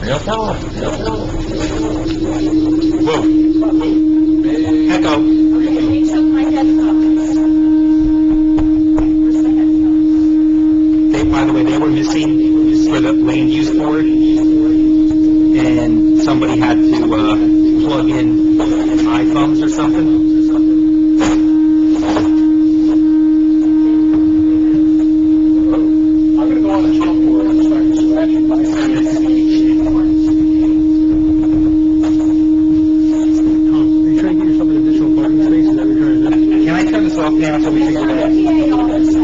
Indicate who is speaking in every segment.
Speaker 1: They'll tell them. Whoa. Echo.
Speaker 2: He took my headphones. Where's the headphones?
Speaker 1: By the way, they were missing for the land use board, and somebody had to plug in iPhones or something.
Speaker 3: I'm going to go on the chalkboard and start scratching my head.
Speaker 4: Are you trying to get yourself an additional parking space? Is that what you're trying to do?
Speaker 1: Can I turn this off now so we can get it?
Speaker 2: PA office.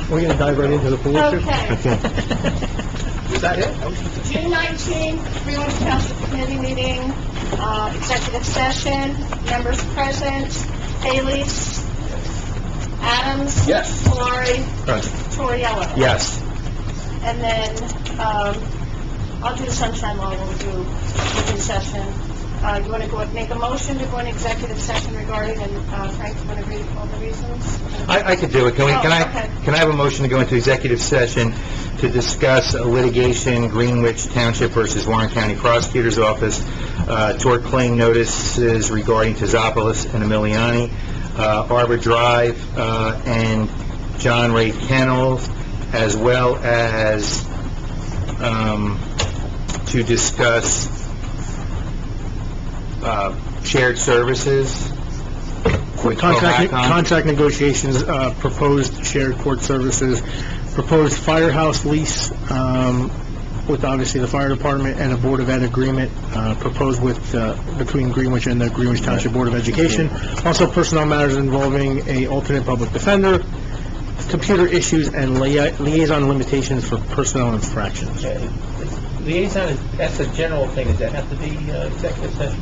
Speaker 4: We're going to dive right into the pool issue?
Speaker 2: Okay.
Speaker 3: Is that it?
Speaker 2: June 19th, Greenwich Township Committee meeting, executive session, members present, Haley's, Adams.
Speaker 3: Yes.
Speaker 2: Solari.
Speaker 1: Present.
Speaker 2: Toriello.
Speaker 1: Yes.
Speaker 2: And then, I'll do the sunshine law, we'll do open session. You want to go, make a motion to go in executive session regarding, and Frank, you want to read all the reasons?
Speaker 1: I could do it. Can
Speaker 2: Oh,
Speaker 1: I
Speaker 2: okay.
Speaker 1: have a motion to go into executive session to discuss litigation, Greenwich Township versus Warren County Prosecutor's Office, tort claim notices regarding Tizopoulos and Emiliani, Arbor Drive, and John Ray Kennels, as well as to discuss shared services. with Cohacon.
Speaker 4: Contract negotiations, proposed shared court services, proposed firehouse lease, with obviously the fire department, and a Board of Ed agreement, proposed with, between Greenwich and the Greenwich Township Board of Education. Also personnel matters involving a alternate public defender, computer issues, and liaison limitations for personnel infractions.
Speaker 5: Liaison, that's a general thing. Does that have to be executive session?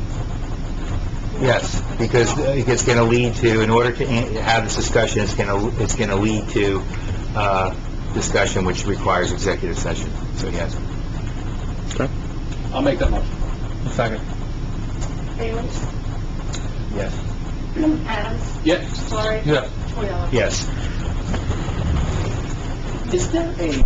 Speaker 1: Yes, because it's going to lead to, in order to have this discussion, it's going to lead to discussion which requires executive session. So yes.
Speaker 4: Okay.
Speaker 3: I'll make that motion.
Speaker 1: Second.
Speaker 2: Haley's,
Speaker 1: Yes.
Speaker 2: Adams,
Speaker 3: Yes.
Speaker 2: Solari.
Speaker 1: Yeah.
Speaker 2: Toriello.
Speaker 1: Yes.
Speaker 3: Is there a...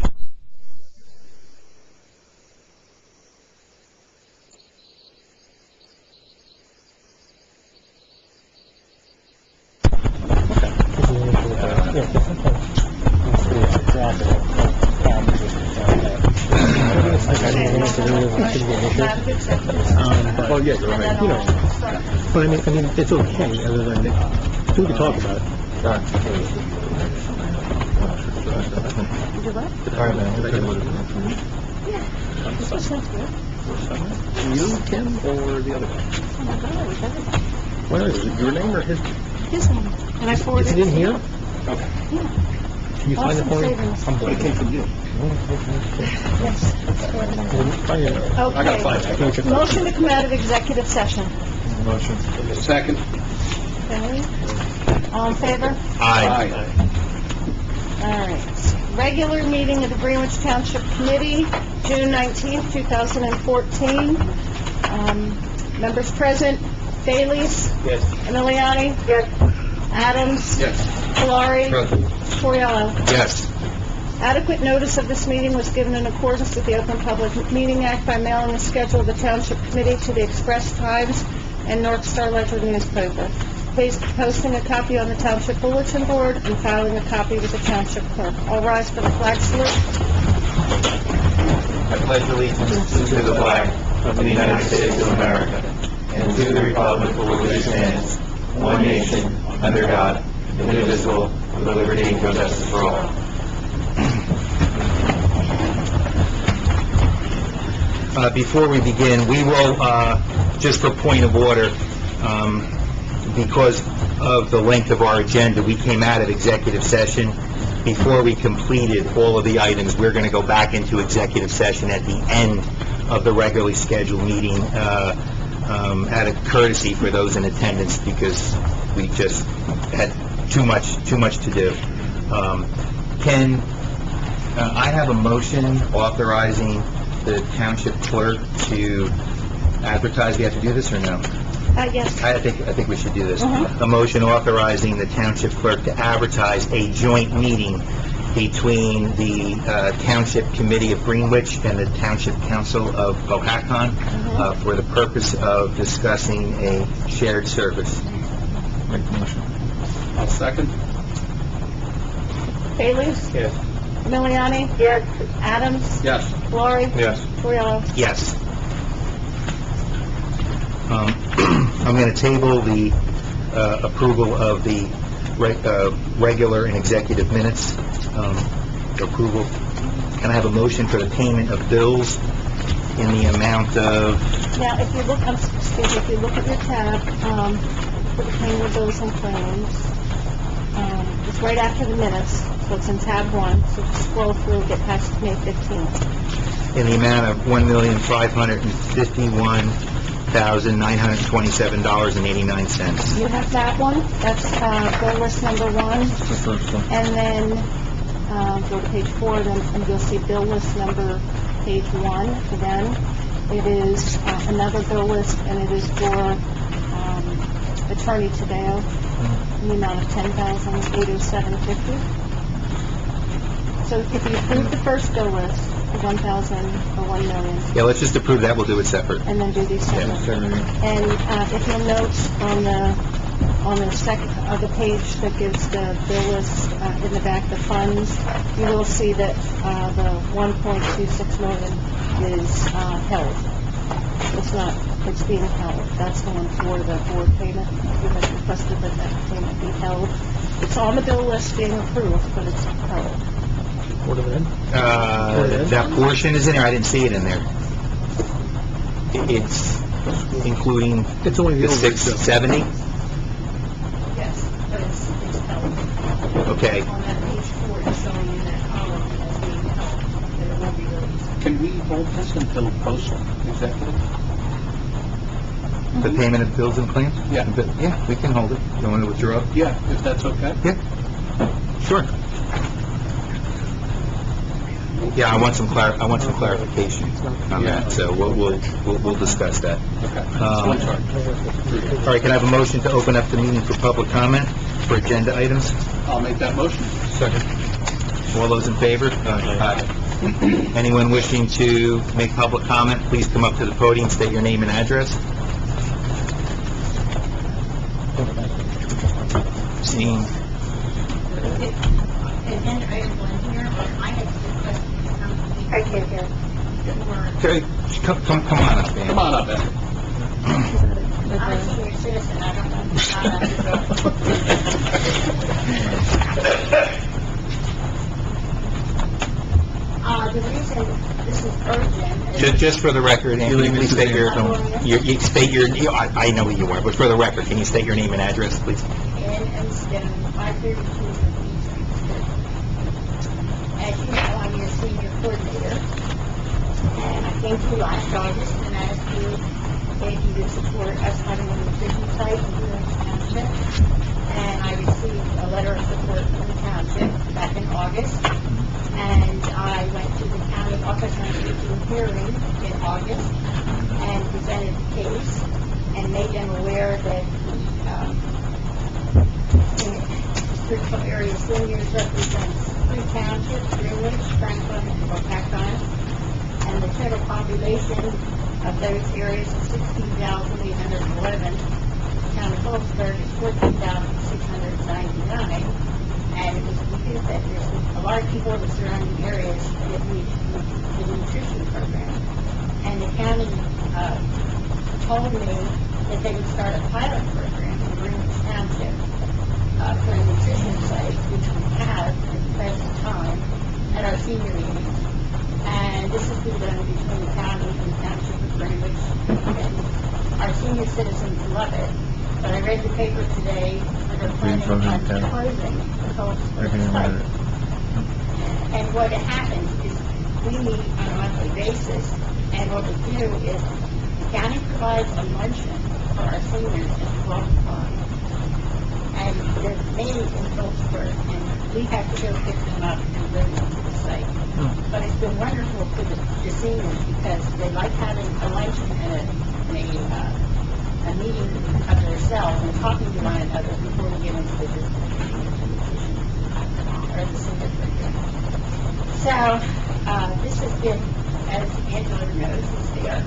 Speaker 4: Well, yeah, you're right. You know, but I mean, it's okay, other than, we can talk about it. You, Kim, or the other guy? What is it, your name or his?
Speaker 2: His name. And I forwarded
Speaker 4: Is it in here?
Speaker 3: Okay.
Speaker 4: Can you find it for me?
Speaker 2: Awesome
Speaker 4: I'm blanking.
Speaker 3: It came from you. I gotta find it.
Speaker 2: Okay. Motion to come out of executive session.
Speaker 1: Motion.
Speaker 3: Second.
Speaker 2: Okay. All in favor?
Speaker 1: Aye.
Speaker 2: All right. Regular meeting of the Greenwich Township Committee, June 19th, 2014. Members present, Bailey's.
Speaker 5: Yes.
Speaker 2: Emiliani. Yes. Adams.
Speaker 3: Yes.
Speaker 2: Valari. Toriello.
Speaker 1: Yes.
Speaker 2: Adequate notice of this meeting was given in accordance with the Open Public Meeting Act by mailing the schedule of the Township Committee to the Express Times and North Star Ledger newspaper, posting a copy on the Township Bulletin Board and filing a copy with the Township Clerk. All rise for the flag salute.
Speaker 1: I pledge allegiance to the flag of the United States of America and to the republic for which it stands, one nation, under God, indivisible, with liberty and justice for all. Before we begin, we will, just for point of order, because of the length of our agenda, we came out of executive session. Before we completed all of the items, we're going to go back into executive session at the end of the regularly scheduled meeting, out of courtesy for those in attendance, because we just had too much to do. Can I have a motion authorizing the township clerk to advertise? We have to do this or no?
Speaker 2: Yes.
Speaker 1: I think we should do this.
Speaker 2: Mhm.
Speaker 1: A motion authorizing the township clerk to advertise a joint meeting between the Township Committee of Greenwich and the Township Council of Cohasset for the purpose of discussing a shared service. Make the motion.
Speaker 3: I'll second.
Speaker 2: Bailey?
Speaker 5: Yes.
Speaker 2: Miliani? Yes. Adams?
Speaker 3: Yes.
Speaker 2: Valari?
Speaker 5: Yes.
Speaker 2: Toriello?
Speaker 1: Yes. I'm going to table the approval of the regular and executive minutes. Approval. Can I have a motion for the payment of bills in the amount of...
Speaker 2: Now, if you look, if you look at your tab, for the payment of bills and claims, it's right after the minutes, so it's in tab 1, so if you scroll through, get past May 15th.
Speaker 1: in the amount of $1,551,927.89.
Speaker 2: You have that one, that's, bill list number 1, and then, go to page 4, and you'll see bill list number page 1, again. It is, another bill list, and it is for, Attorney Tadeo, in the amount of $10,807.50. So if you approve the first bill list, the 1,000 or 1 million,
Speaker 1: Yeah, let's just approve that, we'll do it separate.
Speaker 2: and then do these separate. And if you'll note on the second of the page that gives the bill list in the back, the funds, you will see that the 1.26 million is held. It's not, it's being held. That's the one for the board payment. You had requested that that payment be held. It's on the bill list being approved, but it's held.
Speaker 1: That portion is in there, I didn't see it in there. It's including
Speaker 4: It's only
Speaker 1: the
Speaker 4: the overage,
Speaker 1: 670?
Speaker 2: Yes, but it's held.
Speaker 1: Okay.
Speaker 2: On that page 4, it's showing you that column as being held, that it won't be released.
Speaker 3: Can we hold this until post-executive?
Speaker 1: The payment of bills and claims?
Speaker 3: Yeah.
Speaker 1: Yeah, we can hold it. You want to withdraw?
Speaker 3: Yeah, if that's okay.
Speaker 1: Yeah. Sure. Yeah, I want some clarification on that, so we'll discuss that.
Speaker 3: Okay.
Speaker 1: All right, can I have a motion to open up the meeting for public comment for agenda items?
Speaker 3: I'll make that motion.
Speaker 1: Second. All those in favor? Aye. Anyone wishing to make public comment, please come up to the podium, state your name and address. Seeing,
Speaker 6: Agenda item 1 here, but I had requested to come to the...
Speaker 2: I can't hear.
Speaker 1: okay, come on up, man.
Speaker 3: Come on up, Ed.
Speaker 6: I'm a senior citizen, I don't know how the reason this is urgent is...
Speaker 1: Just for the record, Anthony, please state your, I know who you are, but for the record, can you state your name and address, please?
Speaker 6: and Stone, 532 East Street. As you know, I'm your senior coordinator, and I came to you last August and asked you if you would support us having a nutrition site in Greenwich Township. And I received a letter of support from the township back in August, and I went to the county office on aging hearing in August and presented the case and made them aware that the seniors represents 3 townships, Greenwich, Franklin, and Pocahontas, and the total population of those areas is 16,811. The town of Phillipsburg is 14,699, and it was because that there's a lot of people in the surrounding areas that need the nutrition program. And the county told me that they would start a pilot program in Greenwich Township for a nutrition site, which we have at the present time at our senior meetings. And this has been done between the county and the township of Greenwich, and our senior citizens love it. But I read the paper today where they're planning on closing the Phillipsburg site. And what happens is we meet on a monthly basis, and what we do is the county provides a luncheon for our seniors at 12 o'clock. And they're mainly in Phillipsburg, and we have to go pick them up and bring them to the site. But it's been wonderful for the seniors because they like having a luncheon and a meeting of themselves and talking to one another before we get into the nutrition or the senior program. So this has been, as Angela knows, is there.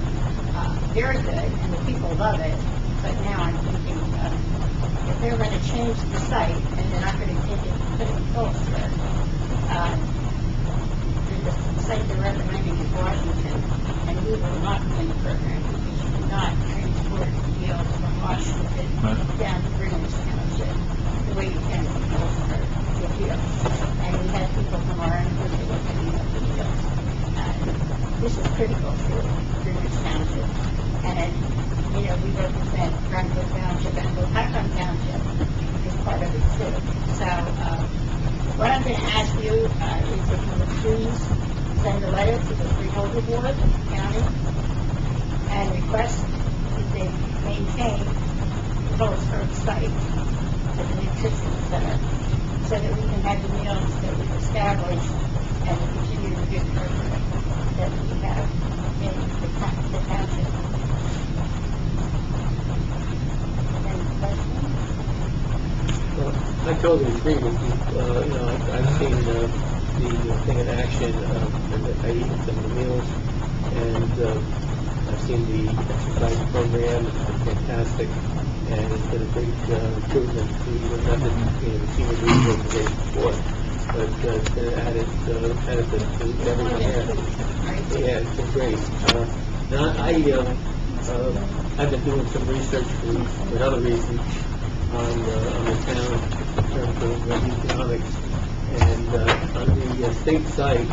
Speaker 6: Very good, and the people love it. But now I'm thinking, if they're going to change the site and they're not going to take it and put it in Phillipsburg, the site they're recommending is Washington, and we will not be in the program because you cannot transport meals from Washington down to Greenwich Township the way you can from Phillipsburg to here. And we have people from our own group that are picking up the meals. This is critical to Greenwich Township. And, you know, we represent Franklin Township and Pocahontas Township as part of it too. So, what I'm going to ask you is if you would please send a letter to the Freeholder Board, County, and request that they maintain the Phillipsburg site as a nutrition center so that we can have the meals that we've established and continue the good program that we have in the township. Any questions?
Speaker 5: Well, I totally agree with you. I've seen the thing in action. I've eaten some of the meals, and I've seen the exercise program. It's been fantastic, and it's been a big improvement to the method the senior league organization before. But it's been an added benefit to everyone there. Yeah, it's been great. Now, I've been doing some research for other reasons on the town in terms of economics, and on the state site,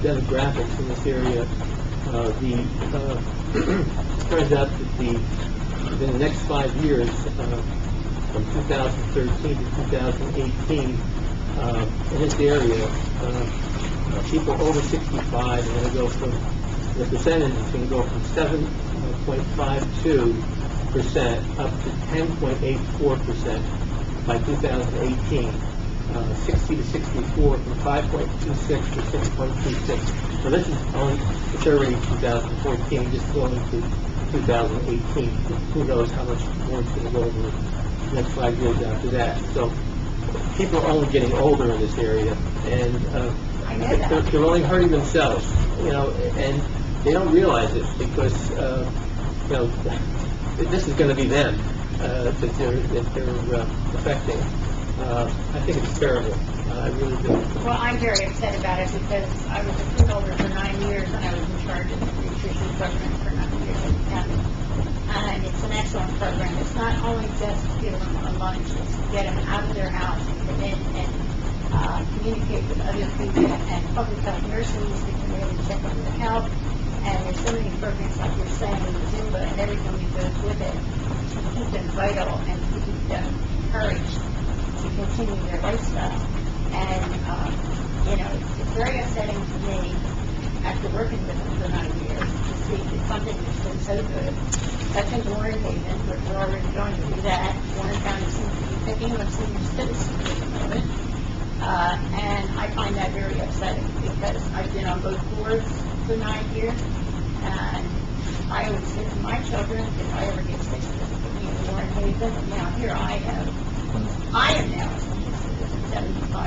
Speaker 5: demographics in this area, it turns out that within the next 5 years, from 2013 to 2018, in this area, people over 65 are going to go from, the percentage is going to go from 7.52% up to 10.84% by 2018. 60 to 64 from 5.26 to 6.26. So this is only, it's already 2014, just going to 2018. Who knows how much more it's going to go over the next 5 years after that. So people are only getting older in this area, and they're only hurting themselves, and they don't realize it because, this is going to be them that they're affecting. I think it's terrible. I really do.
Speaker 6: Well, I'm very upset about it because I was a freeholder for 9 years and I was in charge of the nutrition program for 9 years in the county. And it's an excellent program. It's not only just to give them a lunch, it's to get them out of their house and come in and communicate with other people and public health nurses that come in and check on their health. And there's so many programs, like you're saying, Zumba and everything that goes with it to keep them vital and to keep them encouraged to continue their lifestyle. And, it's very upsetting to me, after working with them for 9 years, to see that something that's been so good, such as Warren Haven, but we're already going to do that. Warren County seems to be picking up senior citizens at the moment. And I find that very upsetting because I've been on both boards for 9 years, and I always say to my children, if I ever get sick, in Warren Haven, and now here I am now a senior citizen, 75,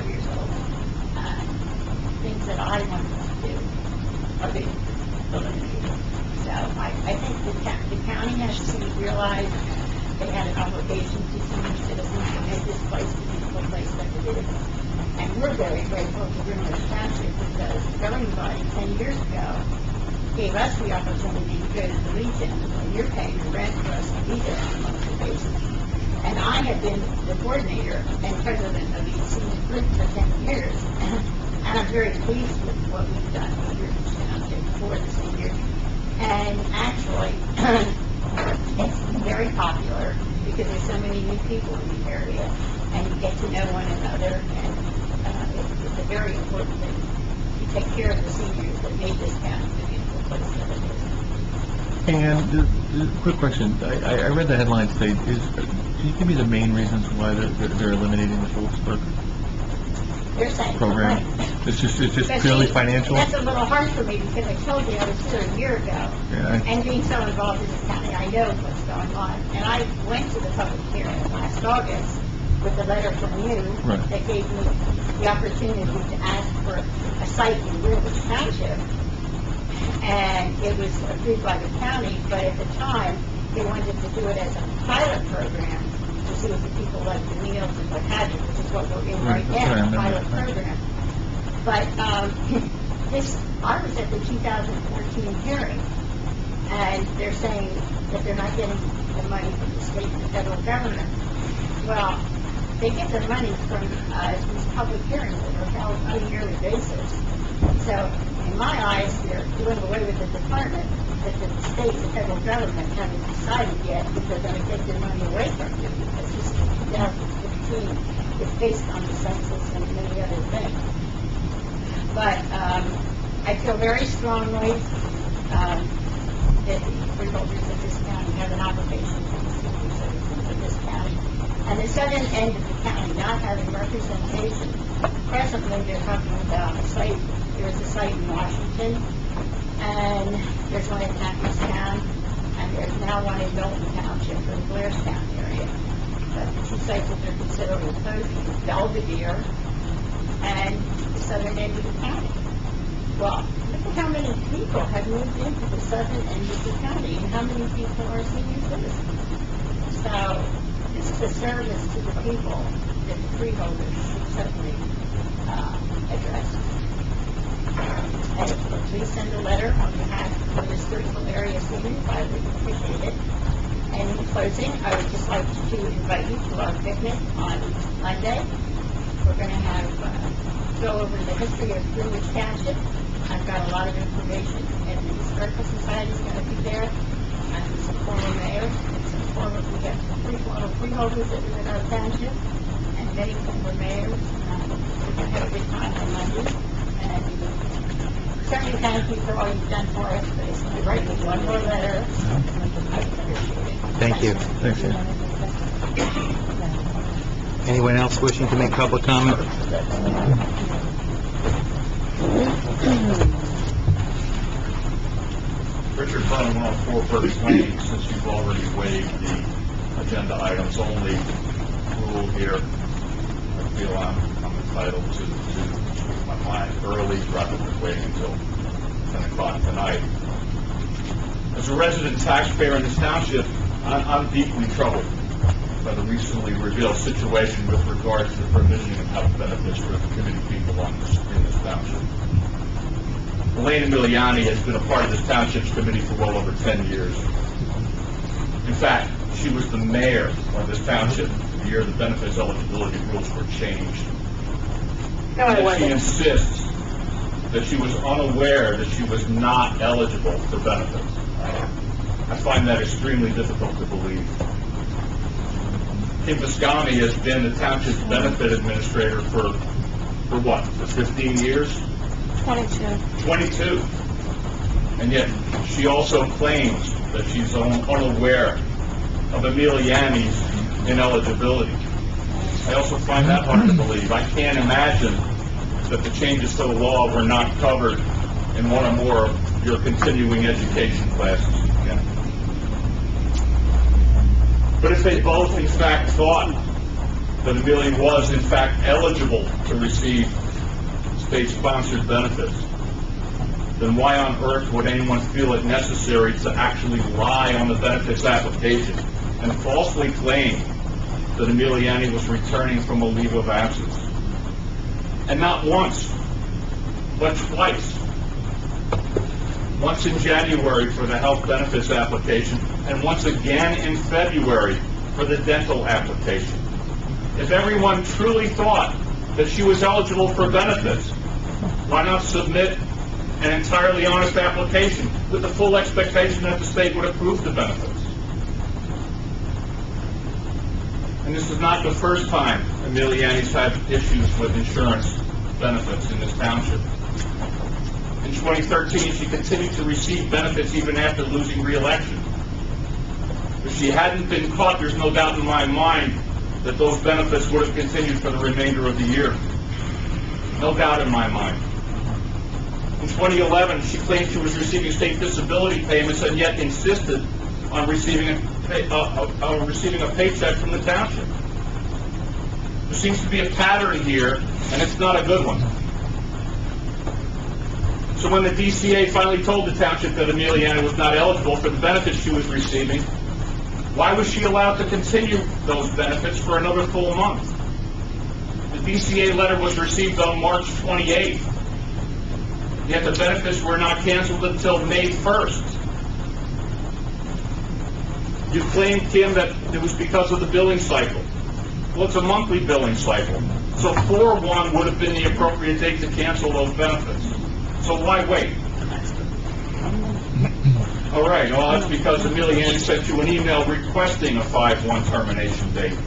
Speaker 6: give us the opportunity to go to the Legion when you're paying the rent for us to be there on a monthly basis. And I have been the coordinator and president of the senior group for 10 years. And I'm very pleased with what we've done here for the seniors. And actually, it's very popular because there's so many new people in the area, and you get to know one another, and it's a very important thing to take care of the seniors that made this county the beautiful place that it is.
Speaker 7: And quick question, I read the headline today. Can you give me the main reasons why they're eliminating the Phillipsburg
Speaker 6: They're saying
Speaker 7: program? It's just
Speaker 6: But
Speaker 7: purely
Speaker 6: see,
Speaker 7: financial?
Speaker 6: That's a little hard for me because I told you I was here a year ago.
Speaker 7: Yeah,
Speaker 6: And being so involved in this county, I know what's going on. And I went to the public hearing last August with a letter from you
Speaker 7: Right.
Speaker 6: that gave me the opportunity to ask for a site in Greenwich Township. And it was approved by the county, but at the time, they wanted to do it as a pilot program to see if the people liked the meals and what have you, which is what we're in right
Speaker 7: Right, I
Speaker 6: now, a
Speaker 7: remember
Speaker 6: pilot
Speaker 7: that.
Speaker 6: program. But I was at the 2014 hearing, and they're saying that they're not getting the money from the state and the federal government. Well, they get their money from these public hearings that are held on a yearly basis. So, in my eyes, they're doing away with the department that the state and federal government haven't decided yet if they're going to take their money away from you, because this is 2015. It's based on the census and many other things. But I feel very strongly that the freeholders of this county have an obligation to the senior citizens of this county. And the southern end of the county not having representation, presently they're talking about a site, there's a site in Washington, and there's one in Hackettstown, and there's now one in Milton Township for the Blairstown area. But the two sites that they're considering closing is Belvedere and the southern end of the county. Well, look at how many people have moved into the southern end of the county, and how many people are senior citizens. So, this is a service to the people that the freeholders should certainly address. And if you please send a letter on behalf of this critical area seniors, I would appreciate it. And in closing, I would just like to invite you to our picnic on Monday. We're going to have go over the history of Greenwich Township. I've got a lot of information, and the Historical Society is going to be there. And some former mayors, and some former, we have three former freeholders that live in our township, and many former mayors. We're going to have a good time on Monday. And certainly thank you for all you've done for us, but if you write me one more letter, I would appreciate it.
Speaker 1: Thank you.
Speaker 7: Thanks, Ann.
Speaker 1: Anyone else wishing to make public comment?
Speaker 8: Richard Byrne, 104 First Lane, since you've already waived the agenda items only rule here, I feel I'm entitled to speak my mind early rather than waiting until 10 o'clock tonight. As a resident taxpayer in this township, I'm deeply troubled by the recently revealed situation with regard to the provision of health benefits for the community people in this township. Elaine Emiliani has been a part of this township's committee for well over 10 years. In fact, she was the mayor of this township the year the benefits eligibility rules were changed.
Speaker 6: No, I
Speaker 8: Yet she
Speaker 6: wasn't.
Speaker 8: insists that she was unaware that she was not eligible for benefits. I find that extremely difficult to believe. Kim Viscami has been the township's benefit administrator for what, for 15 years? 22. And yet, she also claims that she's unaware of Emiliani's ineligibility. I also find that hard to believe. I can't imagine that the changes to the law were not covered in one or more of your continuing education classes. Yeah. But if they both, in fact, thought that Amelia was, in fact, eligible to receive state-sponsored benefits, then why on earth would anyone feel it necessary to actually lie on the benefits application and falsely claim that Emiliani was returning from a leave of absence? And not once, but twice. once in January for the health benefits application, and once again in February for the dental application. If everyone truly thought that she was eligible for benefits, why not submit an entirely honest application with the full expectation that the state would approve the benefits? And this is not the first time Emiliani's had issues with insurance benefits in this township. In 2013, she continued to receive benefits even after losing re-election. If she hadn't been caught, there's no doubt in my mind that those benefits would have continued for the remainder of the year. No doubt in my mind. In 2011, she claimed she was receiving state disability payments and yet insisted on receiving a paycheck from the township. There seems to be a pattern here, and it's not a good one. So when the DCA finally told the township that Emiliani was not eligible for the benefits she was receiving, why was she allowed to continue those benefits for another full month? The DCA letter was received on March 28th, yet the benefits were not canceled until May 1st. You claimed, Kim, that it was because of the billing cycle. Well, it's a monthly billing cycle, so 4/1 would have been the appropriate date to cancel those benefits. So why wait? All right, well, that's because Emiliani sent you an email requesting a 5/1 termination date.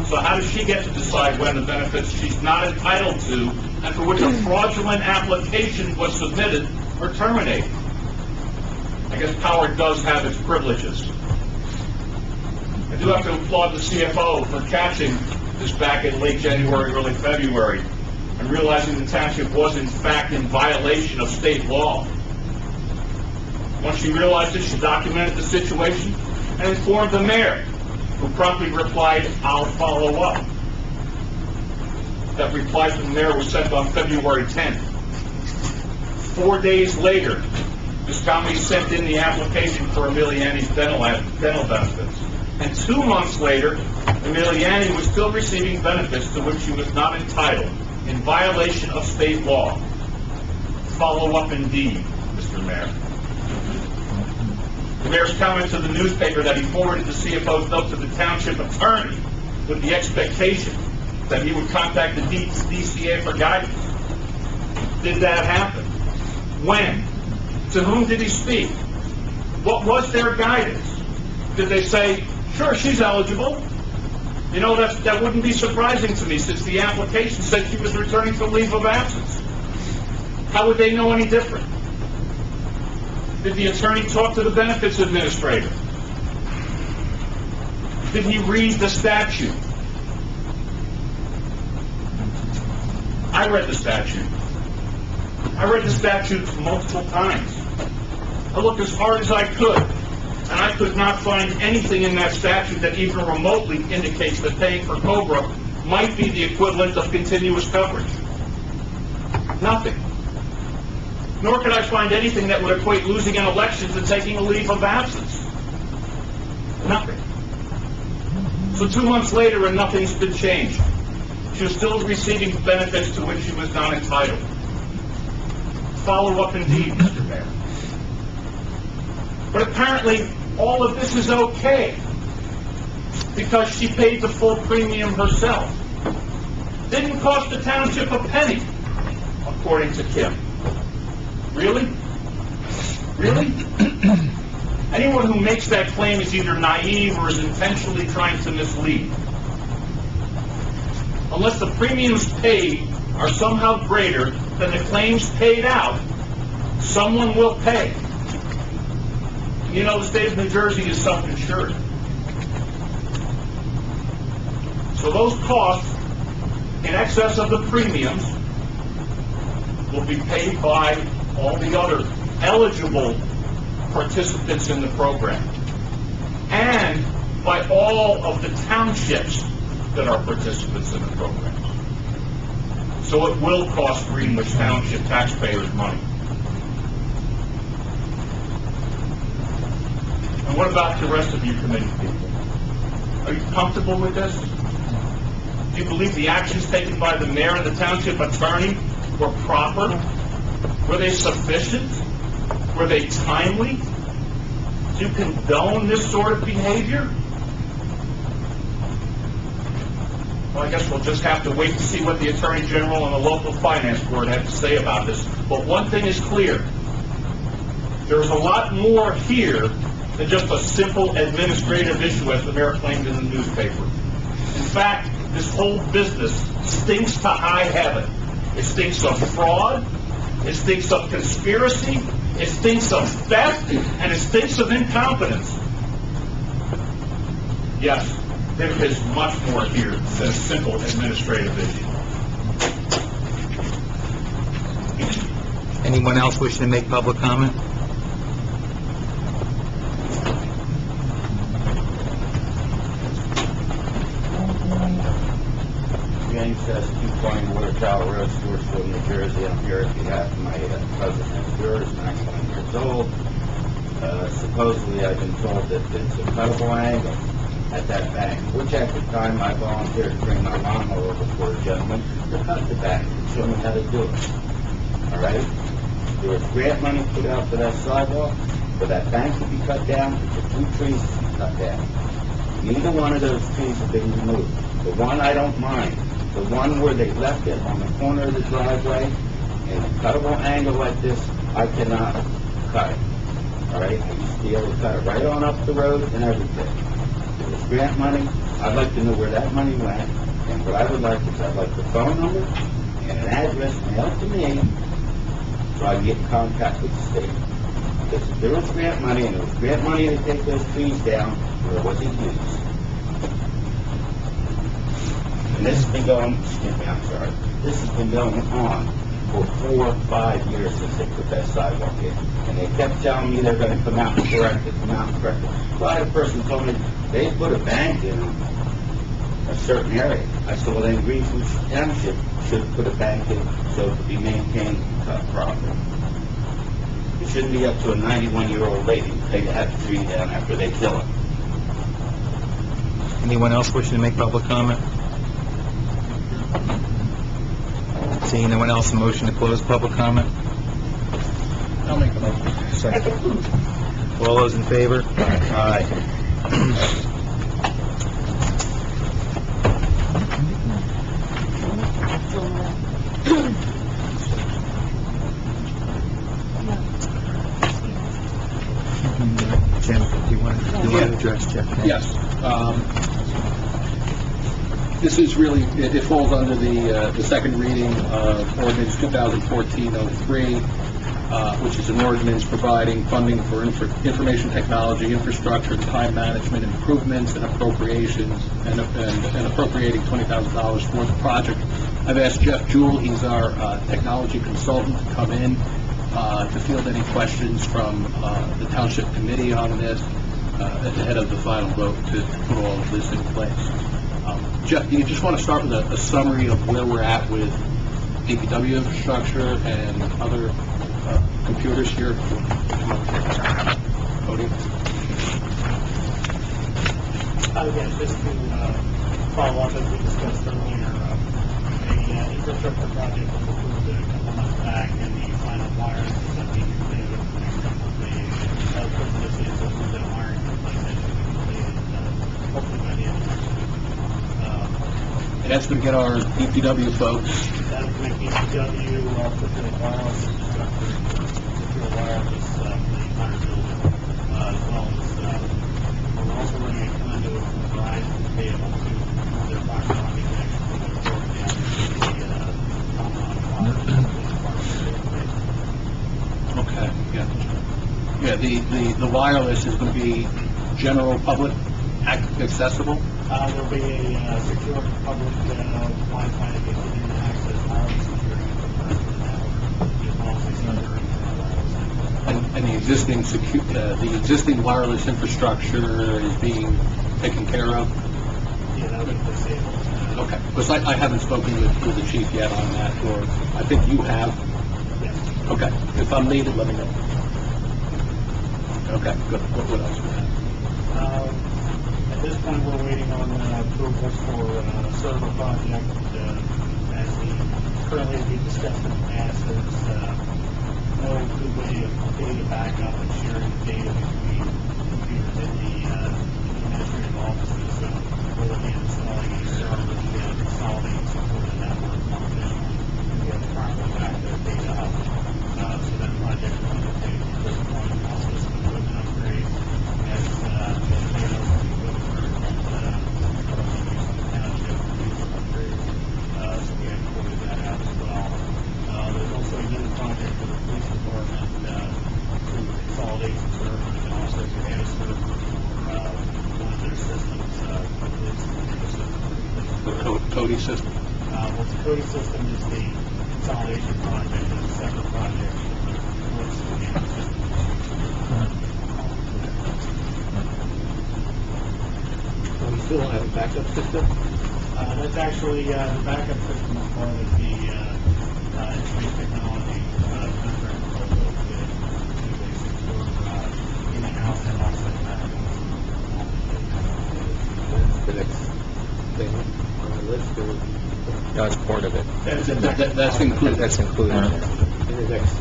Speaker 8: So how does she get to decide when the benefits she's not entitled to and for which a fraudulent application was submitted are terminated? I guess power does have its privileges. I do have to applaud the CFO for catching this back in late January, early February, and realizing the township was in fact in violation of state law. Once she realized it, she documented the situation and informed the mayor, who promptly replied, "I'll follow up." That reply from the mayor was sent on February 10th. 4 days later, Ms. Conley sent in the application for Emiliani's dental benefits. And 2 months later, Emiliani was still receiving benefits to which she was not entitled, in violation of state law. Follow up indeed, Mr. Mayor. The mayor's comment to the newspaper that he forwarded the CFO's note to the township attorney with the expectation that he would contact the DCA for guidance. Did that happen? When? To whom did he speak? What was their guidance? Did they say, "Sure, she's eligible"? You know, that wouldn't be surprising to me, since the application said she was returning from leave of absence. How would they know any different? Did the attorney talk to the benefits administrator? Did he read the statute? I read the statute. I read the statute multiple times. I looked as hard as I could, and I could not find anything in that statute that even remotely indicates that paying for COBRA might be the equivalent of continuous coverage. Nothing. Nor could I find anything that would equate losing an election to taking a leave of absence. Nothing. So 2 months later, and nothing's been changed. She was still receiving benefits to which she was not entitled. Follow up indeed, Mr. Mayor. But apparently, all of this is okay, because she paid the full premium herself. Didn't cost the township a penny, according to Kim. Really? Really? Anyone who makes that claim is either naive or is intentionally trying to mislead. Unless the premiums paid are somehow greater than the claims paid out, someone will pay. You know, the state of New Jersey is self-insured. So those costs in excess of the premiums will be paid by all the other eligible participants in the program and by all of the townships that are participants in the program. So it will cost Greenwich Township taxpayers money. And what about the rest of you committee people? Are you comfortable with this? Do you believe the actions taken by the mayor and the township attorney were proper? Were they sufficient? Were they timely to condone this sort of behavior? Well, I guess we'll just have to wait to see what the Attorney General and the local finance board have to say about this. But one thing is clear. There's a lot more here than just a simple administrative issue, as the mayor claimed in the newspaper. In fact, this whole business stinks to high heaven. It stinks of fraud, it stinks of conspiracy, it stinks of theft, and it stinks of incompetence. Yes, there is much more here than a simple administrative issue.
Speaker 1: Anyone else wishing to make public comment?
Speaker 9: James S. 220 Water Tower Road, Stewartsville, New Jersey. I'm here on behalf of my cousin and yours, 91 years old. Supposedly, I've been told that it's a cuttable angle at that bank, which at the time I volunteered to bring my lawnmower over for a gentleman to cut the bank and show me how to do it. All right? There was grant money put out for that sidewalk, for that bank to be cut down, for 2 trees to be cut down. Neither one of those trees have been removed. The one I don't mind, the one where they left it on the corner of the driveway, in a cuttable angle like this, I cannot cut it. All right? I used to be able to cut it right on up the road and everything. There was grant money. I'd like to know where that money went, and what I would like is I'd like the phone number and an address mailed to me so I can get in contact with the state. Because if there was grant money, and there was grant money to take those trees down, where was it used? And this has been going, excuse me, I'm sorry, this has been going on for 4 or 5 years since they put that sidewalk in. And they kept telling me they're going to come out and correct it, come out and correct it. Well, I had a person told me they put a bank in a certain area. I said, well, then Greenfield Township should put a bank in so it could be maintained and cut properly. It shouldn't be up to a 91-year-old lady to pay to have the tree down after they kill it.
Speaker 1: Anyone else wishing to make public comment? Seeing no one else, a motion to close public comment?
Speaker 3: I'll make a motion.
Speaker 1: Second. All those in favor? Aye. Jim, do you want to address Jeff?
Speaker 3: Yes. This is really, it falls under the second reading of ordinance 2014-03, which is an ordinance providing funding for information technology, infrastructure, and time management improvements and appropriations, and appropriating $20,000 for the project. I've asked Jeff Jewell, he's our technology consultant, to come in to field any questions from the township committee on this ahead of the final vote to put all of this in place. Jeff, do you just want to start with a summary of where we're at with DPW infrastructure and other computers here? Podium.
Speaker 5: Again, just to follow up as we discussed earlier, the infrastructure project was approved a couple months back, and the final wiring is being completed over the next couple of days. This is the wiring completion should be completed hopefully by the end of next week.
Speaker 3: And that's going to get our DPW folks.
Speaker 5: That would make DPW also for the wireless infrastructure, secure wireless for the entire building, as well as we're also running a conduit from Verizon to be able to their fiber optic connection to the broadcast
Speaker 3: Okay, yeah. Yeah, the wireless is going to be general public accessible?
Speaker 5: There'll be a secure public Wi-Fi to get in access wireless security for the rest of the network, as well as these other wireless.
Speaker 3: And the existing wireless infrastructure is being taken care of?
Speaker 5: Yeah, that would be disabled.
Speaker 3: Okay, because I haven't spoken with the chief yet on that, or I think you have.
Speaker 5: Yes.
Speaker 3: Okay, if I'm needed, let me know. Okay, good. What else we have?
Speaker 5: At this point, we're waiting on approvals for server project, as the currently we discussed in the past. There's
Speaker 10: no good way of data backup and sharing data between computers in the administrative offices. So we're looking at installing a server and consolidating support the network functionally to be able to properly back that data up. So that project will undertake at this point also some equipment upgrades as data will be delivered and township upgrades. So we have quoted that out as well. There's also another project for the police department to consolidate some servers and also to add a server for one of their systems,
Speaker 3: The Cody system.
Speaker 10: well, the Cody system is the consolidation project, it's a separate project for the police system.
Speaker 5: We still don't have a backup system.
Speaker 10: That's actually, the backup system is part of the information technology contract proposal that to secure in-house and offset backup.
Speaker 5: That's the next thing on the list, or
Speaker 1: That's part of it.
Speaker 3: That's included.
Speaker 1: That's included.
Speaker 5: in the next,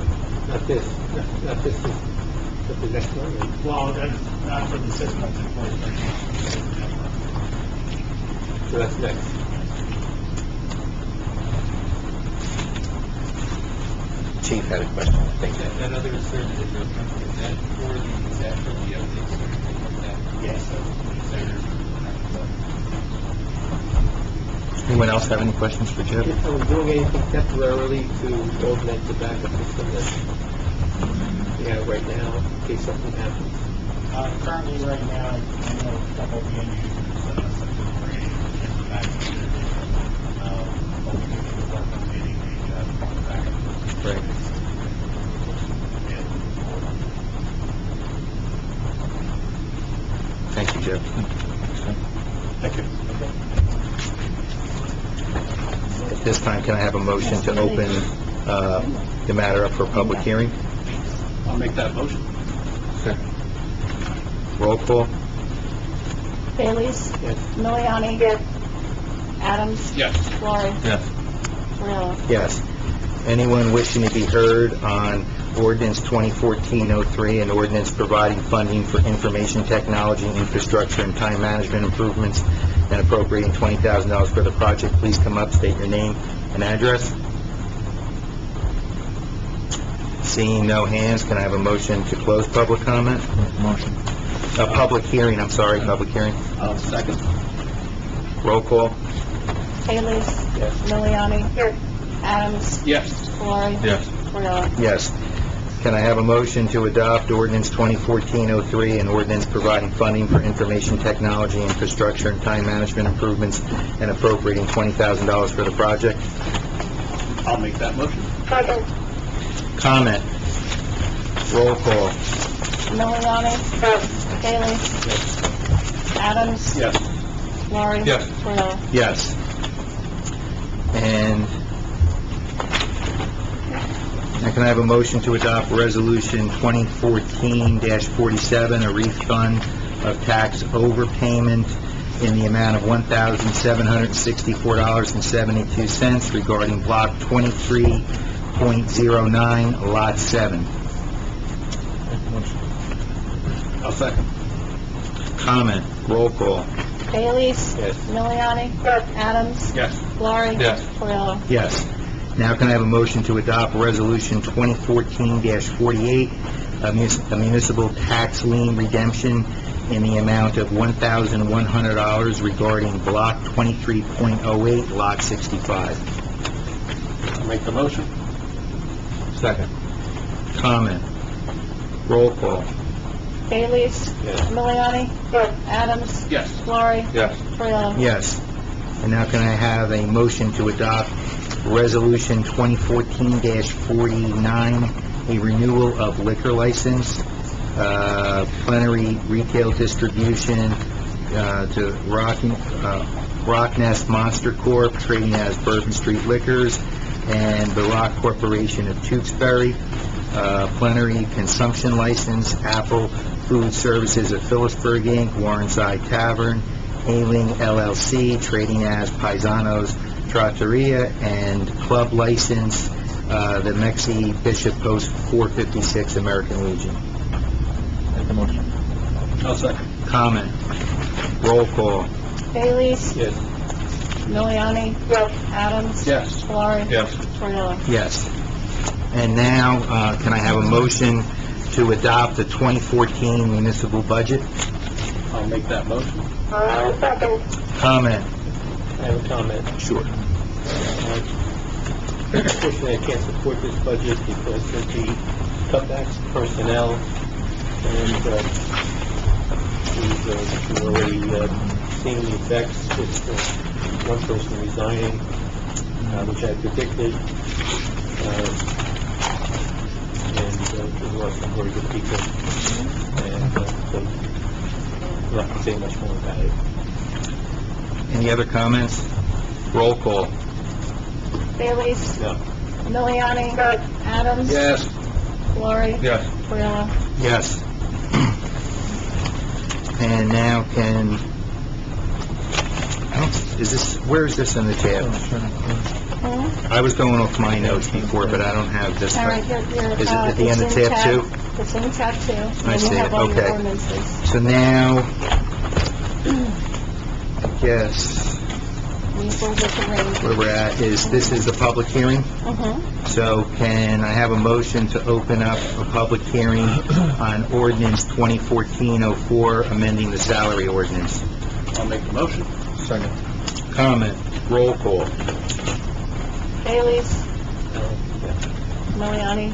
Speaker 5: not this, not this, but the next one? or-
Speaker 10: Well, that's not for the system that's in place right now.
Speaker 5: So that's next.
Speaker 1: Chief had a question, I think.
Speaker 9: That other service that you're company, is that for the update service?
Speaker 10: Yes, that's
Speaker 1: Anyone else have any questions for Jeff?
Speaker 5: Are we doing anything temporarily to augment the backup system that we have right now, in case something happens?
Speaker 10: currently right now, I know a couple of end users, such as Brady, and back to but we need to work on getting a backup.
Speaker 1: Right. Thank you, Jeff.
Speaker 3: Thank you.
Speaker 1: At this time, can I have a motion to open the matter up for public hearing?
Speaker 3: I'll make that motion.
Speaker 1: Roll call?
Speaker 2: Bailey's?
Speaker 5: Yes.
Speaker 2: Miliani? Yes. Adams?
Speaker 3: Yes.
Speaker 2: Laurie?
Speaker 7: Yes.
Speaker 2: Freeland?
Speaker 1: Yes. Anyone wishing to be heard on ordinance 2014-03, an ordinance providing funding for information technology, infrastructure, and time management improvements and appropriating $20,000 for the project, please come up, state your name and address. Seeing no hands, can I have a motion to close public comment?
Speaker 7: Motion.
Speaker 1: Public hearing, I'm sorry, public hearing.
Speaker 3: I'll second.
Speaker 1: Roll call?
Speaker 2: Bailey's?
Speaker 5: Yes.
Speaker 2: Miliani? Yes. Adams?
Speaker 3: Yes.
Speaker 2: Laurie?
Speaker 7: Yes.
Speaker 2: Freeland?
Speaker 1: Yes. Can I have a motion to adopt ordinance 2014-03, an ordinance providing funding for information technology, infrastructure, and time management improvements and appropriating $20,000 for the project?
Speaker 3: I'll make that motion.
Speaker 1: Comment? Roll call?
Speaker 2: Miliani? Yes. Bailey's?
Speaker 5: Yes.
Speaker 2: Adams?
Speaker 3: Yes.
Speaker 2: Laurie?
Speaker 7: Yes.
Speaker 2: Freeland?
Speaker 1: Yes. And now can I have a motion to adopt resolution 2014-47, a refund of tax overpayment in the amount of $1,764.72 regarding block 23.09, lot 7.
Speaker 3: I'll second.
Speaker 1: Comment? Roll call?
Speaker 2: Bailey's?
Speaker 5: Yes.
Speaker 2: Miliani? Yes. Adams?
Speaker 3: Yes.
Speaker 2: Laurie?
Speaker 7: Yes.
Speaker 2: Freeland?
Speaker 1: Yes. Now can I have a motion to adopt resolution 2014-48, a municipal tax lien redemption in the amount of $1,100 regarding block 23.08, lot 65.
Speaker 3: I'll make the motion.
Speaker 7: Second.
Speaker 1: Comment? Roll call?
Speaker 2: Bailey's?
Speaker 5: Yes.
Speaker 2: Miliani? Yes. Adams?
Speaker 3: Yes.
Speaker 2: Laurie?
Speaker 7: Yes.
Speaker 2: Freeland?
Speaker 1: Yes. And now can I have a motion to adopt resolution 2014-49, a renewal of liquor license, plenary retail distribution to Rocknest Monster Corp., trading as Bourbon Street Liquors, and the Rock Corporation of Tewksbury, plenary consumption license, Apple Food Services of Phillipsburg, Inc., Warrenside Tavern, Ailing LLC, trading as Paisanos Trattoria, and club license, the Mexi Bishop Post 456 American Legion.
Speaker 7: Make the motion.
Speaker 3: I'll second.
Speaker 1: Comment? Roll call.
Speaker 2: Bailey's?
Speaker 5: Yes.
Speaker 2: Miliani? Yes. Adams?
Speaker 3: Yes.
Speaker 2: Valori?
Speaker 7: Yes.
Speaker 2: Cordero?
Speaker 1: Yes. And now, can I have a motion to adopt the 2014 municipal budget?
Speaker 3: I'll make that motion.
Speaker 1: Comment?
Speaker 5: I have a comment.
Speaker 1: Sure.
Speaker 5: Unfortunately, I can't support this budget because of the cutbacks in personnel, and we've already seen the effects with one person resigning, which I predicted, and there were some very good people, and so I'm not going to say much more about it.
Speaker 1: Any other comments? Roll call.
Speaker 2: Bailey's?
Speaker 5: No.
Speaker 2: Miliani? Adams?
Speaker 3: Yes.
Speaker 2: Valori?
Speaker 7: Yes.
Speaker 2: Cordero?
Speaker 1: Yes. And now where is this in the tab? I was going off my notes before, but I don't have this.
Speaker 2: All right,
Speaker 1: Is it at the end of tab 2?
Speaker 2: It's in tab 2.
Speaker 1: I see
Speaker 2: And you have
Speaker 1: it,
Speaker 2: all your
Speaker 1: okay.
Speaker 2: ordinances.
Speaker 1: So now, I guess,
Speaker 2: These ones are the range.
Speaker 1: where we're at this is the public hearing. So can I have a motion to open up a public hearing on ordinance 2014-04, amending the salary ordinance?
Speaker 3: I'll make the motion.
Speaker 7: Second.
Speaker 1: Comment? Roll call.
Speaker 2: Bailey's? Miliani?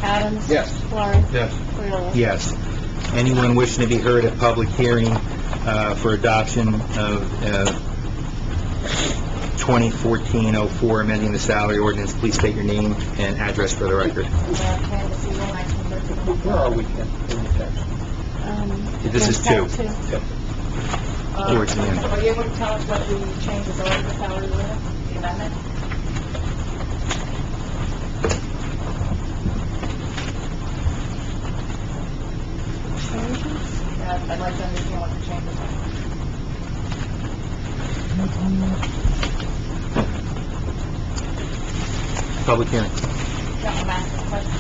Speaker 2: Adams?
Speaker 3: Yes.
Speaker 2: Valori?
Speaker 7: Yes.
Speaker 2: Cordero?
Speaker 1: Yes. Anyone wishing to be heard at public hearing for adoption of 2014-04, amending the salary ordinance, please state your name and address for the record.
Speaker 3: Where are we in the text?
Speaker 1: This is
Speaker 2: tab
Speaker 1: 2.
Speaker 2: 2.
Speaker 1: Towards the end.
Speaker 6: Are you able to tell us what the changes are in the salary ordinance, the amendment? I'd like to understand what the changes are.
Speaker 1: Public hearing.
Speaker 6: Yeah, I'm asking a question.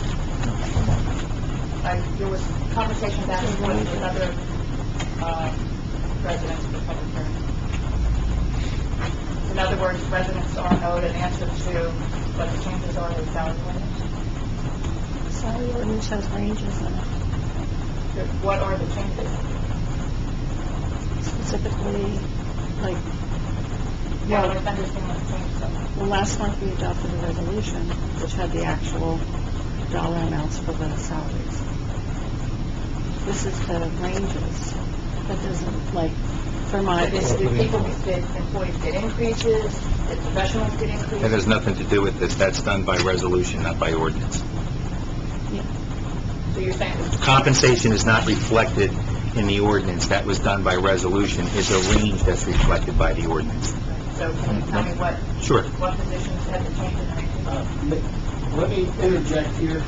Speaker 6: There was conversation back and forth with other residents of the public hearing. In other words, residents are owed an answer to what the changes are in the salary ordinance.
Speaker 2: Salary ordinance has ranges in it.
Speaker 6: What are the changes?
Speaker 2: Specifically, like,
Speaker 6: Yeah, I'd like to understand what the changes are.
Speaker 2: well, last month we adopted a resolution which had the actual dollar amounts for the salaries. This is the ranges. That doesn't, like, for my,
Speaker 6: Did employees get increases? Did professionals get increases?
Speaker 1: That has nothing to do with this. That's done by resolution, not by ordinance.
Speaker 6: So you're saying this
Speaker 1: Compensation is not reflected in the ordinance. That was done by resolution. It's a range that's reflected by the ordinance.
Speaker 6: So can you tell me
Speaker 1: Sure.
Speaker 6: what positions had the changes and everything?
Speaker 11: Let me interject here.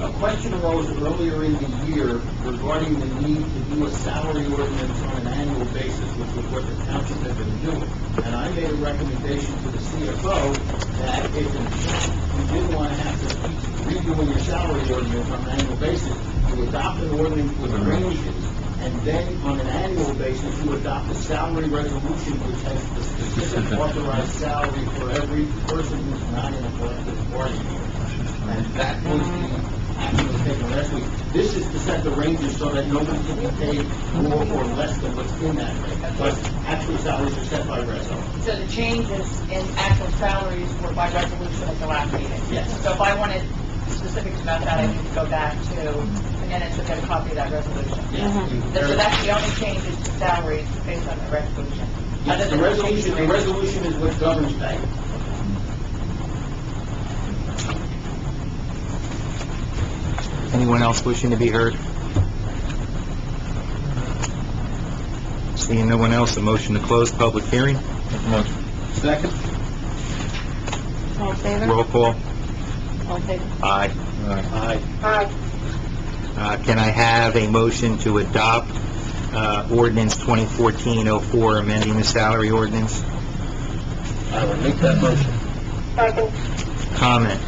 Speaker 11: A question arose earlier in the year regarding the need to do a salary ordinance on an annual basis, which was what the township had been doing. And I made a recommendation to the CFO that if in fact you didn't want to have to keep redoing your salary ordinance on an annual basis, you adopt an ordinance with ranges, and then on an annual basis, you adopt a salary resolution which has the specific authorized salary for every person who's not in a collective bargaining unit. And that was the action that was taken last week. This is to set the ranges so that nobody can be paid more or less than what's in that range. But actual salaries are set by resolution.
Speaker 6: So the changes in actual salaries were by resolution at the last meeting?
Speaker 11: Yes.
Speaker 6: So if I wanted specifics about that, I need to go back to the minutes and get a copy of that resolution? So that's the only changes to salaries based on the resolution?
Speaker 11: Yes, the resolution is what governs pay.
Speaker 1: Anyone else wishing to be heard? Seeing no one else, a motion to close public hearing.
Speaker 7: Make the motion.
Speaker 3: Second?
Speaker 2: all in favor?
Speaker 1: Roll call.
Speaker 2: All in favor?
Speaker 1: Aye.
Speaker 3: Aye.
Speaker 1: Can I have a motion to adopt ordinance 2014-04, amending the salary ordinance?
Speaker 3: I will make that motion.
Speaker 1: Comment?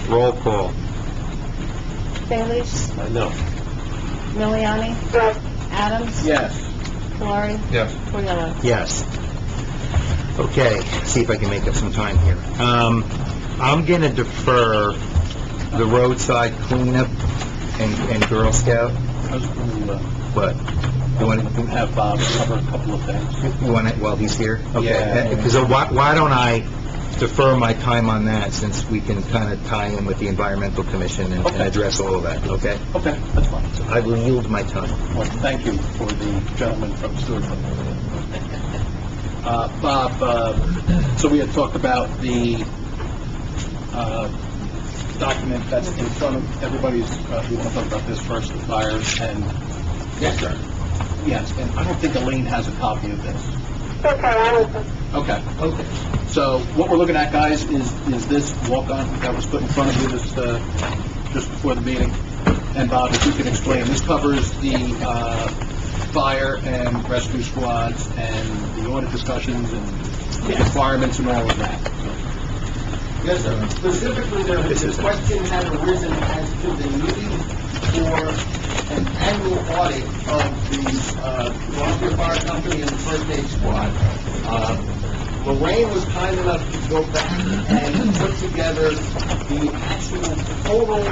Speaker 1: Roll call.
Speaker 2: Bailey's,
Speaker 5: No.
Speaker 2: Miliani, Adams,
Speaker 3: Yes.
Speaker 2: Valari,
Speaker 8: Yes.
Speaker 2: Cordero.
Speaker 1: Yes. Okay, see if I can make up some time here. I'm gonna defer the roadside cleanup and Girl Scout,
Speaker 3: I was going to
Speaker 1: but you want to,
Speaker 3: have Bob cover a couple of things.
Speaker 1: you want it while he's here? Okay,
Speaker 3: Yeah.
Speaker 1: because why don't I defer my time on that, since we can kind of tie in with the Environmental Commission and
Speaker 3: Okay.
Speaker 1: address all of that, okay?
Speaker 3: Okay, that's fine.
Speaker 1: I will yield my time.
Speaker 3: Well, thank you for the gentleman from Stewart. Bob, so we had talked about the document that's in front of everybody's, we want to talk about this first, the fires, and... Yes, sir. Yes, and I don't think Elaine has a copy of this. Okay. Okay. So what we're looking at, guys, is this walk-on that was put in front of you just before the meeting. And Bob, if you can explain, this covers the fire and rescue squads and the audit discussions and the requirements and all of that.
Speaker 11: Yes, sir. Specifically, the question had arisen as to the need for an annual audit of the volunteer fire company and the first aid squad. Lorraine was kind enough to go back and put together the actual total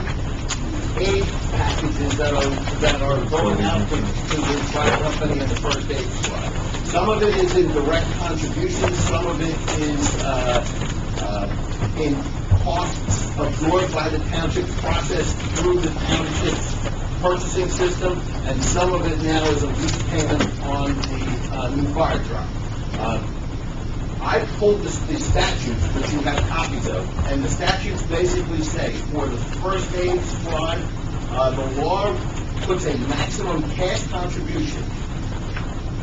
Speaker 11: aid packages that are going out to the fire company and the first aid squad. Some of it is in direct contributions, some of it is in costs absorbed by the township, processed through the township's purchasing system, and some of it now is a lease payment on the new fire truck. I pulled the statutes, which you have copies of, and the statutes basically say for the first aid squad, the law puts a maximum cash contribution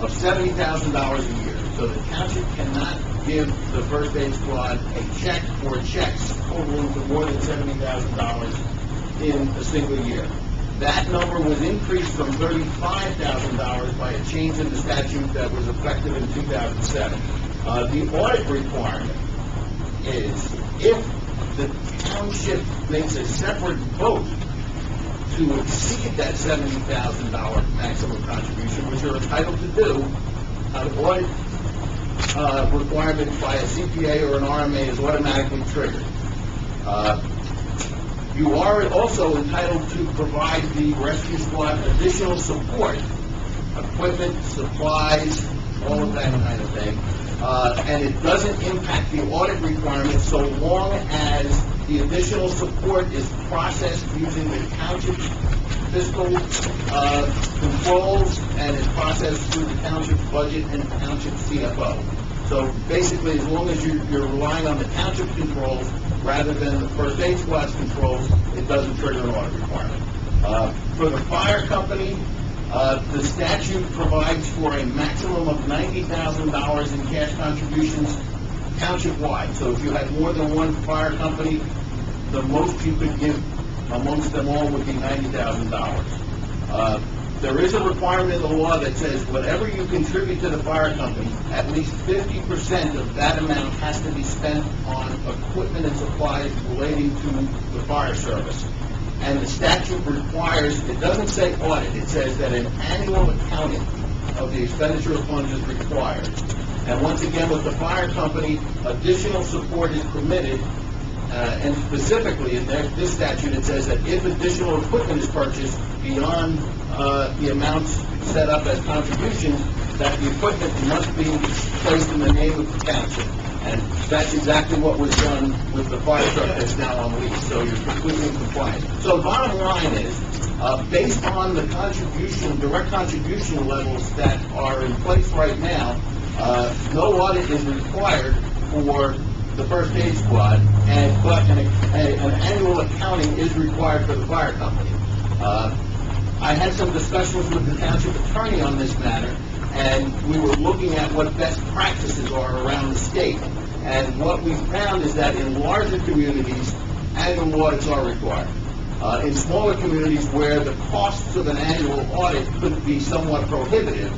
Speaker 11: of $70,000 a year. So the township cannot give the first aid squad a check or checks totaling to more than $70,000 in a single year. That number was increased from $35,000 by a change in the statute that was effective in 2007. The audit requirement is if the township makes a separate vote to exceed that $70,000 maximum contribution, which you're entitled to do, an audit requirement by a CPA or an RMA is automatically triggered. You are also entitled to provide the rescue squad additional support, equipment, supplies, all of that kind of thing. And it doesn't impact the audit requirement so long as the additional support is processed using the township's fiscal controls and is processed through the township's budget and the township's CFO. So basically, as long as you're relying on the township controls rather than the first aid squad's controls, it doesn't trigger an audit requirement. For the fire company, the statute provides for a maximum of $90,000 in cash contributions township-wide. So if you had more than one fire company, the most you could give amongst them all would be $90,000. There is a requirement in the law that says whatever you contribute to the fire company, at least 50% of that amount has to be spent on equipment and supplies relating to the fire service. And the statute requires, it doesn't say audit, it says that an annual accounting of the expenditure of funds is required. And once again, with the fire company, additional support is permitted, and specifically in this statute, it says that if additional equipment is purchased beyond the amounts set up as contributions, that the equipment must be placed in the name of the township. And that's exactly what was done with the fire truck that's now on lease, so you're completely compliant. So bottom line is, based on the contribution, direct contribution levels that are in place right now, no audit is required for the first aid squad, but an annual accounting is required for the fire company. I had some discussions with the township attorney on this matter, and we were looking at what best practices are around the state. And what we found is that in larger communities, annual audits are required. In smaller communities where the costs of an annual audit could be somewhat prohibitive,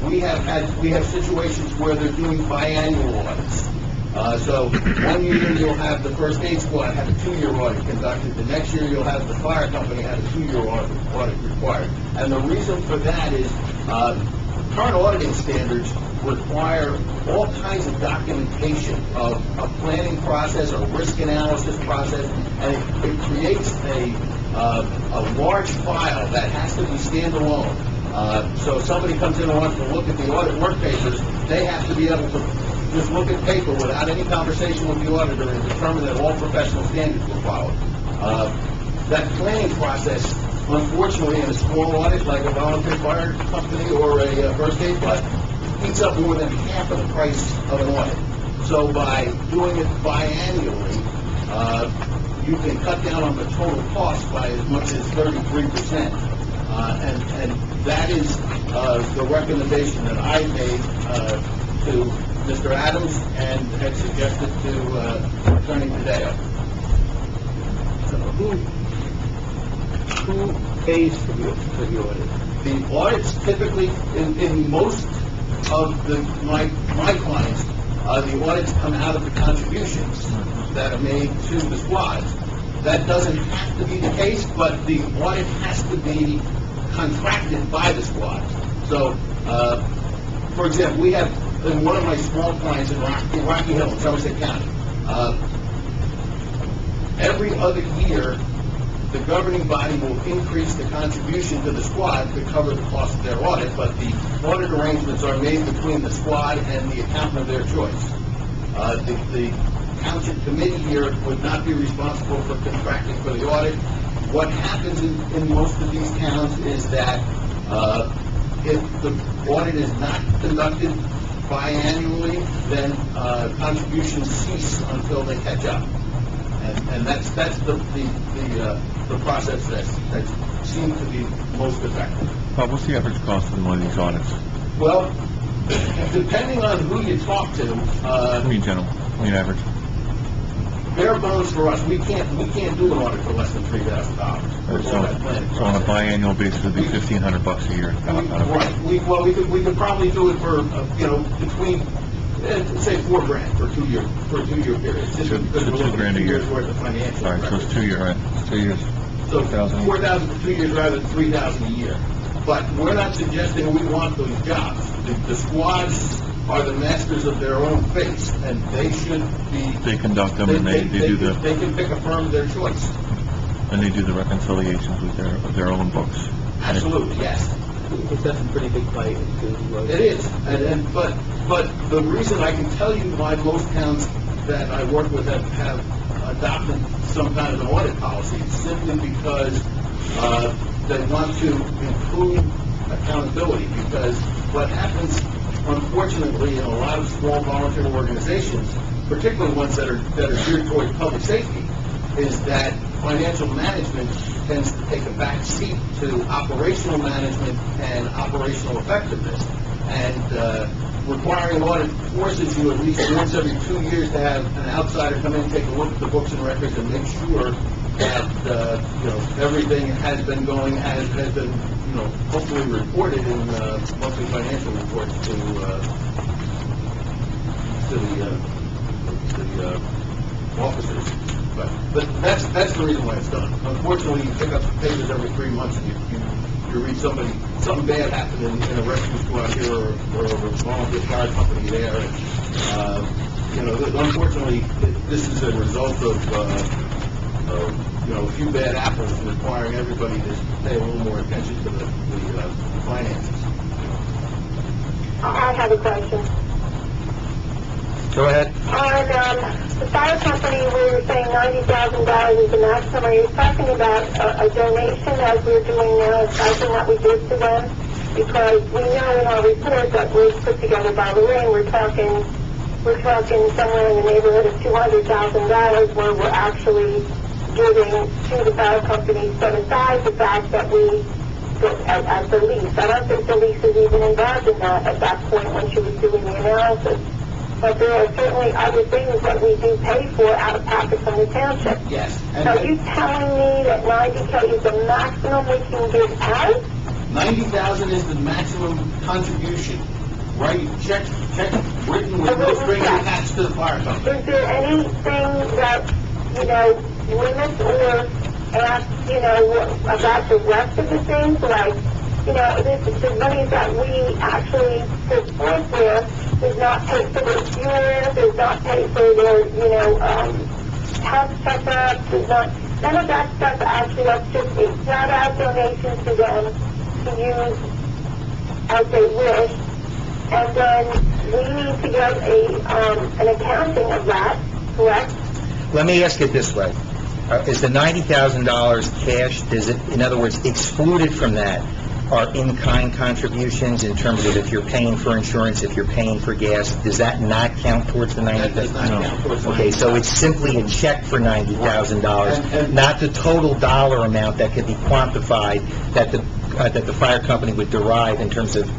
Speaker 11: we have situations where they're doing biannual audits. So one year you'll have the first aid squad have a 2-year audit conducted. The next year you'll have the fire company have a 2-year audit required. And the reason for that is current auditing standards require all kinds of documentation of a planning process, a risk analysis process, and it creates a large file that has to be standalone. So if somebody comes in and wants to look at the audit work papers, they have to be able to just look at paper without any conversation with the auditor and determine that all professional standards were followed. That planning process, unfortunately, in a small audit like a volunteer fire company or a first aid bus, eats up more than half of the price of an audit. So by doing it biannually, you can cut down on the total cost by as much as 33%. And that is the recommendation that I made to Mr. Adams and had suggested to Attorney Tadeo.
Speaker 5: So who pays for the audit?
Speaker 11: The audits typically, in most of my clients, the audits come out of the contributions that are made to the squads. That doesn't have to be the case, but the audit has to be contracted by the squads. So, for example, we have, in one of my small clients in Rocky Hill, in Somerset County, every other year, the governing body will increase the contribution to the squad to cover the cost of their audit, but the audit arrangements are made between the squad and the accountant of their choice. The township committee here would not be responsible for contracting for the audit. What happens in most of these towns is that if the audit is not conducted biannually, then contributions cease until they catch up. And that's the process that seems to be most effective.
Speaker 7: Bob, what's the average cost of one of these audits?
Speaker 11: Well, depending on who you talk to,
Speaker 7: I mean general, I mean average.
Speaker 11: bare bones for us, we can't do an audit for less than $3,000.
Speaker 7: So on a biannual basis, it'd be $1,500 a year.
Speaker 11: Right. We could probably do it for between say $4,000 for a 2-year period. Just because we're looking at
Speaker 7: $2,000 a
Speaker 11: 2
Speaker 7: year.
Speaker 11: years worth of financial.
Speaker 7: All right, so it's 2 years, right? It's 2 years.
Speaker 11: So
Speaker 7: 4,000 a year.
Speaker 11: 4,000 for 2 years rather than 3,000 a year. But we're not suggesting we want those jobs. The squads are the masters of their own fate, and they should be.
Speaker 7: They conduct them and they do the.
Speaker 11: They can pick a firm of their choice.
Speaker 7: And they do the reconciliations with their own books.
Speaker 11: Absolutely, yes.
Speaker 5: That's a pretty big bite into.
Speaker 11: It is, but the reason I can tell you why most towns that I work with have adopted some kind of an audit policy is simply because they want to improve accountability. Because what happens, unfortunately, in a lot of small volunteer organizations, particularly ones that are geared toward public safety, is that financial management tends to take a back seat to operational management and operational effectiveness. And requiring an audit forces you at least once every 2 years to have an outsider come in and take a look at the books and records and make sure that everything has been going as has been hopefully reported in monthly financial reports to the officers. But that's the reason why it's done. Unfortunately, you pick up some papers every 3 months and you read something bad happened in a rescue squad here or a volunteer fire company there. And, unfortunately, this is a result of a few bad apples requiring everybody to pay a little more attention to the finances.
Speaker 6: I have a question.
Speaker 1: Go ahead.
Speaker 6: On the fire company, we were saying $90,000 is the maximum. Are you talking about a donation as we're doing now, a stipend that we give to them? Because we know in our report that was put together by Lorraine, we're talking somewhere in the neighborhood of $200,000 where we're actually giving to the fire company, set aside the fact that we as the lease. I don't think the lease is even involved in that at that point when she was doing the analysis. But there are certainly other things that we do pay for out of pocket from the township.
Speaker 11: Yes.
Speaker 6: So are you telling me that $90K is the maximum we can give out?
Speaker 11: $90,000 is the maximum contribution. Right? Check written with no strings attached to the fire company.
Speaker 6: Is there anything that, limits or asks, about the rest of the things? Like, the money that we actually support there does not pay for their fuel, does not pay for their, health checkups, does not, none of that stuff actually, that's just a flat out donation to them to use as they wish. And then we need to get an accounting of that, correct?
Speaker 1: Let me ask it this way. Is the $90,000 cash, is it, in other words, excluded from that are in-kind contributions in terms of if you're paying for insurance, if you're paying for gas, does that not count towards the $90,000?
Speaker 11: That does not count towards the
Speaker 1: Okay, so it's simply a check for $90,000, not the total dollar amount that could be quantified that the fire company would derive in terms of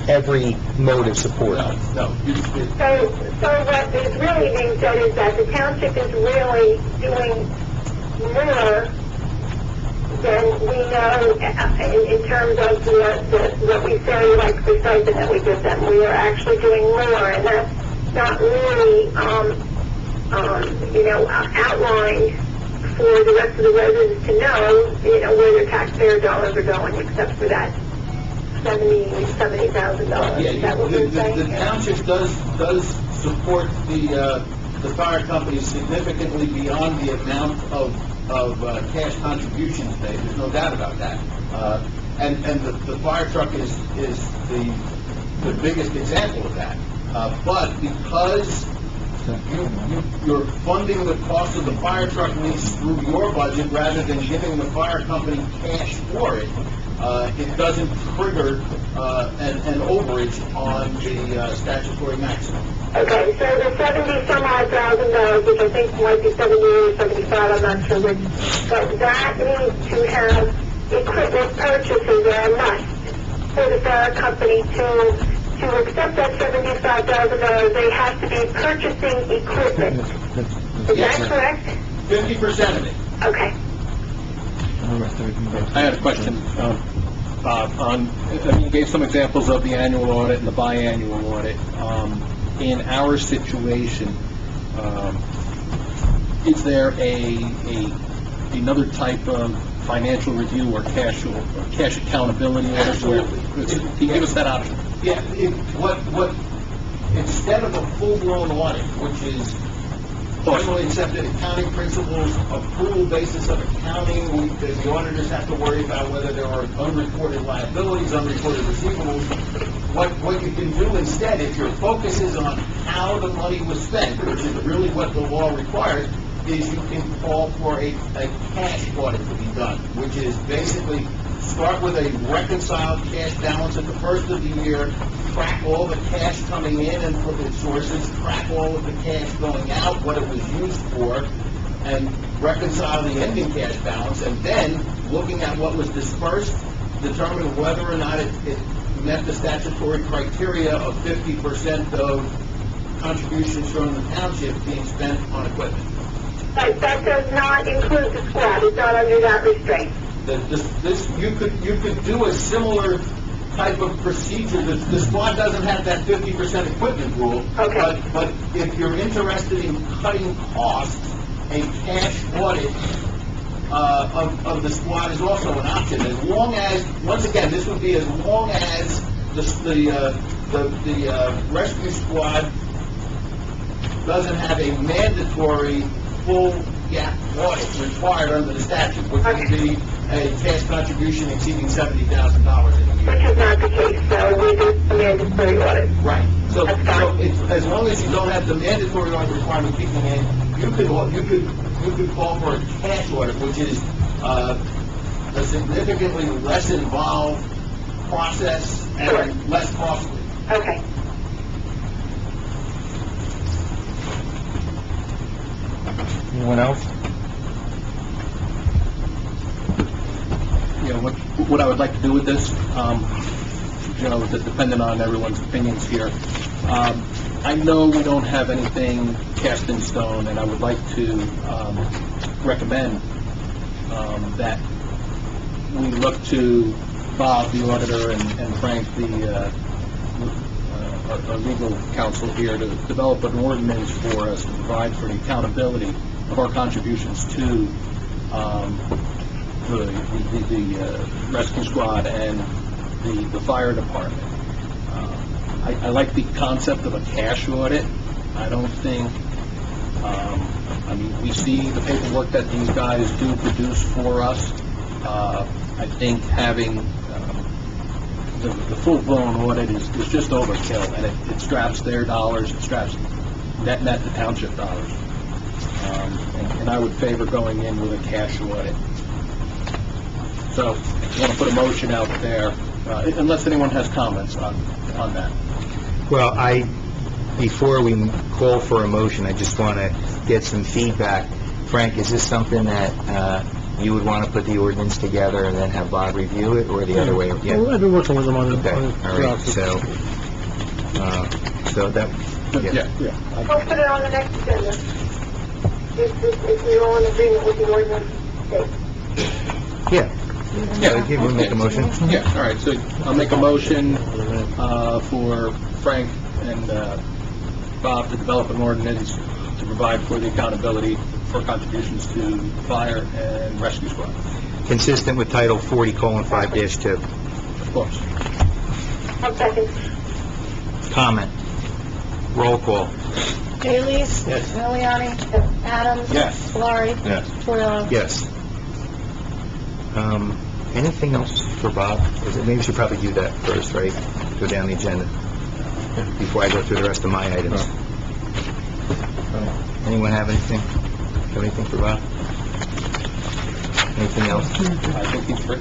Speaker 1: every mode of support.
Speaker 11: No.
Speaker 6: So what is really being said is that the township is really doing more than we know in terms of what we say, like the stipend that we give them. We are actually doing more, and that's not really, outlined for the rest of the residents to know, where their taxpayer dollars are going, except for that $70,000. Is that what you're saying?
Speaker 11: The township does support the fire company significantly beyond the amount of cash contributions made. There's no doubt about that. And the fire truck is the biggest example of that. But because you're funding the cost of the fire truck lease through your budget rather than giving the fire company cash for it, it doesn't trigger an overage on the statutory maximum.
Speaker 6: Okay, so the $70,000, which I think might be 70 or 75, I'm not sure which, but that needs to have equipment purchases that are must for the fire company to accept that $75,000. They have to be purchasing equipment. Is that correct?
Speaker 11: 50% of it.
Speaker 6: Okay.
Speaker 3: I had a question, Bob, you gave some examples of the annual audit and the biannual audit. In our situation, is there another type of financial review or cash accountability audit? Can you give us that option?
Speaker 11: Yeah, instead of a full-blown audit, which is generally accepted accounting principles, accrual basis of accounting, the auditors have to worry about whether there are unreported liabilities, unreported receivables. What you can do instead, if your focus is on how the money was spent, which is really what the law requires, is you can call for a cash audit to be done, which is basically start with a reconciled cash balance at the first of the year, track all the cash coming in and put its sources, track all of the cash going out, what it was used for, and reconcile the ending cash balance, and then, looking at what was dispersed, determine whether or not it met the statutory criteria of 50% of contributions from the township being spent on equipment.
Speaker 6: But that does not include the squad. It's not under that restraint.
Speaker 11: You could do a similar type of procedure. The squad doesn't have that 50% equipment rule.
Speaker 6: Okay.
Speaker 11: But if you're interested in cutting costs, a cash audit of the squad is also an option. As long as, once again, this would be as long as the rescue squad doesn't have a mandatory full gap audit required under the statute, which would be a cash contribution exceeding $70,000 in a year.
Speaker 6: Which is not the case, so we do a mandatory audit.
Speaker 11: Right. So
Speaker 6: That's fine.
Speaker 11: as long as you don't have the mandatory audit requirement kicking in, you could call for a cash audit, which is a significantly less involved process and less costly.
Speaker 6: Okay.
Speaker 1: Anyone else?
Speaker 3: What I would like to do with this, depending on everyone's opinions here. I know we don't have anything cast in stone, and I would like to recommend that we look to Bob, the auditor, and Frank, the our legal counsel here to develop an ordinance for us to provide for the accountability of our contributions to the rescue squad and the fire department. I like the concept of a cash audit. I don't think, I mean, we see the paperwork that these guys do produce for us. I think having the full-blown audit is just overkill, and it straps their dollars, it straps net the township dollars. And I would favor going in with a cash audit. So, I want to put a motion out there, unless anyone has comments on that.
Speaker 1: Well, before we call for a motion, I just want to get some feedback. Frank, is this something that you would want to put the ordinance together and then have Bob review it, or the other way?
Speaker 4: Well, I've been working with them on it.
Speaker 1: Okay, all right, so that, yeah.
Speaker 2: We'll put it on the next agenda. If we're all in agreement with the ordinance.
Speaker 1: Yeah, we'll make a motion.
Speaker 3: Yeah, all right, so I'll make a motion for Frank and Bob to develop an ordinance to provide for the accountability for contributions to fire and rescue squad.
Speaker 1: Consistent with Title 40:5-2.
Speaker 3: Of course.
Speaker 2: I'll second.
Speaker 1: Comment. Roll call.
Speaker 2: Bailey's?
Speaker 1: Yes.
Speaker 2: Miliani? Adams?
Speaker 3: Yes.
Speaker 2: Valari?
Speaker 7: Yes.
Speaker 2: Twilio?
Speaker 1: Yes. Anything else for Bob? Maybe we should probably do that first, right? Go down the agenda before I go through the rest of my items. Anyone have anything? Have anything for Bob? Anything else?
Speaker 3: I think he's free.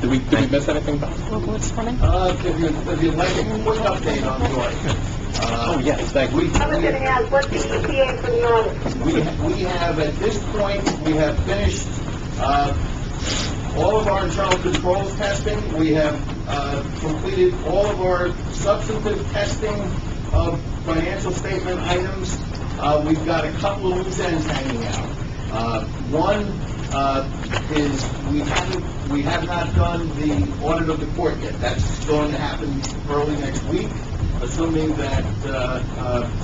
Speaker 3: Did we miss anything, Bob?
Speaker 2: What's coming?
Speaker 11: If you'd like a quick update on the audit.
Speaker 3: Oh, yes, thank you.
Speaker 2: I was going to ask, what's the EPA for the audit?
Speaker 11: We have, at this point, we have finished all of our internal controls testing. We have completed all of our substantive testing of financial statement items. We've got a couple of loose ends hanging out. One is we have not done the audit of the court yet. That's going to happen early next week, assuming that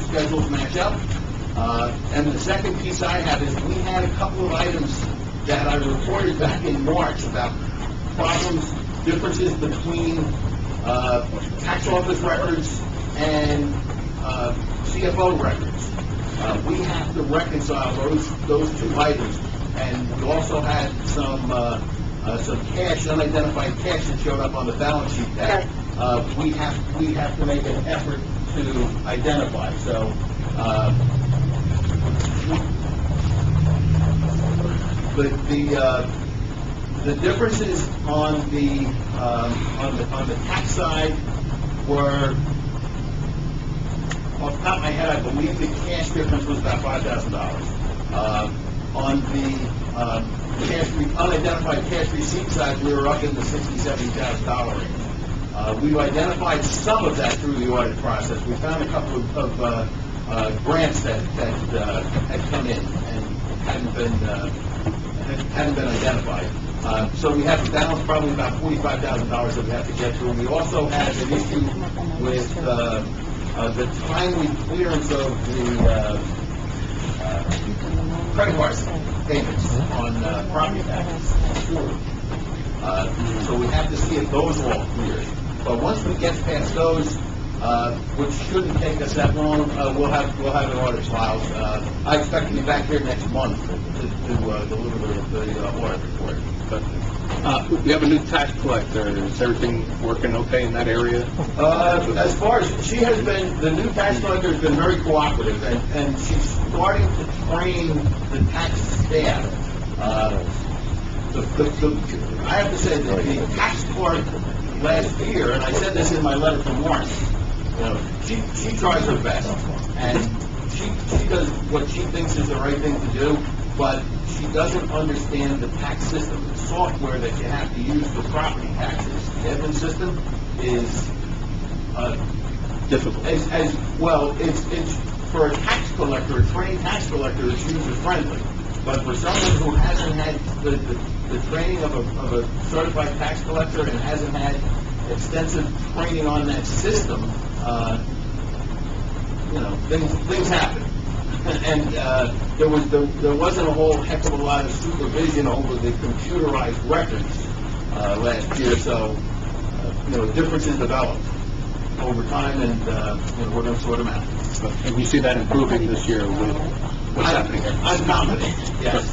Speaker 11: schedules match up. And the second piece I have is we had a couple of items that I reported back in March about problems, differences between tax office records and CFO records. We have to reconcile those two items, and we also had some cash, unidentified cash that showed up on the balance sheet that we have to make an effort to identify. So the differences on the tax side were, off the top of my head, I believe the cash difference was about $5,000. On the unidentified cash receipt side, we were up in the $60,000, $70,000 range. We've identified some of that through the audit process. We found a couple of grants that had come in and hadn't been identified. So we have a balance probably about $45,000 that we have to get through. We also had an issue with the timely clearance of the credit card payments on property taxes. So we have to see if those are all cleared. But once we get past those, which shouldn't take us that long, we'll have an audit filed. I expect to be back here next month to deliver the audit report.
Speaker 3: But we have a new tax collector. Is everything working okay in that area?
Speaker 11: As far as the new tax collector has been very cooperative, and she's starting to train the tax staff. I have to say that the tax clerk last year, and I said this in my letter from March, she tries her best, and she does what she thinks is the right thing to do, but she doesn't understand the tax system, the software that you have to use for property taxes. The Edmund system is
Speaker 3: Difficult.
Speaker 11: as well. It's for a tax collector, a trained tax collector, it's user friendly. But for someone who hasn't had the training of a certified tax collector and hasn't had extensive training on that system, things happen. And there wasn't a whole heck of a lot of supervision over the computerized records last year, so differences developed over time, and we're going to sort them out.
Speaker 3: And you see that improving this year with what's happening here?
Speaker 11: I'm confident, yes.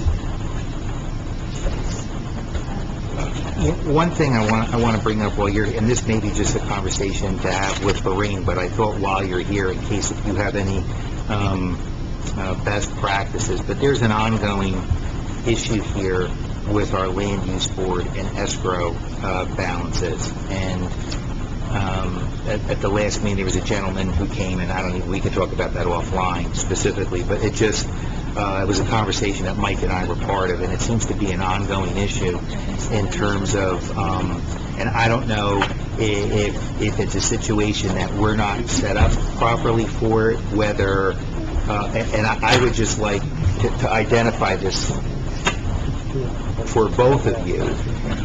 Speaker 1: One thing I want to bring up while you're, and this may be just a conversation to have with Lorraine, but I thought while you're here, in case if you have any best practices, but there's an ongoing issue here with our land use board and escrow balances. And at the last meeting, there was a gentleman who came, and we can talk about that offline specifically, but it just, it was a conversation that Mike and I were part of, and it seems to be an ongoing issue in terms of, and I don't know if it's a situation that we're not set up properly for it, whether, and I would just like to identify this for both of you,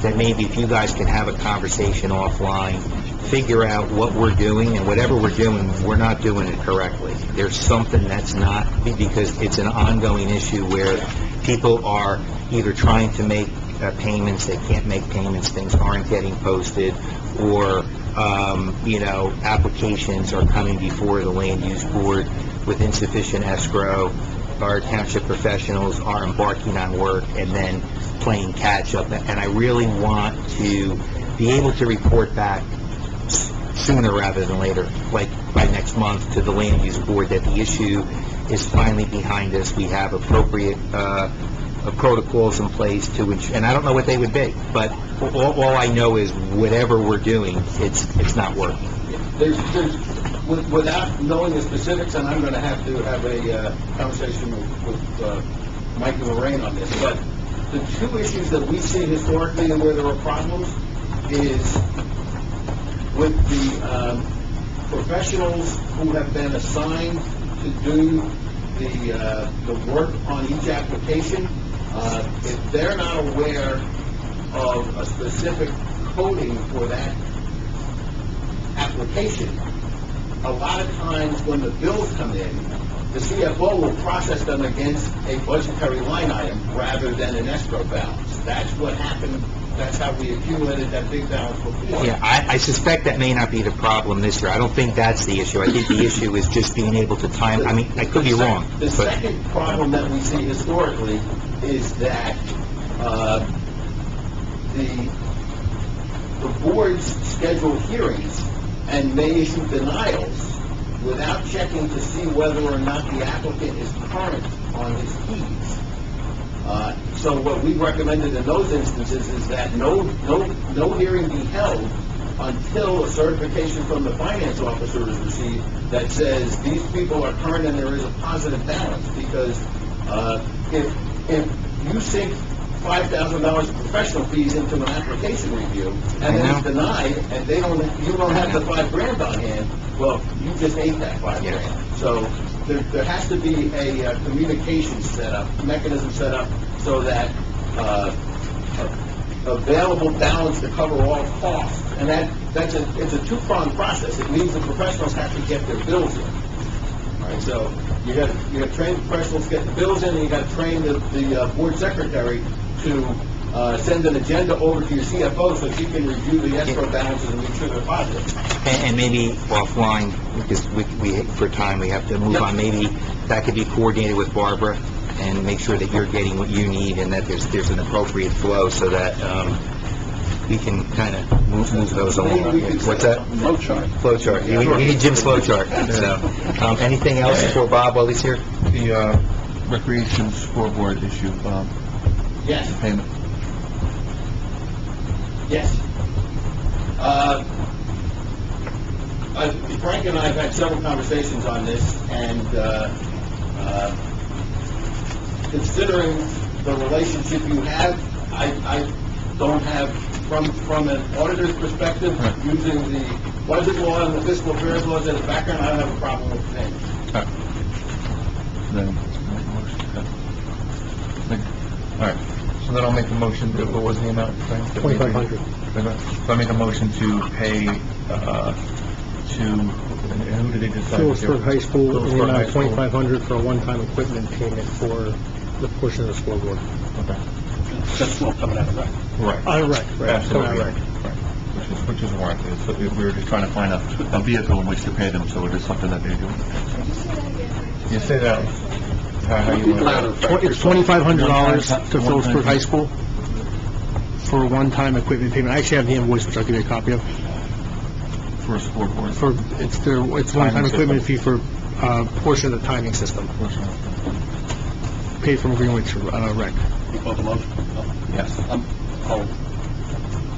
Speaker 1: that maybe if you guys can have a conversation offline, figure out what we're doing, and whatever we're doing, we're not doing it correctly. There's something that's not, because it's an ongoing issue where people are either trying to make payments, they can't make payments, things aren't getting posted, or, applications are coming before the land use board with insufficient escrow. Our township professionals are embarking on work and then playing catch-up. And I really want to be able to report back sooner rather than later, like by next month, to the land use board that the issue is finally behind us. We have appropriate protocols in place to ensure, and I don't know what they would be, but all I know is whatever we're doing, it's not working.
Speaker 11: Without knowing the specifics, and I'm going to have a conversation with Mike and Lorraine on this, but the two issues that we see historically and where there are problems is with the professionals who have been assigned to do the work on each application. If they're not aware of a specific coding for that application, a lot of times when the bills come in, the CFO will process them against a budgetary line item rather than an escrow balance. That's what happened. That's how we accumulated that big balance before.
Speaker 1: Yeah, I suspect that may not be the problem this year. I don't think that's the issue. I think the issue is just being able to time, I mean, I could be wrong.
Speaker 11: The second problem that we see historically is that the boards schedule hearings and may issue denials without checking to see whether or not the applicant is current on his fees. So what we recommended in those instances is that no hearing be held until a certification from the finance officer is received that says these people are current and there is a positive balance. Because if you sink $5,000 of professional fees into an application review and then it's denied and you don't have the $5,000 on hand, well, you just ate that $5,000. So there has to be a communication mechanism set up so that available balance to cover all costs. And it's a two-pronged process. It means the professionals have to get their bills in. All right, so you got to train the professionals to get the bills in, and you got to train the board secretary to send an agenda over to your CFO so she can review the escrow balances and make sure they're positive.
Speaker 1: And maybe offline, because we for time, we have to move on. Maybe that could be coordinated with Barbara and make sure that you're getting what you need and that there's an appropriate flow so that we can kind of move those along. What's that?
Speaker 3: Flow chart.
Speaker 1: Flow chart. We need Jim's flow chart. So, anything else before Bob while he's here?
Speaker 7: The recreation scoreboard issue,
Speaker 11: Yes.
Speaker 7: payment.
Speaker 11: Yes. Frank and I have had several conversations on this, and considering the relationship you have, I don't have, from an auditor's perspective, using the budget law and the fiscal affairs laws as a background, I don't have a problem with the payment.
Speaker 7: Then, all right. So then I'll make a motion, what was the amount, Frank?
Speaker 4: $2,500.
Speaker 7: So I make a motion to pay, who did they decide?
Speaker 4: Phillipsburg High School, in the
Speaker 7: Phillipsburg
Speaker 4: amount
Speaker 7: High
Speaker 4: of
Speaker 7: School.
Speaker 4: $2,500 for a one-time equipment payment for the portion of the scoreboard.
Speaker 7: Okay.
Speaker 3: That's all coming out of that.
Speaker 7: Right.
Speaker 4: Right.
Speaker 7: Absolutely.
Speaker 4: Right.
Speaker 7: Which is warranted. So we were just trying to find a vehicle in which to pay them, so it is something that they do. You say that, how you want
Speaker 3: Louder,
Speaker 7: to...
Speaker 3: Frank.
Speaker 4: It's $2,500 to
Speaker 7: One-time-
Speaker 4: Phillipsburg High School for a one-time equipment payment. I actually have the invoice, which I'll give you a copy of.
Speaker 7: For a scoreboard.
Speaker 4: It's one-time equipment fee for portion of the timing system, paid from Greenwich Rec.
Speaker 3: You call the motion?
Speaker 7: Yes.
Speaker 3: I'll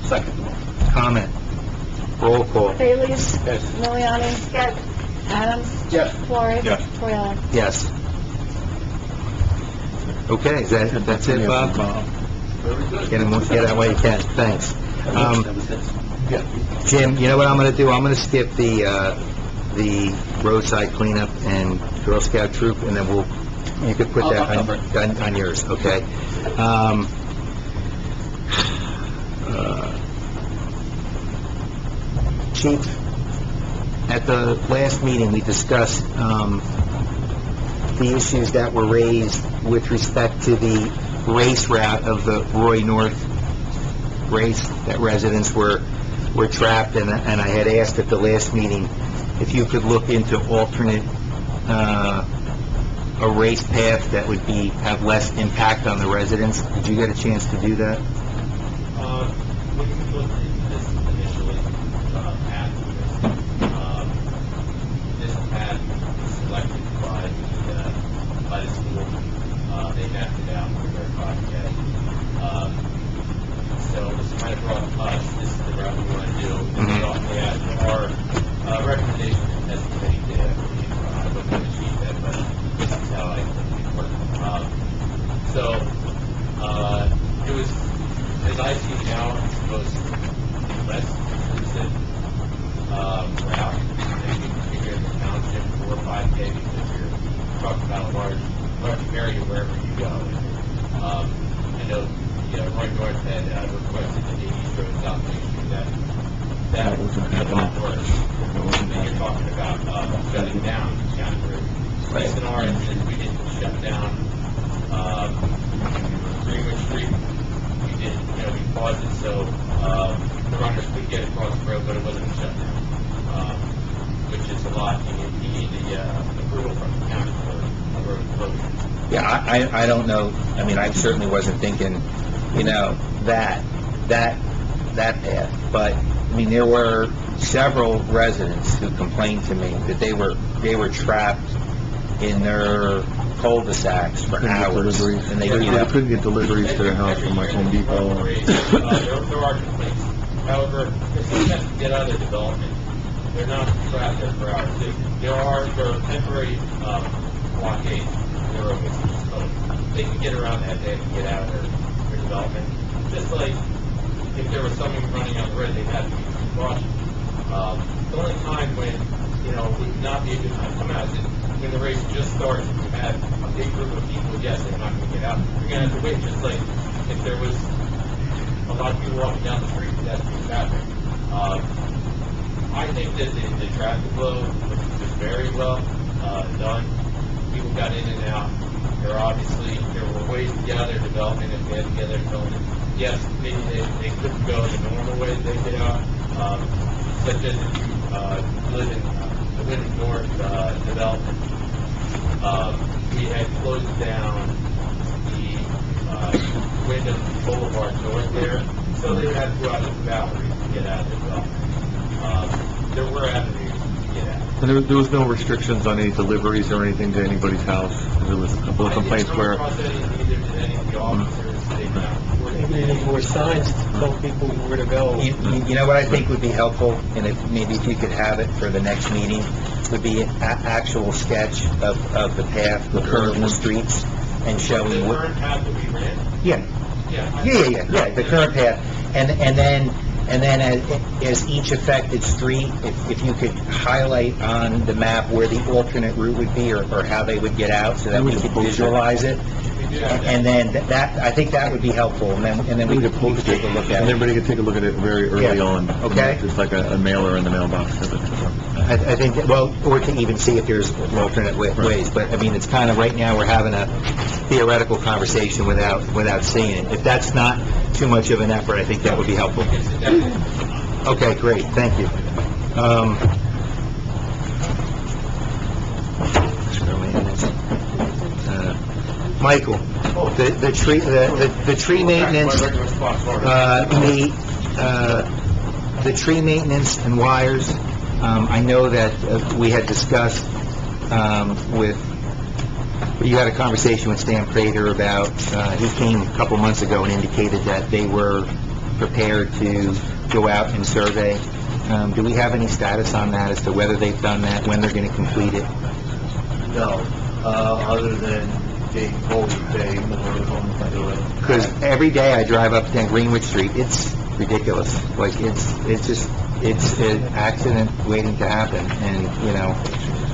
Speaker 3: second the motion.
Speaker 1: Comment? Roll call.
Speaker 2: Bailey's?
Speaker 3: Yes.
Speaker 2: Miliani? Yes. Adams?
Speaker 3: Yes.
Speaker 2: Florrie?
Speaker 7: Yes.
Speaker 2: Troy.
Speaker 1: Yes. Okay, that's it, Bob? Get out while you can, thanks.
Speaker 3: That was it.
Speaker 1: Jim, you know what I'm gonna do? I'm gonna skip the roadside cleanup and Girl Scout troop, and then you could put
Speaker 3: I'll
Speaker 1: that
Speaker 3: cover it.
Speaker 1: on yours, okay? Chief, at the last meeting, we discussed, the issues that were raised with respect to the race route of the Roy North race, that residents were trapped, and I had asked at the last meeting if you could look into alternate, a race path that would have less impact on the residents. Did you get a chance to do that?
Speaker 12: When we looked into this initially, this path was selected by the school. They mapped it out for their project. So it was kind of brought to us, this is the route we want to do. And they also asked for our recommendation as a committee to, I wasn't going to achieve that, but this is how I think it worked. It was, as I see now, it's supposed to be less intrusive route. And you can figure in the township 4 or 5K because you're talking about a large area wherever you go. I know, Roy North had requested the East Road South Main Street that was a lot worse. And then you're talking about shutting down County Road. Right. In our instance, we didn't shut down Greenwich Street. We did, we paused it so the runners could get across the road, but it wasn't shut down, which is a lot. You need the approval from the county for a road closure.
Speaker 1: Yeah, I don't know, I mean, I certainly wasn't thinking, that path, but, I mean, there were several residents who complained to me that they were trapped in their cul-de-sacs for hours, and they
Speaker 7: couldn't get deliveries to their house from like Home Depot.
Speaker 12: There are complaints. However, if someone has to get out of their development, they're not trapped there for hours. There are temporary blockades. They're open, so they can get around that. They can get out of their development. Just like if there was someone running on the road, they had to be rushed. The only time when would not be a good time to come out is when the race just starts. You have a big group of people. Yes, they're not going to get out. You're going to have to wait. Just like if there was a lot of people walking down the street, that's the traffic. I think that the traffic flow was very well done. People got in and out. There were ways to get out of their development if they had to get out of their development. Yes, maybe they couldn't go the normal way they get out, such as if you live in the Wyndham North development. We had closed down the Wyndham Boulevard North there, so they would have to go out to the Valley to get out of their development. There were avenues to get out.
Speaker 7: And there was no restrictions on any deliveries or anything to anybody's house? There was a couple of complaints where...
Speaker 5: Maybe more signs to tell people where to go.
Speaker 1: You know what I think would be helpful, and maybe if you could have it for the next meeting, would be an actual sketch of the path, the current streets, and showing
Speaker 12: The
Speaker 1: what...
Speaker 12: current path that we ran?
Speaker 1: Yeah, the current path, and then as each affected street, if you could highlight on the map where the alternate route would be, or how they would get out, so that we could visualize it. And then that, I think that would be helpful, and then we could take a look
Speaker 7: And
Speaker 1: at it.
Speaker 7: everybody can take a look at it very early
Speaker 1: Yeah.
Speaker 7: on.
Speaker 1: Okay.
Speaker 7: Just like a mailer in the mailbox.
Speaker 1: I think, well, or to even see if there's alternate ways, but, I mean, it's kind of, right now, we're having a theoretical conversation without seeing it. If that's not too much of an effort, I think that would be helpful. Okay, great, thank you. Michael, the tree maintenance, the tree maintenance and wires, I know that we had discussed you had a conversation with Stan Prater about, he came a couple months ago and indicated that they were prepared to go out and survey. Do we have any status on that as to whether they've done that, when they're going to complete it?
Speaker 13: No, other than being told they were going to do it.
Speaker 1: Because every day I drive up down Greenwich Street, it's ridiculous. Like, it's an accident waiting to happen, and,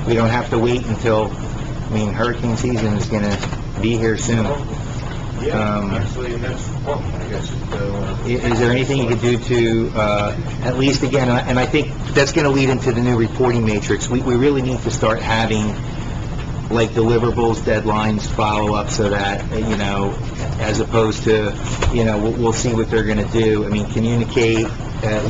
Speaker 1: we don't have to wait until, hurricane season is gonna be here soon.
Speaker 13: Actually, that's, I guess,
Speaker 1: Is there anything you could do to, at least again, and I think that's gonna lead into the new reporting matrix, we really need to start having, like, deliverables, deadlines, follow-up, so that, as opposed to, we'll see what they're gonna do. Communicate,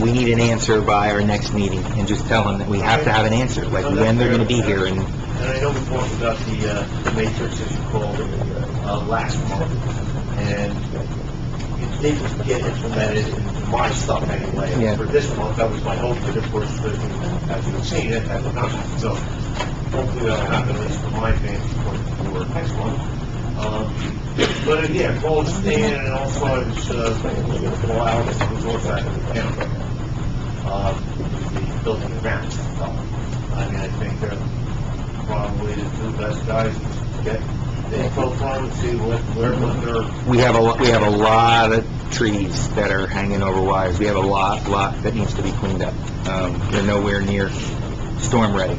Speaker 1: we need an answer by our next meeting, and just tell them that we have to have an answer, like when they're gonna be here, and...
Speaker 13: And I know we talked about the matrix, as you called it, last month, and it didn't get implemented in my stuff anyway.
Speaker 1: Yeah.
Speaker 13: For this month, that was my hope, but of course, as you've seen, it that did not happen. So hopefully that'll happen, at least for my vantage point for next month. But yeah, called Stan, and also I was going to call Alex, who was also at the county, the building and grounds. I think they're probably the two best guys to get the info from and see what they're...
Speaker 1: We have a lot of trees that are hanging over wires. We have a lot that needs to be cleaned up. They're nowhere near storm ready.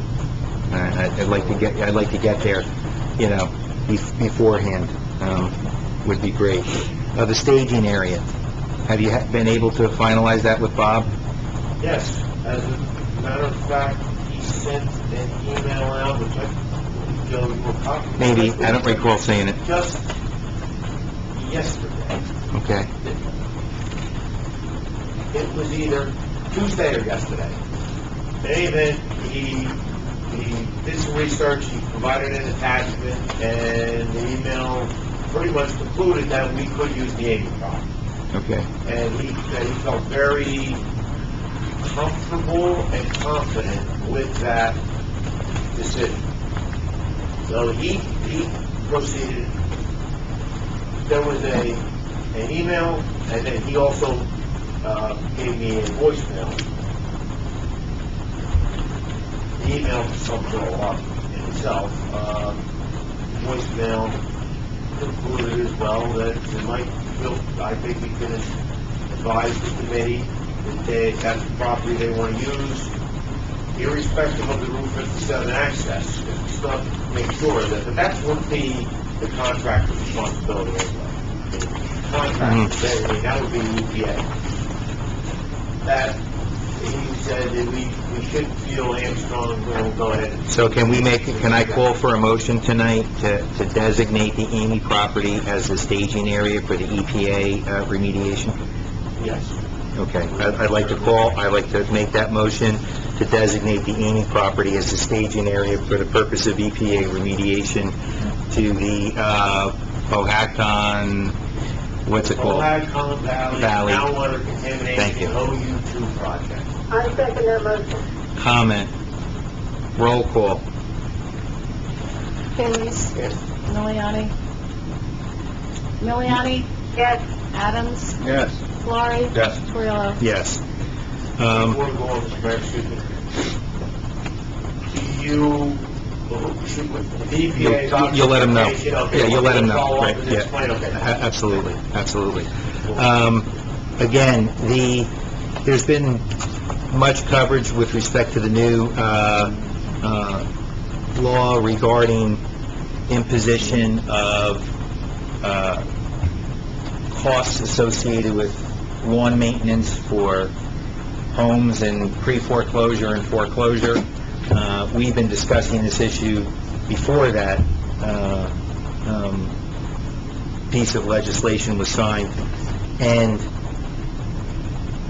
Speaker 1: I'd like to get there, beforehand. Would be great. The staging area. Have you been able to finalize that with Bob?
Speaker 13: Yes, as a matter of fact, he sent an email out, which I, Joe, you were copying.
Speaker 1: Maybe. I don't recall seeing it.
Speaker 13: Just yesterday.
Speaker 1: Okay.
Speaker 13: It was either Tuesday or yesterday. In any event, he did some research, he provided an attachment, and the email pretty much concluded that we could use the Amy product.
Speaker 1: Okay.
Speaker 13: And he felt very comfortable and confident with that decision. So he proceeded. There was an email, and then he also gave me a voicemail. The email sums it all up in itself. Voicemail concluded as well that it might feel, I think we can advise the committee that that's the property they want to use, irrespective of the Route 57 access. We still have to make sure that wouldn't be the contractor's responsibility anyway. The contractor, that would be the EPA. That, he said that we should feel Armstrong will go ahead.
Speaker 1: So can I call for a motion tonight to designate the Amy property as the staging area for the EPA remediation?
Speaker 13: Yes.
Speaker 1: Okay, I'd like to make that motion to designate the Amy property as the staging area for the purpose of EPA remediation to the Powhatan, what's it called?
Speaker 13: Powhatan Valley Groundwater
Speaker 1: Thank you.
Speaker 13: Contamination OU2 project.
Speaker 2: I second that motion.
Speaker 1: Comment. Roll call.
Speaker 2: Finneys.
Speaker 13: Yes.
Speaker 2: Miliani. Miliani. Yes. Adams.
Speaker 7: Yes.
Speaker 2: Florrie.
Speaker 7: Yes.
Speaker 2: Torello.
Speaker 1: Yes.
Speaker 13: Before we go on, Mr. Mayor, excuse me. The EPA...
Speaker 1: You'll let him know.
Speaker 13: Okay.
Speaker 1: Yeah, you'll let him know.
Speaker 13: Follow up
Speaker 1: Right,
Speaker 13: with
Speaker 1: yeah.
Speaker 13: this plan, okay.
Speaker 1: Absolutely. Again, there's been much coverage with respect to the new law regarding imposition of costs associated with lawn maintenance for homes in pre-foreclosure and foreclosure. We've been discussing this issue before that piece of legislation was signed, and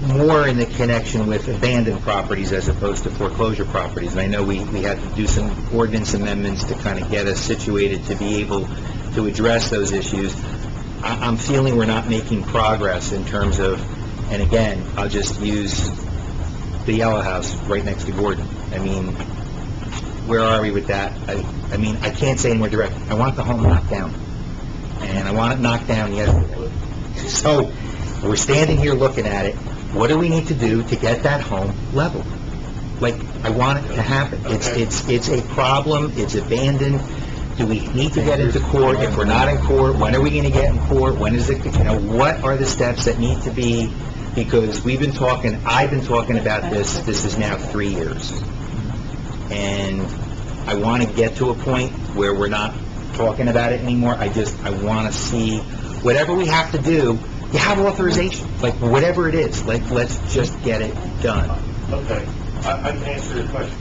Speaker 1: more in the connection with abandoned properties as opposed to foreclosure properties. And I know we had to do some ordinance amendments to kind of get us situated to be able to address those issues. I'm feeling we're not making progress in terms of, and again, I'll just use the Yellow House right next to Gordon. I mean, where are we with that? I mean, I can't say any more direct. I want the home knocked down. And I want it knocked down yesterday. So, we're standing here looking at it. What do we need to do to get that home leveled? Like, I want it to happen. It's a problem. It's abandoned. Do we need to get into court? If we're not in court, when are we going to get in court? When is it, what are the steps that need to be? Because I've been talking about this is now 3 years. And I want to get to a point where we're not talking about it anymore. I want to see whatever we have to do. You have authorization, like whatever it is, like let's just get it done.
Speaker 13: Okay, I can answer your question.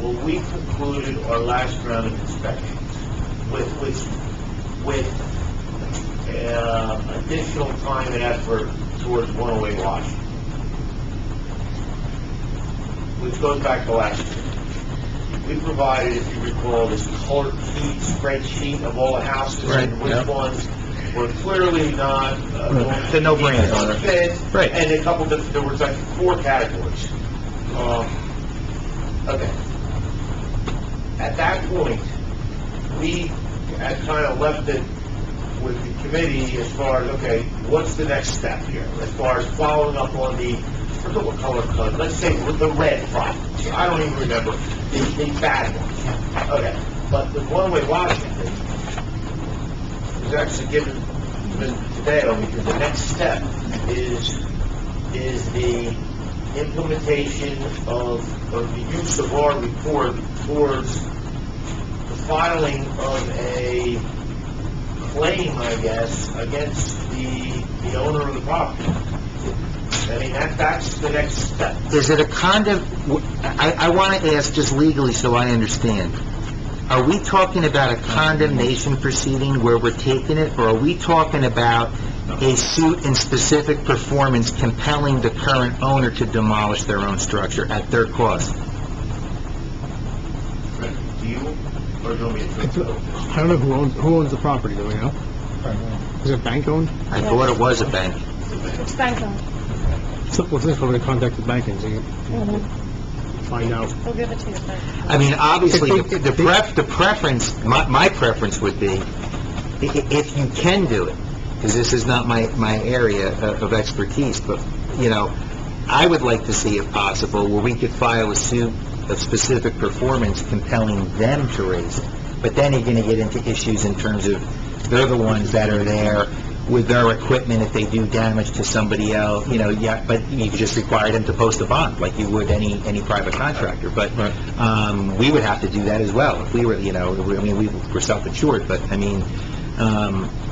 Speaker 13: Well, we concluded our last round of inspections with additional time and effort towards 108 Washington, which goes back to last year. We provided, if you recall, this color key spreadsheet of all the houses and which ones were clearly not
Speaker 1: the no-brainer.
Speaker 13: Right. And a couple of, there was like 4 categories. Okay. At that point, we had kind of left it with the committee as far as, okay, what's the next step here? As far as following up on the, I forget what color code, let's say the red properties. I don't even remember the bad ones. Okay, but the one-way Washington was actually given today, because the next step is the implementation of the use of our report towards the filing of a claim, I guess, against the owner of the property. I mean, that's the next step.
Speaker 1: Is it a I want to ask just legally so I understand. Are we talking about a condemnation proceeding where we're taking it, or are we talking about a suit in specific performance compelling the current owner to demolish their own structure at their cost?
Speaker 13: Do you, or do you want me to?
Speaker 4: I don't know who owns the property, do we know? Is it bank owned?
Speaker 1: I thought it was a bank.
Speaker 2: It's bank owned.
Speaker 4: So, what's this, we're going to contact the bank and see, find out.
Speaker 2: We'll give it to you.
Speaker 1: I mean, obviously, the preference, my preference would be, if you can do it, because this is not my area of expertise, but, I would like to see, if possible, where we could file a suit of specific performance compelling them to raise it. But then you're going to get into issues in terms of, they're the ones that are there with their equipment if they do damage to somebody else, but you could just require them to post a bond like you would any private contractor. But we would have to do that as well if we were, we were self-insured, but I mean,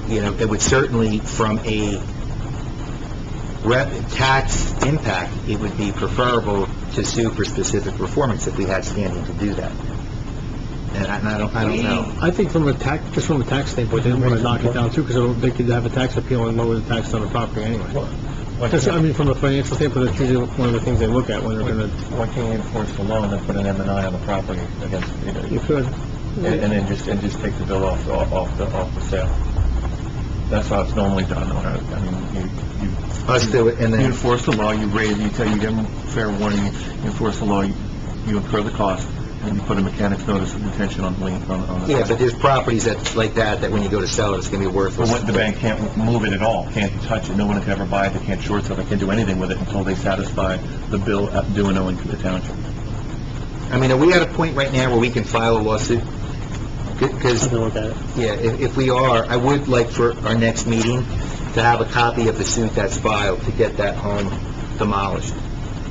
Speaker 1: it would certainly, from a tax impact, it would be preferable to sue for specific performance if we had standing to do that. And I don't know.
Speaker 4: I think from a tax standpoint, they want to knock it down too, because they could have a tax appeal and lower the tax on the property anyway. From a financial standpoint, that's usually one of the things they look at when they're going to...
Speaker 7: Why can't you enforce the loan and put an M&I on the property against,
Speaker 4: You could.
Speaker 7: and then just take the bill off the sale? That's how it's normally done.
Speaker 1: Let's do it, and
Speaker 7: You
Speaker 1: then...
Speaker 7: enforce the law, you give them fair warning, you enforce the law, you incur the cost, and you put a mechanic's notice of intention on the lien, on the...
Speaker 1: Yeah, but there's properties like that when you go to sell it, it's going to be worthless.
Speaker 7: But the bank can't move it at all, can't touch it, no one can ever buy it, they can't short sell it, they can't do anything with it until they satisfy the bill due and owing to the township.
Speaker 1: I mean, are we at a point right now where we can file a lawsuit? Because,
Speaker 4: Look at it.
Speaker 1: yeah, if we are, I would like for our next meeting to have a copy of the suit that's filed to get that home demolished.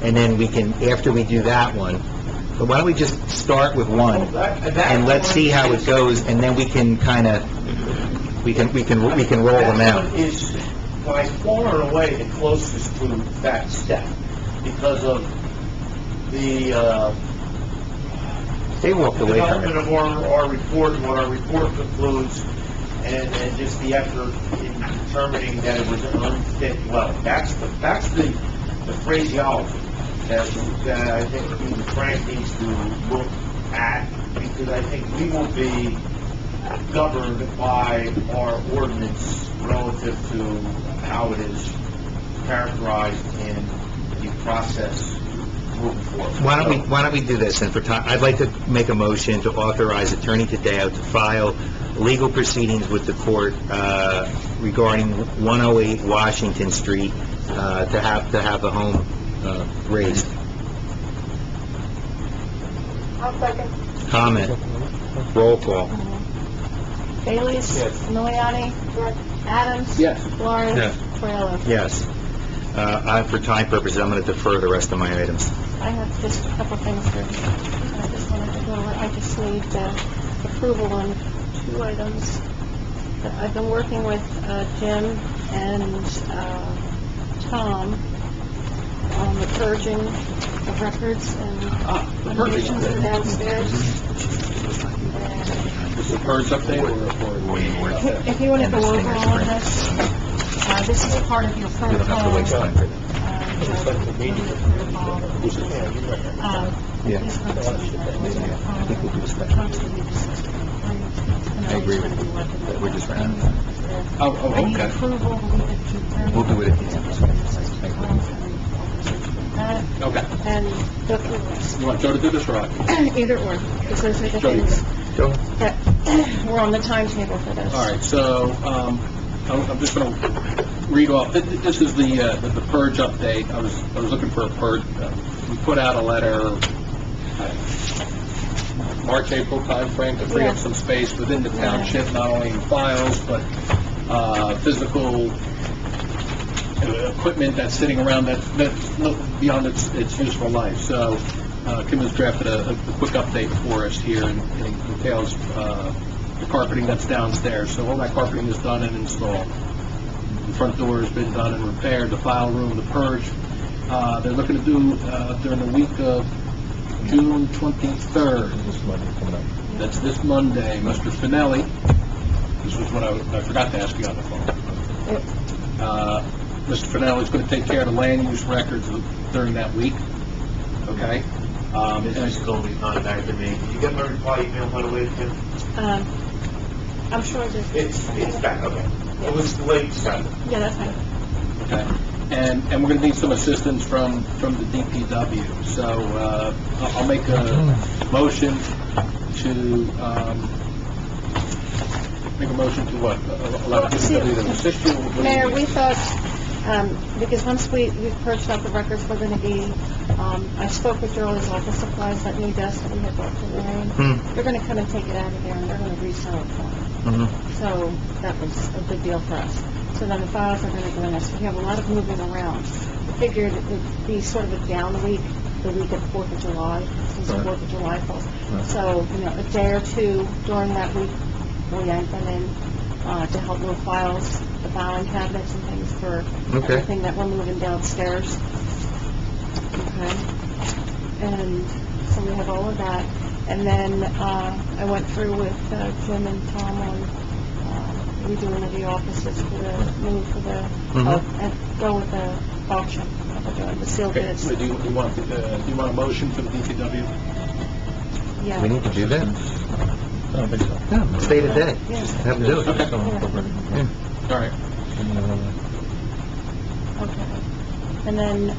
Speaker 1: And then we can, after we do that one, But why don't we just start with one, and let's see how it goes, and then we can kind of, we can roll them out.
Speaker 13: That one is by far and away the closest to that step, because of the,
Speaker 1: They walked away from
Speaker 13: development
Speaker 1: it.
Speaker 13: of our report and what our report concludes, and just the effort in determining that it was an unfit well. That's the phraseology that I think even Frank needs to look at, because I think we will be governed by our ordinance relative to how it is characterized in the process moving forward.
Speaker 1: Why don't we do this, and for time, I'd like to make a motion to authorize Attorney Tadeo to file legal proceedings with the court regarding 108 Washington Street, to have the home raised.
Speaker 2: I'll second.
Speaker 1: Comment. Roll call.
Speaker 2: Bailey's?
Speaker 5: Yes.
Speaker 2: Miliani? Adams?
Speaker 3: Yes.
Speaker 2: Flores?
Speaker 7: Yes.
Speaker 2: Torello?
Speaker 1: Yes. For time purposes, I'm going to defer the rest of my items.
Speaker 2: I have just a couple things I just wanted to go over. I just need approval on 2 items. I've been working with Jim and Tom on the purging of records and
Speaker 3: The purging
Speaker 2: renovations
Speaker 3: update.
Speaker 2: downstairs.
Speaker 3: Is the purge update or?
Speaker 2: If you want to go over all of this, this is part of your
Speaker 1: We don't have to waste time for that. Yeah. I think we'll do a special. I agree with you. We're just rounding up.
Speaker 3: Oh,
Speaker 2: I need
Speaker 3: okay.
Speaker 2: approval,
Speaker 1: We'll do it at the end.
Speaker 3: Okay.
Speaker 2: and go through this.
Speaker 3: You want Joe to do this or I?
Speaker 2: Either or, because those are the
Speaker 3: Joe, you
Speaker 2: things
Speaker 1: Joe?
Speaker 2: that were on the timetable for this.
Speaker 3: All right, so, I'm just gonna read off, this is the purge update. I was looking for a purge, we put out a letter, March, April timeframe to free up some space within the township, not only in files, but, physical equipment that's sitting around that's beyond its useful life. So, Kim has drafted a quick update for us here, and it entails, the carpeting that's downstairs. So all that carpeting is done and installed. The front door has been done and repaired, the file room, the purge. They're looking to do, during the week of June 23rd.
Speaker 7: This Monday coming up.
Speaker 3: That's this Monday. Mr. Finelli, this was what I forgot to ask you on the phone. Mr. Finelli is going to take care of the land use records during that week, okay?
Speaker 13: Ms. Colby contacted me. Did you get my reply email, by the way, Tim?
Speaker 2: I'm sure that,
Speaker 13: It's back, okay. It was late Sunday.
Speaker 2: yeah, that's fine.
Speaker 3: Okay. And we're going to need some assistance from the DPW. So, I'll make a motion to, what? Allow the DPW to assist you? What do you
Speaker 2: Mayor,
Speaker 3: need?
Speaker 2: we thought, because once we've purged out the records, we're going to be, I spoke with Joey's office supplies, that new desk that we had bought for Lorraine. They're going to come and take it out of there, and they're going to resell it for them. So that was a big deal for us. So then the files are going to go in there. So we have a lot of moving around. We figured it would be sort of a down week, the week of 4th of July, since the 4th of July falls. So, a day or two during that week, we'll yank them in to help move files, the filing cabinets and things for everything that we're moving downstairs. Okay. And so we have all of that. And then I went through with Jim and Tom on redoing of the offices for the move for the, and go with the auction, the sealed
Speaker 3: Okay,
Speaker 2: bids.
Speaker 3: so do you want a motion for the DPW?
Speaker 2: Yeah.
Speaker 1: We need to do that?
Speaker 7: I don't think so.
Speaker 1: No, it's day to day.
Speaker 2: Yeah.
Speaker 1: Just have them do it.
Speaker 3: Okay.
Speaker 1: Yeah.
Speaker 3: All right.
Speaker 2: Okay. And then,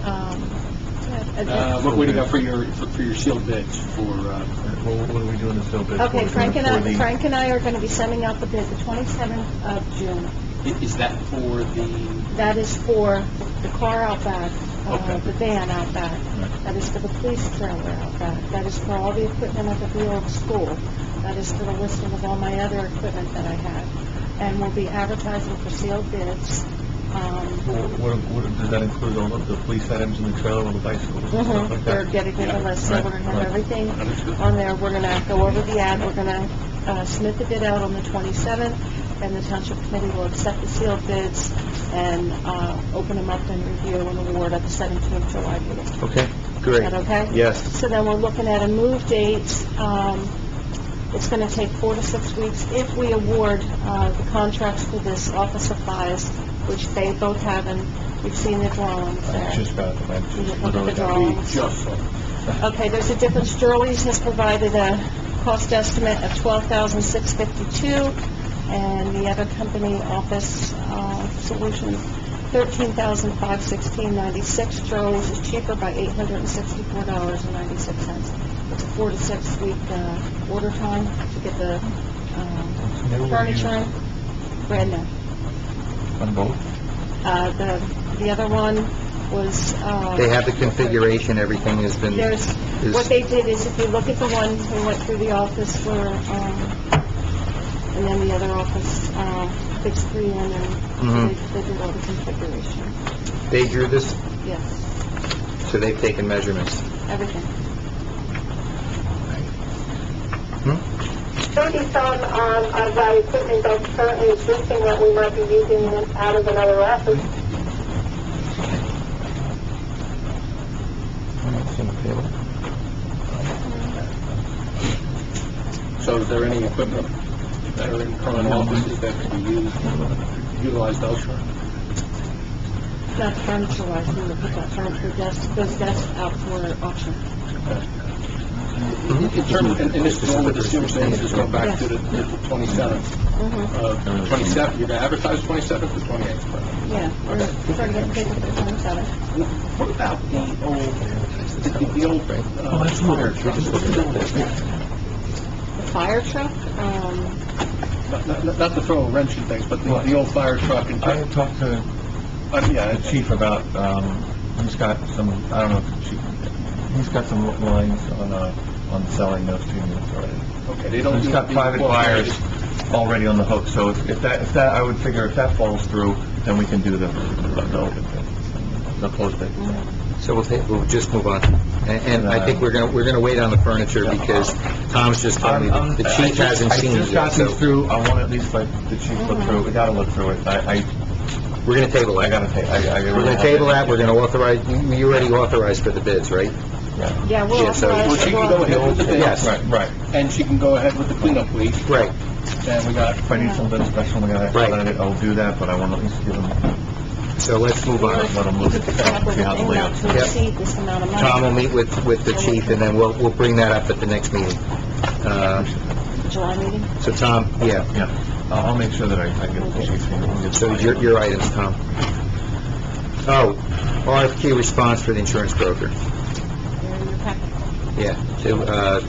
Speaker 3: What do you got for your sealed bids for,
Speaker 7: What are we doing this bill bid?
Speaker 2: okay,
Speaker 7: for?
Speaker 2: Frank
Speaker 7: For
Speaker 2: and I are going to be sending out the bid the 27th of June.
Speaker 3: is that for the,
Speaker 2: That is for the car out back,
Speaker 3: Okay.
Speaker 2: the van out back. That is for the police trailer out back. That is for all the equipment at the old school. That is for the listing of all my other equipment that I have. And we'll be advertising for sealed bids
Speaker 7: Does that include all of the police items in the trailer, all the bicycles and stuff like
Speaker 2: They're
Speaker 7: that?
Speaker 2: getting a list, so we're gonna have
Speaker 7: Right.
Speaker 2: everything on there. We're gonna go over the ad, we're gonna submit the bid out on the 27th, and the township committee will accept the sealed bids and open them up and review and award at the 17th of July meeting.
Speaker 1: Okay, great.
Speaker 2: Is that okay?
Speaker 1: Yes.
Speaker 2: So then we're looking at a move date. It's going to take 4 to 6 weeks if we award the contracts for this office supplies, which they both have, and you've seen the drawings
Speaker 7: I
Speaker 2: there.
Speaker 7: just got them, I
Speaker 2: You
Speaker 7: just
Speaker 2: look at
Speaker 7: literally
Speaker 2: the
Speaker 7: got
Speaker 2: drawings.
Speaker 3: Just so.
Speaker 2: Okay, there's a difference. Jurley's has provided a cost estimate of $12,652, and the other company, Office Solutions, $13,516.96. Jurley's is cheaper by $864.96. It's a 4 to 6 week order time to get the furniture in. Brand new.
Speaker 7: on both.
Speaker 2: The other one was...
Speaker 1: They have the configuration, everything has been...
Speaker 2: There's,
Speaker 1: is-
Speaker 2: what they did is, if you look at the one who went through the office for, and then the other office, fixed 3 in, and
Speaker 1: Mhm.
Speaker 2: they did all the configuration.
Speaker 1: They drew this,
Speaker 2: Yes,
Speaker 1: so they've taken measurements.
Speaker 2: everything.
Speaker 14: Maybe some of that equipment that's currently existing that we might be using out of another office.
Speaker 3: So is there any equipment that are in current offices that can be utilized elsewhere?
Speaker 2: Not furniture-wise, we would put that furniture desk, those desks out for auction.
Speaker 3: In terms, and this is only the sewer services go back to the 27th.
Speaker 2: Mm-hmm.
Speaker 3: 27th, you're going to advertise 27th or 28th? right?
Speaker 2: Yeah, we're trying to get the paper for the 27th.
Speaker 3: What about the old fire truck?
Speaker 2: The fire truck,
Speaker 3: Not to throw a wrench in things, but the old fire truck.
Speaker 7: I had talked to
Speaker 3: Yeah,
Speaker 7: the chief about, he's got some, I don't know if the chief, he's got some lines on selling those 2 units already.
Speaker 3: okay, they don't.
Speaker 7: He's
Speaker 3: do-
Speaker 7: got
Speaker 3: do
Speaker 7: private
Speaker 3: incorporated.
Speaker 7: buyers already on the hook, so if that, I would figure if that falls through, then we can do the close bid.
Speaker 1: So we'll just move on. And I think we're gonna wait on the furniture because Tom's just told me that the chief hasn't seen
Speaker 7: I
Speaker 1: it
Speaker 7: just
Speaker 1: yet,
Speaker 7: got
Speaker 1: so
Speaker 7: these through, I want to at least let the chief look through it, we gotta look through it.
Speaker 1: we're gonna table
Speaker 7: I
Speaker 1: that.
Speaker 7: gotta take,
Speaker 1: We're gonna table that, we're gonna authorize, you already authorized for the bids, right?
Speaker 2: yeah, we'll
Speaker 1: Yeah, so-
Speaker 3: Well,
Speaker 2: authorize
Speaker 3: she
Speaker 2: the
Speaker 3: can go ahead with the bid.
Speaker 1: Yes.
Speaker 7: Right.
Speaker 3: And she can go ahead with the cleanup week.
Speaker 1: Right.
Speaker 3: And we got,
Speaker 7: If I need something special, we gotta,
Speaker 1: Right.
Speaker 7: I'll do that, but I want to at least give them,
Speaker 1: So let's move on.
Speaker 7: let them look at
Speaker 2: Put the top of
Speaker 7: see how
Speaker 2: the
Speaker 7: the
Speaker 2: thing out
Speaker 7: layout's.
Speaker 2: to
Speaker 1: Yep.
Speaker 2: exceed this amount of money.
Speaker 1: Tom will meet with the chief and then we'll bring that up at the next meeting.
Speaker 2: July meeting?
Speaker 1: So Tom, yeah,
Speaker 7: Yeah, I'll make sure that I get the chief.
Speaker 1: so your items, Tom. Oh, RFQ response for the insurance broker.
Speaker 2: They're in your packet.
Speaker 1: Yeah, so,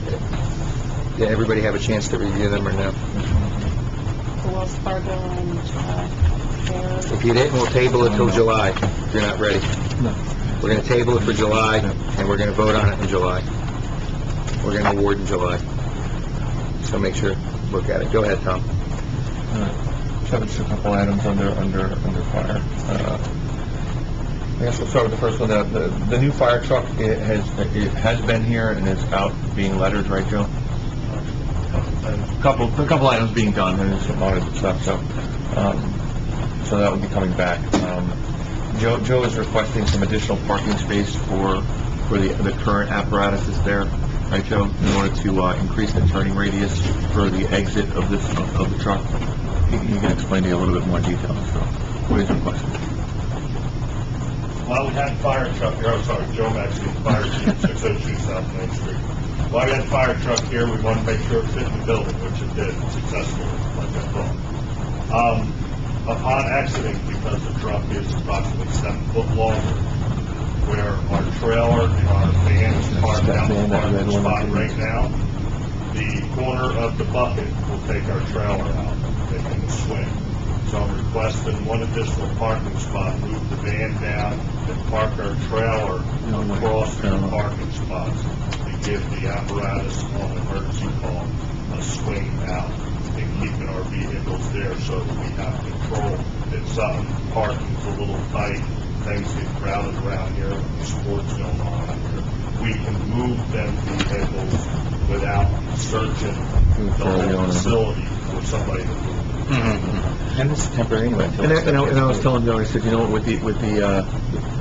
Speaker 1: did everybody have a chance to review them or no?
Speaker 2: The Wells Fargo and, their...
Speaker 1: If you didn't, we'll table it till July, if you're not ready.
Speaker 7: No.
Speaker 1: We're gonna table it for July, and we're gonna vote on it in July. We're gonna award in July. So make sure, look at it. Go ahead, Tom.
Speaker 7: So just a couple items under fire. I guess we'll start with the first one. The new fire truck, it has been here and is out being lettered, right, Joe? And a couple items being done, and some other stuff, so that will be coming back. Joe is requesting some additional parking space for the current apparatus that's there, right, Joe, in order to increase the turning radius for the exit of the truck. He can explain to you a little bit more detail, so what is your question?
Speaker 8: While we had fire truck here, Joe Maxey, fire chief, 602 South Main Street. While we had fire truck here, we wanted to make sure it fit in the building, which it did successfully, like I thought. Upon exiting, because the truck is approximately 7 foot longer, where our trailer and our van is parked out in the parking spot right now, the corner of the bucket will take our trailer out, making the swing. So I'm requesting one additional parking spot, move the van down and park our trailer across the parking spots to give the apparatus on emergency call a swing out and keeping our vehicles there so that we have control if something, parking's a little tight, things get crowded around here, there's sports going on out here, we can move them vehicles without searching the whole facility for somebody to move.
Speaker 1: And this is temporary anyway.
Speaker 7: And I was telling Joe, I said, you know, with the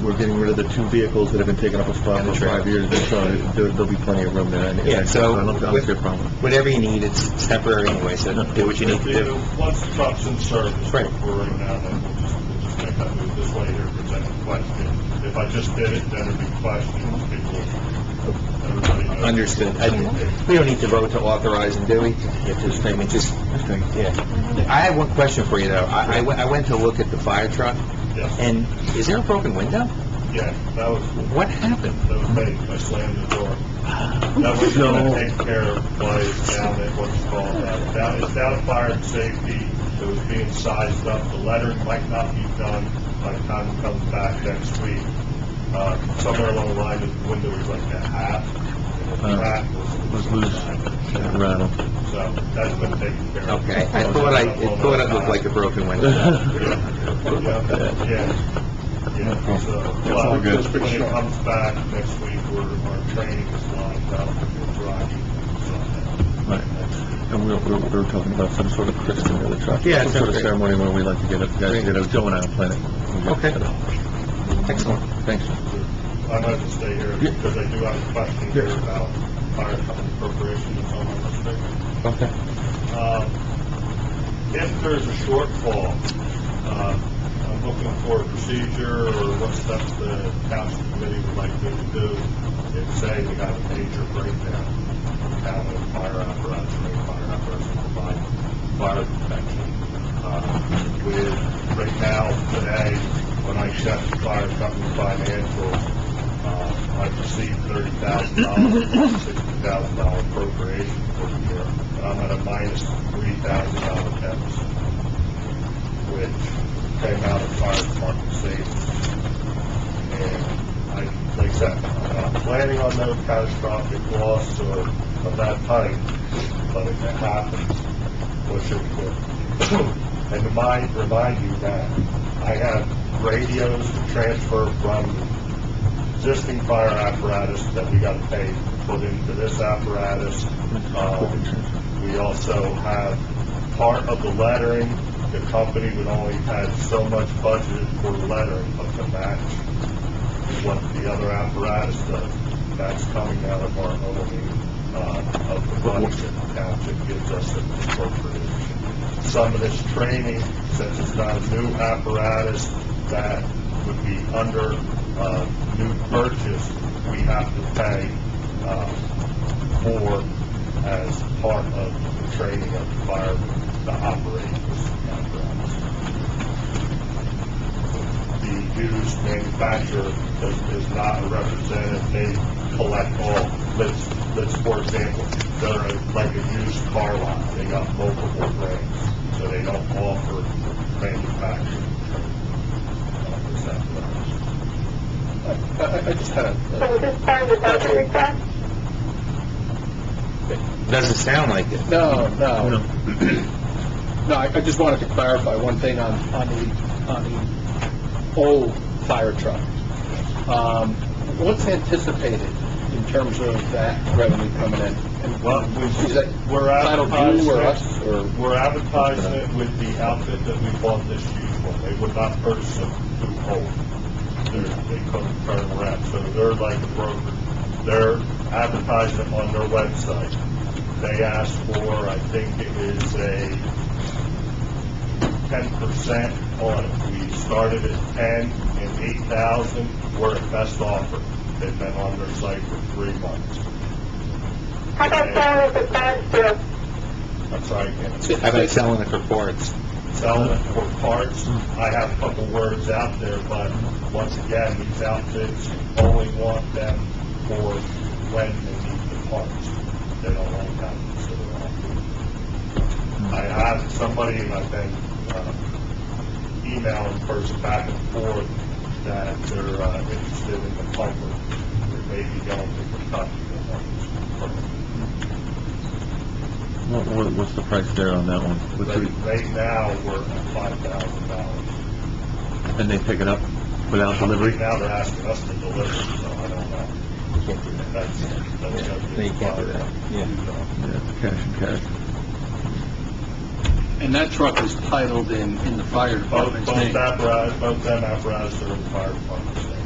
Speaker 7: we're getting rid of the 2 vehicles that have been taking up a spot for 5 years, so there'll be plenty of room there. And
Speaker 1: Yeah, so
Speaker 7: I don't see a problem.
Speaker 1: whatever you need, it's temporary anyway, so do what you need to do.
Speaker 8: Once the truck's in service,
Speaker 1: Right.
Speaker 8: for right now, then we'll just make that move this way here, present a question. If I just did it, then it'd be questions, people, everybody knows.
Speaker 1: Understood. We don't need to vote to authorize them, do we? Just payment, just, yeah. I have one question for you, though. I went to look at the fire truck,
Speaker 8: Yes.
Speaker 1: and is there a broken window?
Speaker 8: Yeah, that was,
Speaker 1: What happened?
Speaker 8: that was me, I slammed the door. That was gonna take care of what is down at, what's called, it's down at fire and safety, it was being sized up, the lettering might not be done by the time it comes back next week. Somewhere along the line, the window was like a half, and the crack was
Speaker 7: loose.
Speaker 8: Yeah.
Speaker 7: Rattle.
Speaker 8: So, that's been taken care of.
Speaker 1: Okay, I thought it looked like a broken window.
Speaker 8: Yeah, so,
Speaker 7: That's all good.
Speaker 8: when it comes back next week, our training is lined up, we'll drive you.
Speaker 7: Right. And we were talking about some sort of christening of the truck.
Speaker 1: Yeah,
Speaker 7: Some sort of
Speaker 1: okay.
Speaker 7: ceremony where we like to get a Joe and I plan it.
Speaker 1: Okay. Excellent.
Speaker 7: Thanks.
Speaker 8: I might just stay here because I do have a question here about fire company appropriation that's on my list there.
Speaker 7: Okay.
Speaker 8: If there's a shortfall, I'm looking for a procedure or what steps the council committee would like me to do if, say, we have a major breakdown in town of fire apparatus, main fire apparatus, to provide fire protection. With, right now, today, when I check the fire company financials, I've received $30,000, $60,000 appropriation for the year, and I'm at a minus $3,000 deficit, which came out of fire department savings. And like I said, I'm not planning on no catastrophic loss or of that type, but if it happens, what should we do? And to remind you that I have radios to transfer from existing fire apparatus that we got to pay to put into this apparatus. We also have part of the lettering. The company would only have so much budgeted for the lettering, but to match what the other apparatus does, that's coming out of our own, of the money that the township gives us as appropriation. Some of this training, since it's not a new apparatus that would be under new purchase, we have to pay for as part of the training of the firemen to operate this apparatus. The used manufacturer is not a representative. They collect all. Let's for example, they're like a used car lot. They got multiple brands, so they don't offer manufacturing.
Speaker 3: I just had
Speaker 14: So is this part of the budget request?
Speaker 1: Doesn't sound like it.
Speaker 3: No. No, I just wanted to clarify one thing on the old fire truck. What's anticipated in terms of that revenue coming in? And
Speaker 8: Well,
Speaker 3: is that
Speaker 8: we're
Speaker 3: titled you or us, or?
Speaker 8: We're advertising it with the outfit that we bought this used one. They would not purchase it too old. They couldn't turn around, so they're like a broker. They're advertising it on their website. They asked for, I think it is a 10% on it. We started at 10 and 8,000. We're at best offer. They've been on their site for 3 months.
Speaker 14: How about selling it to Fire?
Speaker 8: I'm sorry, Ken.
Speaker 1: How about selling it for parts?
Speaker 8: Selling it for parts. I have a couple words out there, but once again, these outfits only want them for when they need the parts. They don't want to consider that. I have somebody, and I've been emailing person back and forth that they're interested in the pumper. They may be going to Kentucky.
Speaker 7: What's the price there on that one?
Speaker 8: Right now, we're at $5,000.
Speaker 7: And they pick it up without delivery?
Speaker 8: Right now, they're asking us to deliver, so I don't know.
Speaker 1: You can't do that.
Speaker 8: That's
Speaker 1: No, you can't do that. Yeah.
Speaker 7: Yeah, cash and cash.
Speaker 3: And that truck is titled in the fire department's name.
Speaker 8: Both them apparatus are in the fire department's name.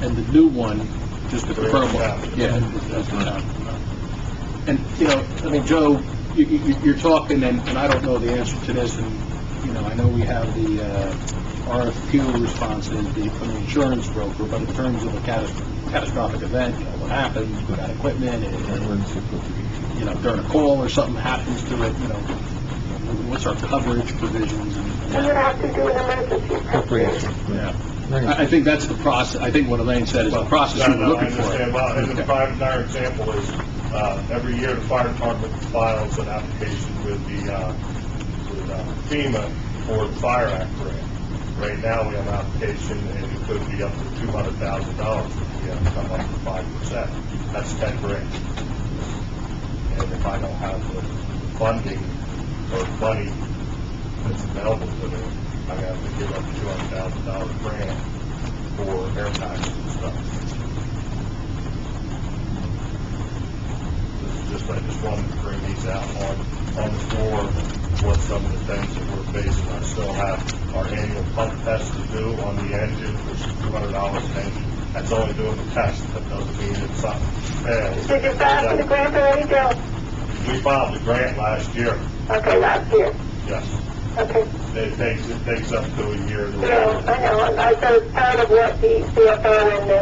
Speaker 3: And the new one, just the
Speaker 8: They're
Speaker 3: purple,
Speaker 8: in
Speaker 3: yeah,
Speaker 8: town.
Speaker 3: is the town. And, you know, I mean, Joe, you're talking, and I don't know the answer to this, and, you know, I know we have the RFQ responses from the insurance broker, but in terms of a catastrophic event, you know, what happens with that equipment, you know, during a call or something happens to it, you know, what's our coverage provisions?
Speaker 14: You have to do an emergency.
Speaker 7: Appropriation.
Speaker 3: Yeah. I think that's the process, I think what Elaine said is the process we're looking
Speaker 8: I
Speaker 3: for.
Speaker 8: understand. Well, and the our example is, every year the fire department files an application with FEMA for the Fire Act grant. Right now, we have an application, and it could be up to $200,000 if we have to come up to 5%. That's $10,000. And if I don't have the funding or money that's available to me, I have to give up $200,000 grant for air taxes and stuff. I just wanted to bring these out on the floor, what some of the things that we're facing. I still have our annual pump test to do on the engine, which is $200 an engine. That's only doing the test. That doesn't mean it's something fails.
Speaker 14: Did you file for the grant already, Joe?
Speaker 8: We filed the grant last year.
Speaker 14: Okay, last year.
Speaker 8: Yes.
Speaker 14: Okay.
Speaker 8: It takes up to a year.
Speaker 14: Yeah, I know. I thought it's part of what the CFO and the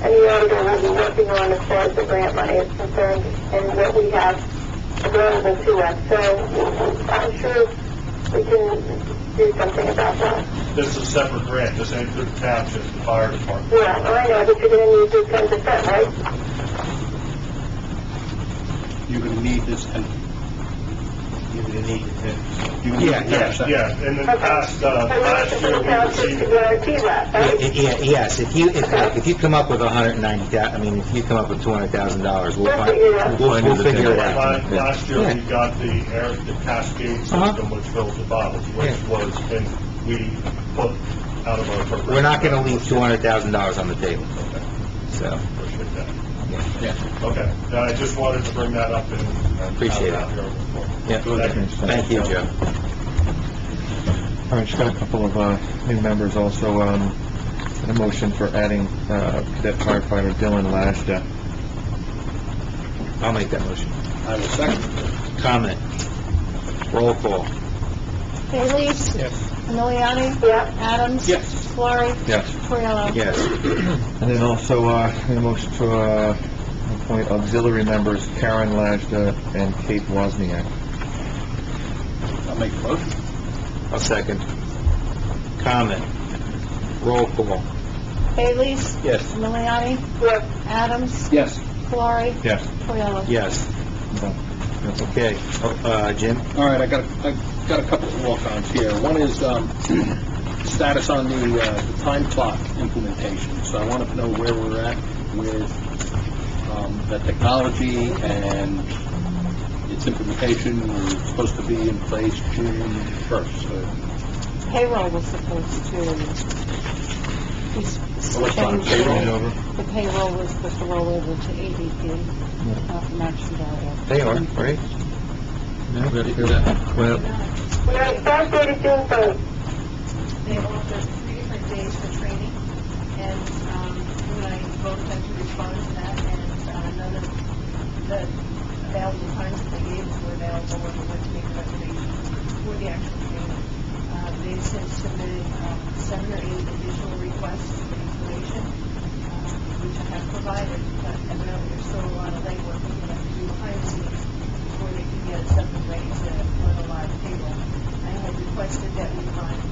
Speaker 14: auditor will be working on as far as the grant money is concerned and what we have available to us. So I'm sure we can do something about that.
Speaker 8: This is a separate grant. This ain't through the township, the fire department.
Speaker 14: Yeah, I know, but you're going to need this 10%, right?
Speaker 3: You're going to need this, and
Speaker 1: You're going to need to...
Speaker 8: Yeah. In the past, last year, we received...
Speaker 1: Yes, if you come up with 190,000, I mean, if you come up with $200,000, we'll figure it out.
Speaker 8: Last year, we got the Cascade system, which fills the bottles, which was, we put out of our appropriation.
Speaker 1: We're not going to leave $200,000 on the table. So,
Speaker 8: Appreciate that.
Speaker 3: yeah.
Speaker 8: Okay, I just wanted to bring that up and...
Speaker 1: Appreciate it. Yeah, thank you, Joe.
Speaker 7: All right, just got a couple of new members also. A motion for adding cadet firefighter Dylan Lashda.
Speaker 1: I'll make that motion.
Speaker 3: I will second.
Speaker 1: Comment. Roll call.
Speaker 2: Bailey?
Speaker 3: Yes.
Speaker 2: Miliani?
Speaker 14: Yeah.
Speaker 2: Adams?
Speaker 3: Yes.
Speaker 2: Florrie?
Speaker 7: Yes.
Speaker 2: Coriello?
Speaker 1: Yes.
Speaker 7: And then also a motion to appoint auxiliary members Karen Lashda and Kate Wozniak.
Speaker 3: I'll make the motion.
Speaker 1: I'll second. Comment. Roll call.
Speaker 2: Bailey?
Speaker 3: Yes.
Speaker 2: Miliani?
Speaker 14: Yes.
Speaker 2: Adams?
Speaker 3: Yes.
Speaker 2: Florrie?
Speaker 7: Yes.
Speaker 2: Coriello?
Speaker 1: Yes. Okay. Jim?
Speaker 3: All right, I got a couple of walk-ons here. One is status on the time clock implementation. So I want to know where we're at with the technology and its implementation. We're supposed to be in place June 1st. So
Speaker 2: Payroll was supposed to...
Speaker 3: Electronic payroll.
Speaker 2: The payroll was supposed to roll over to ADP, from Action Data.
Speaker 1: They are, right?
Speaker 7: Well,
Speaker 14: We are started June 1st.
Speaker 2: They offered 3 different days for training, and you and I both had to respond to that, and none of the available times that they gave us were available when we went to make a reservation for the actual training. They've since submitted 7 or 8 additional requests for information, which I have provided, but evidently there's still a lot of legwork that we have to do behind the scenes before they can get something ready to run a live payroll. I had requested that we find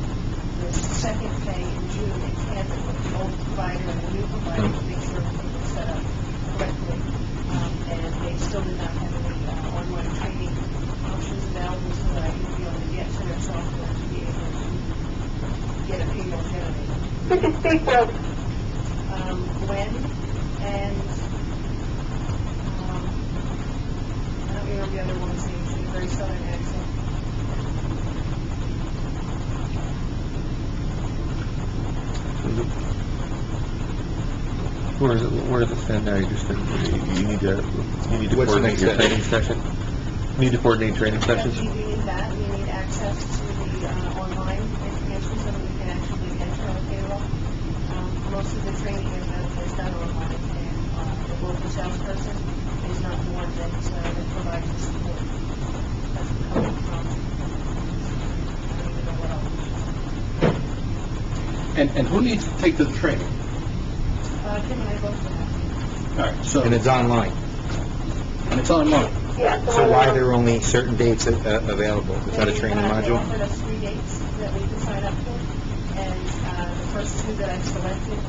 Speaker 2: the second pay in June in tandem with the old provider and the new provider to make sure everything was set up correctly. And they still did not have any online training options available so that I could be able to get to their software to be able to get a payroll generated.
Speaker 14: Who can speak with?
Speaker 2: Gwen and I don't remember the other one's name. very southern accent.
Speaker 7: Where does it stand now? You need to
Speaker 1: What's the
Speaker 7: coordinate
Speaker 1: next
Speaker 7: your
Speaker 1: step?
Speaker 7: training session? You need to coordinate training
Speaker 2: Yes,
Speaker 7: sessions?
Speaker 2: you need that, you need access to the online information so that we can actually enter our payroll. Most of the training is done online, and the local salesperson is not the one that provides the support. That's coming from, I don't even know what else.
Speaker 3: And who needs to take the training?
Speaker 2: Kim and I both have.
Speaker 3: All right, so,
Speaker 1: And it's online.
Speaker 3: and it's online.
Speaker 14: Yeah,
Speaker 1: So why are there only certain dates available? Is that a training
Speaker 2: They
Speaker 1: module?
Speaker 2: offered us 3 dates that we can sign up for, and the first 2 that I've selected,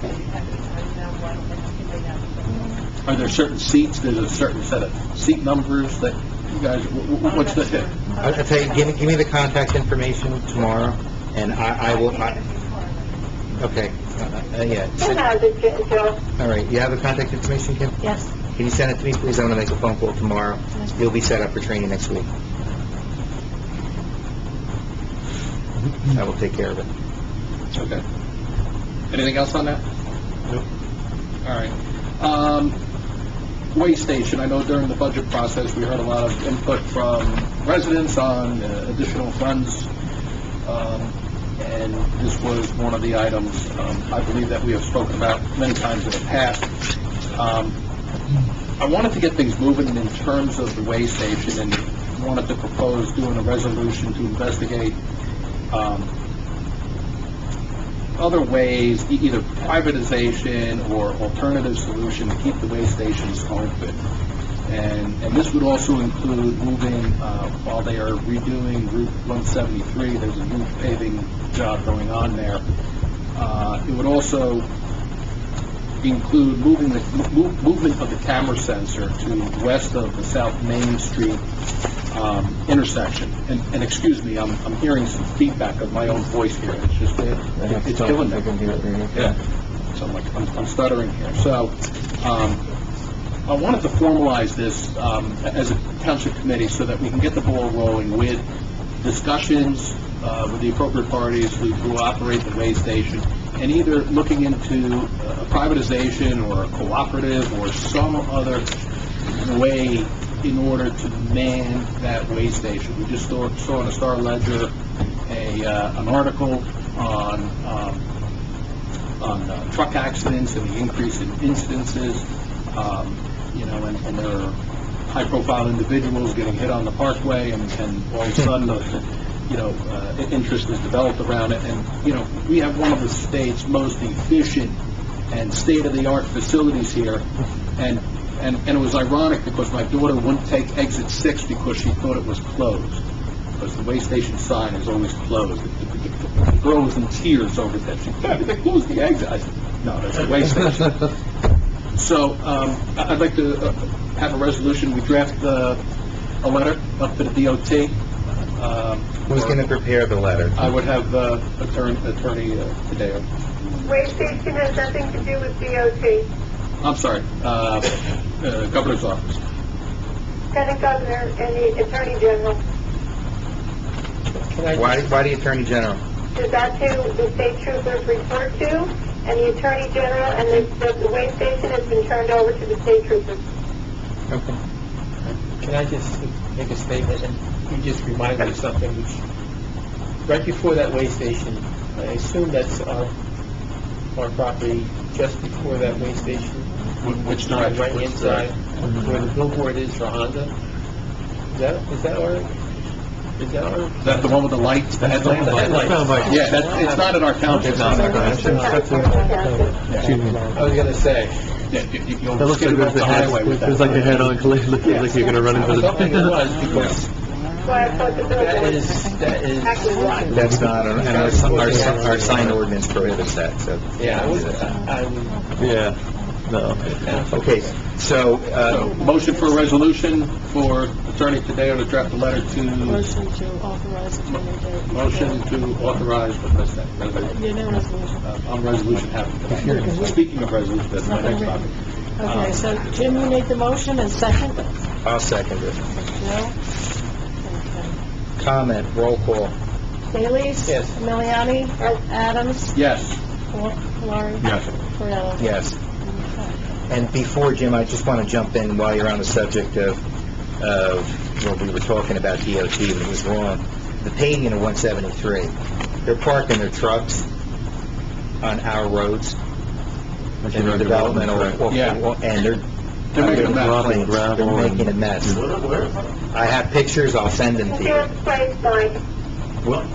Speaker 2: they have the time now, why don't they lay down the
Speaker 3: Are there certain seats, there's a certain set of seat numbers that you guys, what's the hit?
Speaker 1: I'll tell you, give me the contact information tomorrow, and I will, okay, yeah.
Speaker 14: Kim has it, Joe.
Speaker 1: All right, you have the contact information, Kim?
Speaker 2: Yes.
Speaker 1: Can you send it to me, please? I want to make a phone call tomorrow. You'll be set up for training next week. I will take care of it.
Speaker 3: Okay. Anything else on that?
Speaker 1: Nope.
Speaker 3: All right. Way station, I know during the budget process, we heard a lot of input from residents on additional funds, and this was one of the items, I believe that we have spoken about many times in the past. I wanted to get things moving in terms of the way station, and wanted to propose doing a resolution to investigate other ways, either privatization or alternative solution to keep the way stations open. And this would also include moving, while they are redoing Route 173, there's a new paving job going on there. It would also include moving the movement of the camera sensor to west of the South Main Street intersection. And excuse me, I'm hearing some feedback of my own voice here. It's just it's killing me. Yeah. So I'm stuttering here. So I wanted to formalize this as a township committee so that we can get the ball rolling with discussions with the appropriate parties who operate the way station, and either looking into a privatization or a cooperative or some other way in order to man that way station. We just saw in the Star Ledger an article on truck accidents and the increase in incidences, and there are high-profile individuals getting hit on the parkway, and all of a sudden, interest is developed around it. And, we have one of the state's most efficient and state-of-the-art facilities here, and it was ironic because my daughter wouldn't take exit 6 because she thought it was closed, because the way station sign is always closed. The girl was in tears over that. She said, they closed the exit. I said, no, that's the way station. So I'd like to have a resolution. We draft a letter up to the DOT.
Speaker 1: Who's going to prepare the letter?
Speaker 3: I would have Attorney Tadeo.
Speaker 14: Way station has nothing to do with DOT.
Speaker 3: I'm sorry, Governor's Office.
Speaker 14: Lieutenant Governor and the Attorney General.
Speaker 1: Why the Attorney General?
Speaker 14: Because that's who the state troopers report to, and the Attorney General, and the way station has been turned over to the state troopers.
Speaker 1: Okay.
Speaker 5: Can I just make a statement? And you just reminded me of something, which, right before that way station, I assume that's our property, just before that way station.
Speaker 3: Which
Speaker 5: Right
Speaker 3: direction?
Speaker 5: inside, where the billboard is for Honda. Is that our?
Speaker 3: Is that the one with the lights, the headlamp?
Speaker 5: The headlights.
Speaker 3: Yeah, it's not in our township.
Speaker 5: It's not in our township. I was gonna say.
Speaker 3: Yeah, you'll skip it off the highway with that.
Speaker 4: It's like a head-on collision, like you're going to run
Speaker 5: I
Speaker 4: into
Speaker 5: was
Speaker 4: the...
Speaker 5: hoping it was, because
Speaker 14: Why I thought the billboard
Speaker 5: that is,
Speaker 14: actually was.
Speaker 1: That's not, and our sign ordinance prohibits that, so.
Speaker 5: yeah, I would,
Speaker 4: Yeah, no.
Speaker 1: Okay, so,
Speaker 3: Motion for a resolution for Attorney Tadeo to draft a letter to...
Speaker 2: Motion to authorize Attorney General.
Speaker 3: Motion to authorize the president.
Speaker 2: Resolution.
Speaker 3: On resolution happening. Speaking of resolution, that's my next topic.
Speaker 2: Okay, so Jim, you made the motion, and second?
Speaker 1: I'll second it.
Speaker 2: Joe?
Speaker 1: Comment, roll call.
Speaker 2: Bailey's?
Speaker 5: Yes.
Speaker 2: Miliani? Adams?
Speaker 3: Yes.
Speaker 2: Laurie?
Speaker 7: Yes.
Speaker 2: Cordero?
Speaker 1: Yes.
Speaker 2: Okay.
Speaker 1: And before, Jim, I just want to jump in while you're on the subject of what we were talking about DOT, but it was wrong. The paving of 173, they're parking their trucks on our roads in the development, and
Speaker 3: They're making a mess.
Speaker 1: They're making a mess. I have pictures, I'll send them to you.
Speaker 14: Greenfield Place sign.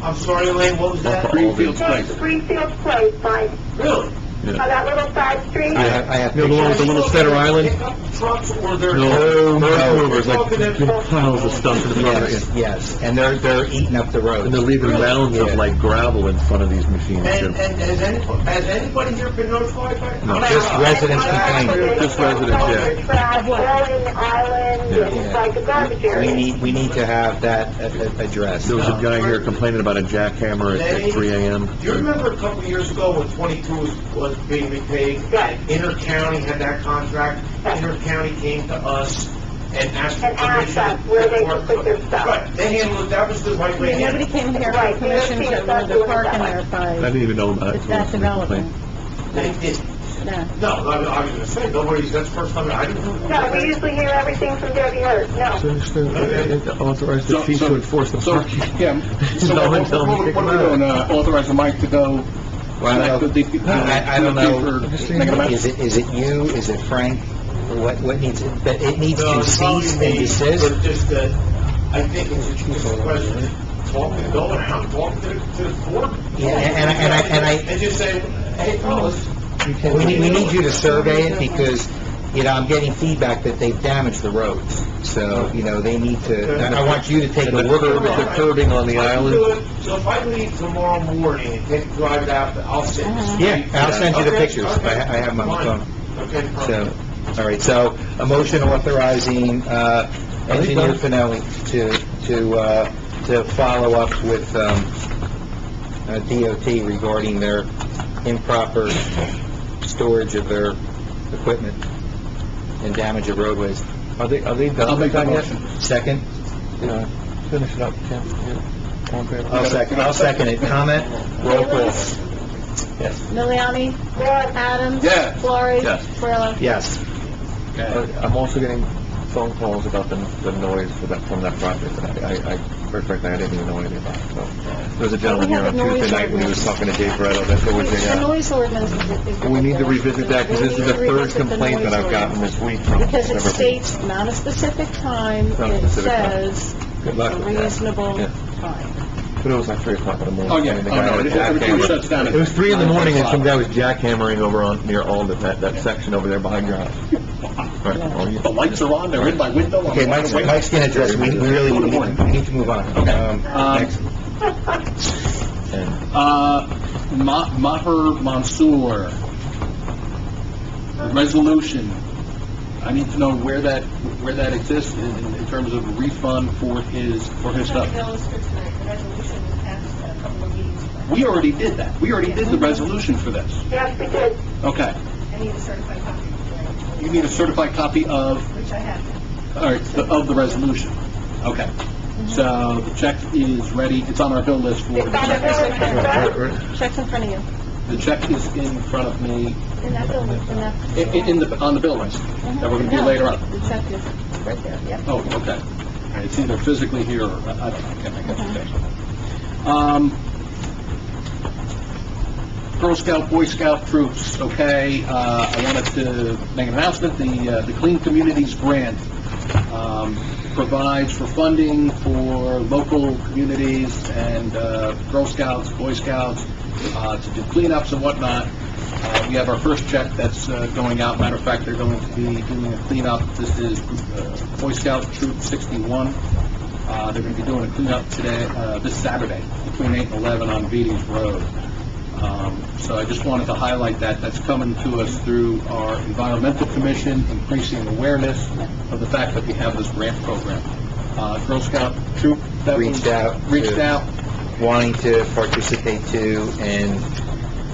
Speaker 13: I'm sorry, Elaine, what was that?
Speaker 3: Greenfield Place.
Speaker 14: Greenfield Place sign.
Speaker 13: Really?
Speaker 14: On that little side street.
Speaker 1: I have
Speaker 7: You know, the one with the little center island?
Speaker 13: Trucks or they're...
Speaker 1: No,
Speaker 7: There's like big piles of stuff in the front of
Speaker 1: Yes,
Speaker 7: it.
Speaker 1: yes, and they're eating up the road.
Speaker 7: And they're leaving mounds of like gravel in front of these machines,
Speaker 13: And
Speaker 7: Jim.
Speaker 13: has anybody here been notified by it?
Speaker 7: No.
Speaker 1: Just residents complaining.
Speaker 7: Just residents, yeah.
Speaker 14: Trash, rolling island,
Speaker 1: Yeah.
Speaker 14: it's like a garbage area.
Speaker 1: We need to have that addressed.
Speaker 7: There was a guy here complaining about a jackhammer at 3 a.m.
Speaker 13: Do you remember a couple of years ago when 22 was being repaid?
Speaker 14: Right.
Speaker 13: Inter-county had that contract. Inter-county came to us and asked for
Speaker 14: And asked
Speaker 13: permission.
Speaker 14: us where they could put their stuff.
Speaker 13: Right, they handled it, that was the right way to
Speaker 2: Yeah,
Speaker 13: handle
Speaker 2: nobody
Speaker 13: it.
Speaker 2: came here
Speaker 14: Right,
Speaker 2: for permission
Speaker 14: they're
Speaker 2: to move the park in there
Speaker 7: I
Speaker 2: by,
Speaker 7: didn't even know about it.
Speaker 2: it's that development.
Speaker 13: They did.
Speaker 2: No.
Speaker 13: No, I was gonna say, nobody's, that's the first time I didn't.
Speaker 14: No, we usually hear everything from Debbie Hurt, no.
Speaker 7: Authorize the chief to enforce the
Speaker 3: So,
Speaker 7: parking.
Speaker 3: yeah, so
Speaker 7: No
Speaker 3: what
Speaker 7: one tell me to
Speaker 3: what are we doing, authorize the mic to go?
Speaker 1: Well, I don't I don't know.
Speaker 3: Making a mess?
Speaker 1: Is it you? Is it Frank? What needs, but it needs
Speaker 13: No,
Speaker 1: to
Speaker 13: it's probably
Speaker 1: cease
Speaker 13: me,
Speaker 1: and desist?
Speaker 13: but just that, I think it's just a question of talking, going around, talking to the board.
Speaker 1: Yeah, and I-
Speaker 13: And just say, hey, fellas,
Speaker 1: We need you to survey it because, I'm getting feedback that they've damaged the roads. So, they need to, I want you to take a
Speaker 7: And
Speaker 1: look at
Speaker 7: the
Speaker 1: it.
Speaker 7: curbing on the
Speaker 13: I can
Speaker 7: island.
Speaker 13: do it. So if I leave tomorrow morning and take a drive out, I'll send you.
Speaker 1: Yeah, I'll send you the
Speaker 13: Okay,
Speaker 1: pictures.
Speaker 13: okay.
Speaker 1: I have them on my
Speaker 13: Fine.
Speaker 1: phone.
Speaker 13: Okay,
Speaker 1: So,
Speaker 13: perfect.
Speaker 1: all right, so a motion authorizing Engineer Finelli to follow up with DOT regarding their improper storage of their equipment and damage of roadways.
Speaker 7: Are they done
Speaker 3: I'll make
Speaker 7: with
Speaker 3: that
Speaker 7: that yet?
Speaker 3: motion.
Speaker 1: Second?
Speaker 7: Finish it up, Tim. Yeah. All in favor?
Speaker 1: I'll second it. Comment? Roll call.
Speaker 7: Yes.
Speaker 2: Miliani? Adams?
Speaker 3: Yes.
Speaker 2: Laurie?
Speaker 7: Yes.
Speaker 2: Cordero?
Speaker 1: Yes.
Speaker 7: I'm also getting phone calls about the noise from that project. I quite frankly, I didn't even know anything about it. So, there was a gentleman
Speaker 2: We
Speaker 7: here
Speaker 2: have
Speaker 7: on
Speaker 2: a noise
Speaker 7: Tuesday night when he was talking to Dave Bretto that there was
Speaker 2: The
Speaker 7: a,
Speaker 2: noise ordinance is...
Speaker 7: we need to revisit that because this is the
Speaker 2: We need to
Speaker 7: third
Speaker 2: revisit the
Speaker 7: complaint that
Speaker 2: noise
Speaker 7: I've gotten
Speaker 2: ordinance.
Speaker 7: this week from
Speaker 2: Because it
Speaker 7: everybody.
Speaker 2: states not a specific time,
Speaker 7: Not a
Speaker 2: it
Speaker 7: specific time.
Speaker 2: says
Speaker 1: Good luck
Speaker 2: a
Speaker 1: with that.
Speaker 2: reasonable
Speaker 7: Yeah.
Speaker 2: time.
Speaker 7: But it was like 3 o'clock in the morning.
Speaker 3: Oh, yeah.
Speaker 7: I mean, the
Speaker 3: Oh,
Speaker 7: guy
Speaker 3: no,
Speaker 7: had a
Speaker 3: everything
Speaker 7: jackhammer.
Speaker 3: shuts down at
Speaker 7: It was 3 in the morning and
Speaker 3: 9
Speaker 7: some
Speaker 3: o'clock.
Speaker 7: guy was jackhammering over on near Alden, that section over there behind your house. Right. Oh, yeah.
Speaker 3: The lights are on, they're in my window. I'm
Speaker 1: Okay,
Speaker 3: wide awake.
Speaker 1: Mike's going to address, we really need to move on. Next.
Speaker 7: And
Speaker 3: Maher Mansour, resolution. I need to know where that exists in terms of refund for his stuff.
Speaker 2: The resolution was passed a couple of meetings ago.
Speaker 3: We already did that. We already did the resolution for this.
Speaker 14: Yes, we did.
Speaker 3: Okay.
Speaker 2: I need a certified copy,
Speaker 3: You need a certified copy of,
Speaker 2: which I have.
Speaker 3: all right, of the resolution. Okay. So the check is ready. It's on our bill list for,
Speaker 14: It's on the village center.
Speaker 2: Check's in front of you.
Speaker 3: the check is in front of me,
Speaker 2: In that building, in that...
Speaker 3: on the bill list that we're going to do
Speaker 2: No,
Speaker 3: later on.
Speaker 2: The check is right there, yep.
Speaker 3: Oh, okay. It's either physically here or, I don't know, I can't make that decision. Girl Scout, Boy Scout troops, okay, I wanted to make an announcement, the Clean Communities Grant, provides for funding for local communities and, Girl Scouts, Boy Scouts, to do cleanups and whatnot. We have our first check that's going out. Matter of fact, they're going to be doing a cleanup. This is Boy Scout Troop 61. They're going to be doing a cleanup today, this Saturday, between 8 and 11 on Beatties Road. So I just wanted to highlight that. That's coming to us through our Environmental Commission, increasing awareness of the fact that we have this grant program. Girl Scout Troop that
Speaker 1: Reached out.
Speaker 3: reached out.
Speaker 1: Wanting to participate too, and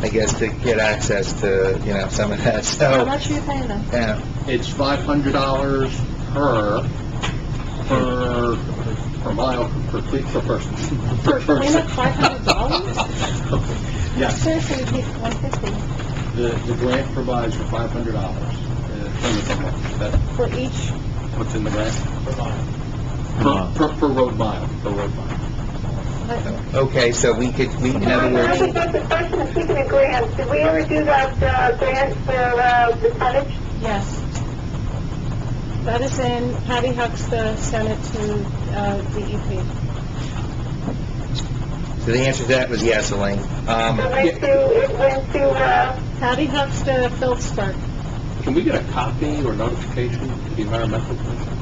Speaker 1: I guess to get access to, some of that,
Speaker 2: How
Speaker 1: so,
Speaker 2: much are you paying them?
Speaker 1: yeah.
Speaker 3: It's $500 per, per mile, per person.
Speaker 2: For cleanup, $500?
Speaker 3: Yes.
Speaker 2: Seriously, you take $150
Speaker 3: The grant provides for $500. That's
Speaker 2: for each,
Speaker 3: what's in the grant?
Speaker 12: Per mile.
Speaker 3: Per road mile,
Speaker 1: Okay, so we could, in other
Speaker 14: I
Speaker 1: words,
Speaker 14: think that's the question, speaking of grants, did we ever do that, grant for, the tonnage?
Speaker 2: yes. That is in, Patty Hucksta sent it to, DEP.
Speaker 1: so the answer to that was yes, Elaine.
Speaker 14: It went to,
Speaker 2: Patty Hucksta, Phillipsburg.
Speaker 3: Can we get a copy or notification to the environmental commission?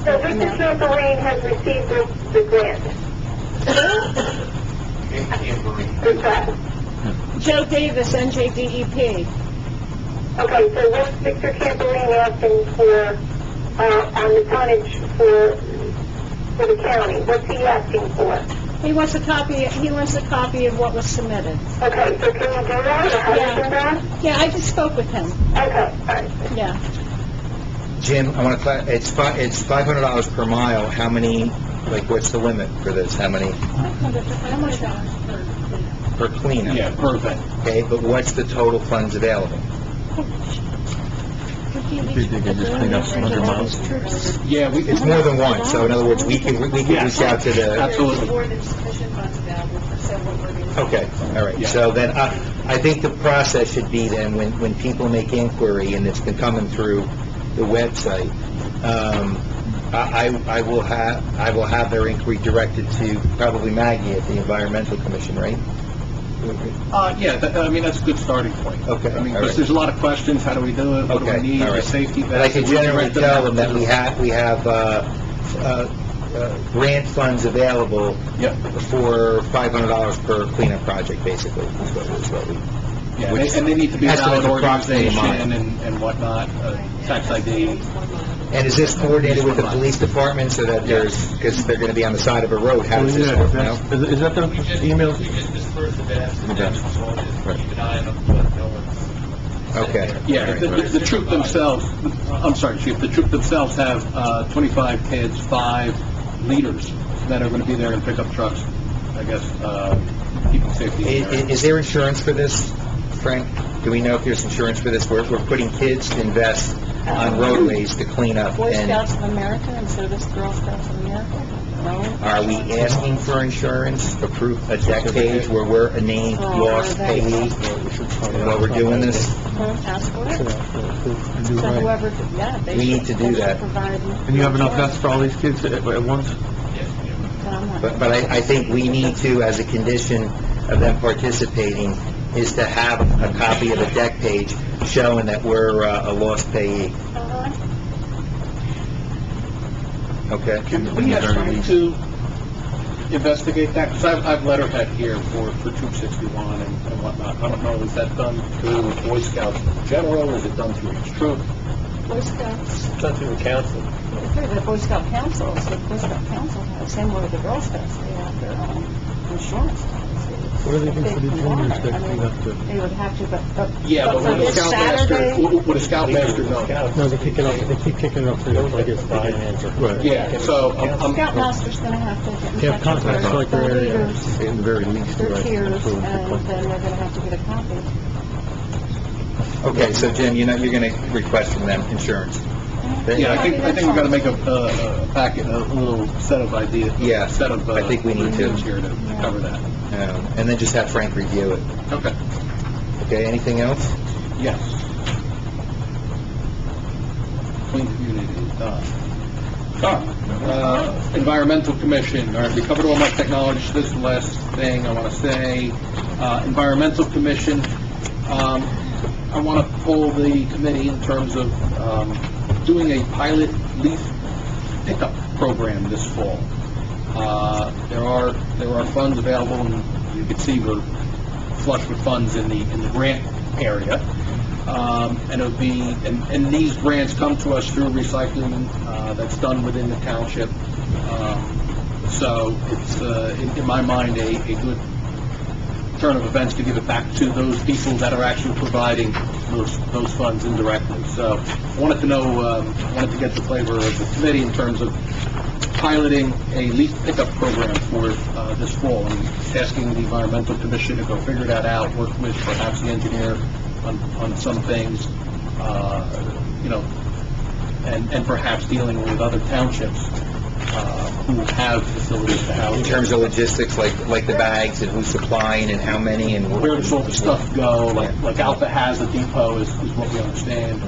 Speaker 14: so Mr. Chamberlain has received the grant. Who's that?
Speaker 2: Joe Davis, NJDEP.
Speaker 14: Okay, so what's Victor Camberlin asking for, on the tonnage for the county? What's he asking for?
Speaker 2: He wants a copy of what was submitted.
Speaker 14: Okay, so can you do that, or how do you do that?
Speaker 2: Yeah, I just spoke with him.
Speaker 14: Okay, all right.
Speaker 2: Yeah.
Speaker 1: Jim, I want to it's $500 per mile. How many, like, what's the limit for this? How many
Speaker 2: How much
Speaker 1: per cleanup?
Speaker 3: Yeah, per event.
Speaker 1: Okay, but what's the total funds available?
Speaker 7: You think they can just clean up 100 miles?
Speaker 3: Yeah,
Speaker 1: It's more than one, so in other words, we can reach out to the...
Speaker 3: Absolutely.
Speaker 2: More than sufficient funds available for several working.
Speaker 1: Okay, all right.
Speaker 3: Yeah.
Speaker 1: So then, I think the process should be then, when people make inquiry, and it's been coming through the website, I will have their inquiry directed to probably Maggie at the Environmental Commission, right?
Speaker 3: Yeah, I mean, that's a good starting point.
Speaker 1: Okay,
Speaker 3: I mean,
Speaker 1: all
Speaker 3: because
Speaker 1: right.
Speaker 3: there's a lot of questions, how do we do it, what do we
Speaker 1: Okay,
Speaker 3: need,
Speaker 1: all
Speaker 3: the
Speaker 1: right.
Speaker 3: safety.
Speaker 1: But I can generally tell them that we have grant funds available
Speaker 3: Yep.
Speaker 1: for $500 per cleanup project, basically, is what we...
Speaker 3: Yeah,
Speaker 1: which
Speaker 3: and they need to be a
Speaker 1: estimates
Speaker 3: valid
Speaker 1: approximately a mile.
Speaker 3: organization and whatnot, tax ID.
Speaker 1: And is this coordinated with the police department so that because they're going to be on the side of a road, how does this work now?
Speaker 7: Is that the
Speaker 12: We just disperse the gas, and
Speaker 7: Okay.
Speaker 12: so just keep an eye on them, but no one's...
Speaker 1: Okay.
Speaker 3: Yeah,
Speaker 1: All right.
Speaker 3: the troop themselves, I'm sorry, Chief, the troop themselves have 25 kids, 5 leaders that are going to be there in pickup trucks, I guess, keeping safety in the area.
Speaker 1: Is there insurance for this, Frank? Do we know if there's insurance for this? We're putting kids to invest on roadways to clean up.
Speaker 2: Boy
Speaker 1: And
Speaker 2: Scouts of America, and so does Girl Scouts of America. No?
Speaker 1: are we asking for insurance, approve a deck page where we're a named lost payee while we're doing this?
Speaker 2: Ask for it. So whoever, yeah, they
Speaker 1: We
Speaker 2: should.
Speaker 1: need to do
Speaker 2: they should
Speaker 1: that.
Speaker 2: provide-
Speaker 7: And you have enough vests for all these kids at once?
Speaker 2: But I'm not-
Speaker 1: But I think we need to, as a condition of them participating, is to have a copy of a deck page showing that we're a lost payee. Okay?
Speaker 3: Can we ask them to investigate that? Because I've letterhead here for Troop 61 and whatnot. I don't know, is that done through Boy Scouts in general? Is it done through each troop?
Speaker 2: Boy Scouts,
Speaker 5: It's through the council.
Speaker 2: the Boy Scout Council, so the Boy Scout Council has, same way with the Girl Scouts, they have their own insurance policies.
Speaker 7: What do they do for the juniors that
Speaker 2: I mean,
Speaker 7: clean up the...
Speaker 2: They would have to, but
Speaker 3: Yeah, but
Speaker 2: for
Speaker 3: would a
Speaker 2: this
Speaker 3: Scoutmaster,
Speaker 2: Saturday,
Speaker 3: would a Scoutmaster know?
Speaker 4: No, they keep kicking it up to
Speaker 5: Like it's finance or...
Speaker 7: Right.
Speaker 3: Yeah, so I'm...
Speaker 2: Scoutmaster's gonna have to get
Speaker 4: They
Speaker 2: in
Speaker 4: have
Speaker 2: touch with
Speaker 4: contacts
Speaker 2: their
Speaker 4: like their area.
Speaker 2: leaders,
Speaker 7: In the very least,
Speaker 2: their
Speaker 7: right.
Speaker 2: peers,
Speaker 7: Absolutely.
Speaker 2: and then they're gonna have to get a copy.
Speaker 1: Okay, so Jim, you're going to request from them insurance?
Speaker 3: Yeah, I think we've got to make a packet, a little set of ideas.
Speaker 1: Yeah,
Speaker 3: Set of...
Speaker 1: I think we need to.
Speaker 3: routines here to cover that.
Speaker 1: And then just have Frank review it.
Speaker 3: Okay.
Speaker 1: Okay, anything else?
Speaker 3: Yes. Clean community, Environmental Commission, all right, we covered all my technology, so this is the last thing I want to say. Environmental Commission, I want to pull the committee in terms of doing a pilot leaf pickup program this fall. There are funds available, and you can see we're flush with funds in the grant area. And it would be, and these grants come to us through recycling that's done within the township. So it's, in my mind, a good turn of events to give it back to those people that are actually providing those funds indirectly. So I wanted to know, wanted to get the flavor of the committee in terms of piloting a leaf pickup program for this fall, and asking the Environmental Commission to go figure that out, work with perhaps the engineer on some things, and perhaps dealing with other townships who have facilities to house.
Speaker 1: In terms of logistics, like the bags and who's supplying and how many and
Speaker 3: Where does all the stuff go? Like Alpha has a depot is what we understand.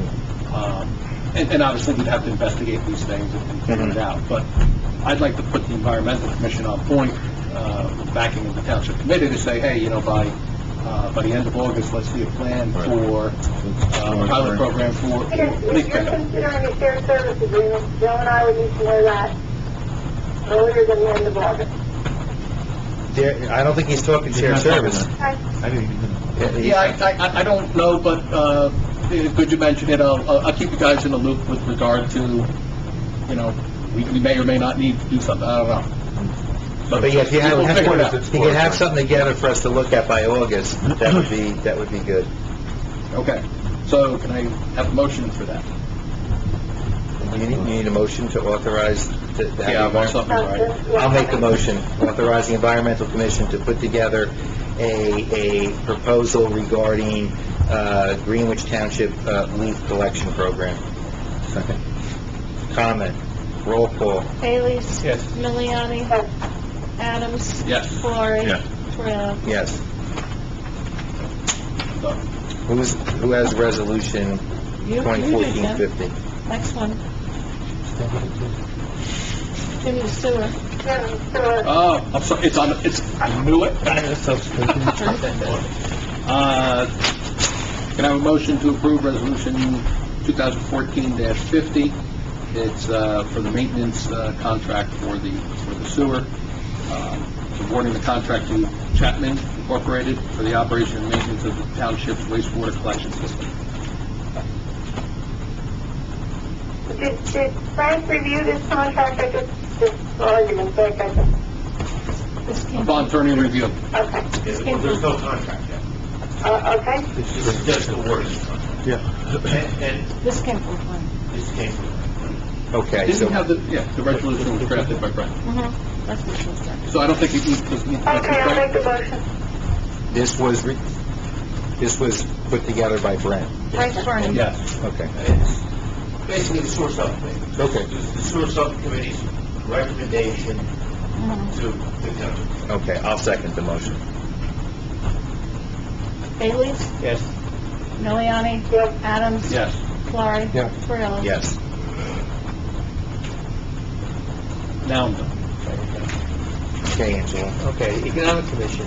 Speaker 3: And obviously we'd have to investigate these things and figure it out. But I'd like to put the Environmental Commission on point, with backing of the Township Committee to say, hey, by the end of August, let's see a plan for a pilot program for
Speaker 14: If
Speaker 3: leaf
Speaker 14: you're
Speaker 3: pickup.
Speaker 14: considering a shared service agreement, Joe and I would need to know that earlier than the end of August.
Speaker 1: I don't think he's talking shared service.
Speaker 14: Okay?
Speaker 3: Yeah, I don't know, but could you mention it? I'll keep you guys in the loop with regard to, we may or may not need to do something, I don't know.
Speaker 1: But yeah, if you
Speaker 3: We'll figure it out.
Speaker 1: you can have something together for us to look at by August, that would be good.
Speaker 3: Okay, so can I have a motion for that?
Speaker 1: You need a motion to authorize to have...
Speaker 3: Yeah, I want something right.
Speaker 1: I'll make the motion, authorize the Environmental Commission to put together a proposal regarding Greenwich Township leaf collection program.
Speaker 7: Second.
Speaker 1: Comment, roll call.
Speaker 2: Bailey's?
Speaker 3: Yes.
Speaker 2: Miliani? Adams?
Speaker 3: Yes.
Speaker 2: Florrie?
Speaker 7: Yes.
Speaker 2: Torino?
Speaker 1: Yes.
Speaker 3: So,
Speaker 1: Who has resolution
Speaker 2: You did, Jim.
Speaker 1: 2014-50?
Speaker 2: Next one. Jimmy Stewart.
Speaker 3: Oh, I'm sorry, I knew it. Can I have a motion to approve resolution 2014-50? It's for the maintenance contract for the sewer. Awarding the contract to Chapman Incorporated for the operation and maintenance of the township's wastewater collection system.
Speaker 14: Did Frank review this contract, or just for argument's sake, I just...
Speaker 2: This came
Speaker 3: Upon turning review.
Speaker 14: Okay.
Speaker 13: There's no contract yet.
Speaker 14: Okay?
Speaker 13: It's just the wording.
Speaker 7: Yeah.
Speaker 13: And
Speaker 2: This came from Frank.
Speaker 13: this came from...
Speaker 1: Okay, so...
Speaker 3: Didn't have the resolution was drafted by Brent.
Speaker 2: Mm-hmm. That's what she was saying.
Speaker 3: So I don't think it needs to...
Speaker 14: Okay, I'll make the motion.
Speaker 1: This was put together by Brent.
Speaker 2: Frank Vernon.
Speaker 3: Yes.
Speaker 1: Okay.
Speaker 13: It's basically the sewer subcommittee.
Speaker 1: Okay.
Speaker 13: The sewer subcommittee's recommendation to the township.
Speaker 1: Okay, I'll second the motion.
Speaker 2: Bailey's?
Speaker 5: Yes.
Speaker 2: Miliani?
Speaker 14: Yes.
Speaker 2: Adams?
Speaker 3: Yes.
Speaker 2: Florrie?
Speaker 7: Yeah.
Speaker 2: Torino?
Speaker 1: Yes.
Speaker 3: Now I'm done.
Speaker 1: Okay, Angela.
Speaker 5: Okay, Economic Commission.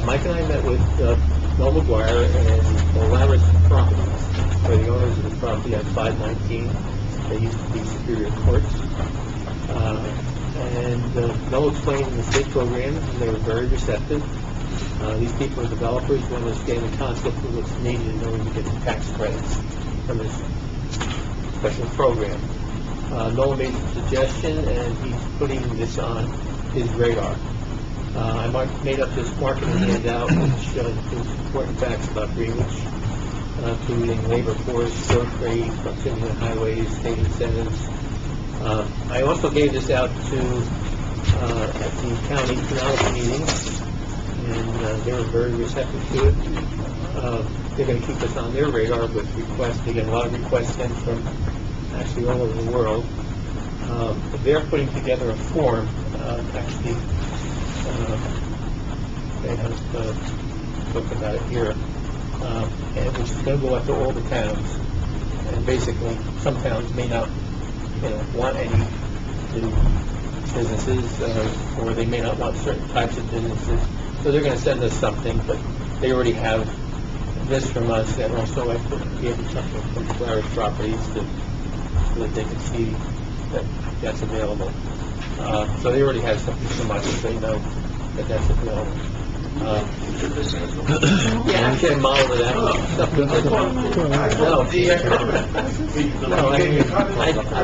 Speaker 5: Mike and I met with Noel McGuire and Olaris Properties, where the owners of the property on 519. They used to be Superior Courts. And Noel explained the state programs, and they were very receptive. These people are developers who understand the concept of what's needed in order to get the tax credits from this special program. Noel made a suggestion, and he's putting this on his radar. I made up this marketing handout, which includes important facts about Greenwich, including labor force, growth rate, proximity to highways, state incentives. I also gave this out to at the county economic meetings, and they were very receptive to it. They're going to keep us on their radar with requests. They get a lot of requests in from actually all over the world. They're putting together a form, actually, they have talked about it here, and which is going to go out to all the towns. And basically, some towns may not, want any new businesses, or they may not want certain types of businesses. So they're going to send us something, but they already have this from us, and also I gave them something from Claris Properties so that they can see that that's available. So they already have something from us, so they know that that's available. Yeah, I can't model it out.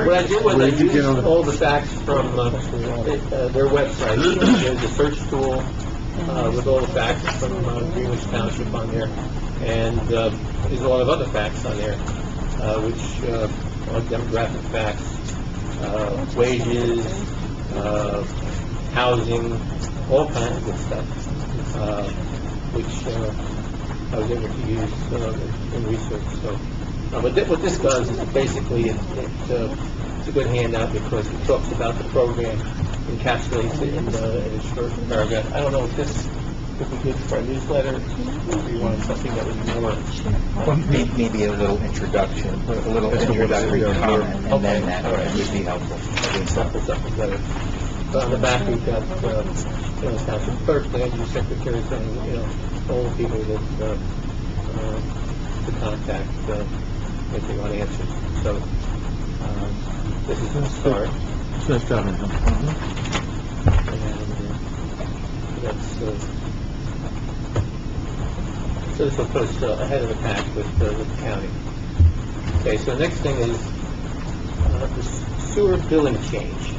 Speaker 5: What I did was I used all the facts from their website. There's a search tool with all the facts from Greenwich Township on there, and there's a lot of other facts on there, which are demographic facts, wages, housing, all kinds of stuff, which I was able to use in research. So, but what this does is basically it's a good handout because it talks about the program, encapsulates it in a short paragraph. I don't know if this would be good for a newsletter, or you want something that would be more...
Speaker 1: Well, maybe a little introduction, a little introductory comment, and then that would be helpful.
Speaker 5: I think something better. But on the back, we've got, township clerk, land use secretary, saying, all the people that, to contact, if they want answers. So, this is the start.
Speaker 4: Nice job,
Speaker 5: And that's, so this will put us ahead of the pack with the county. Okay, so the next thing is the sewer billing change.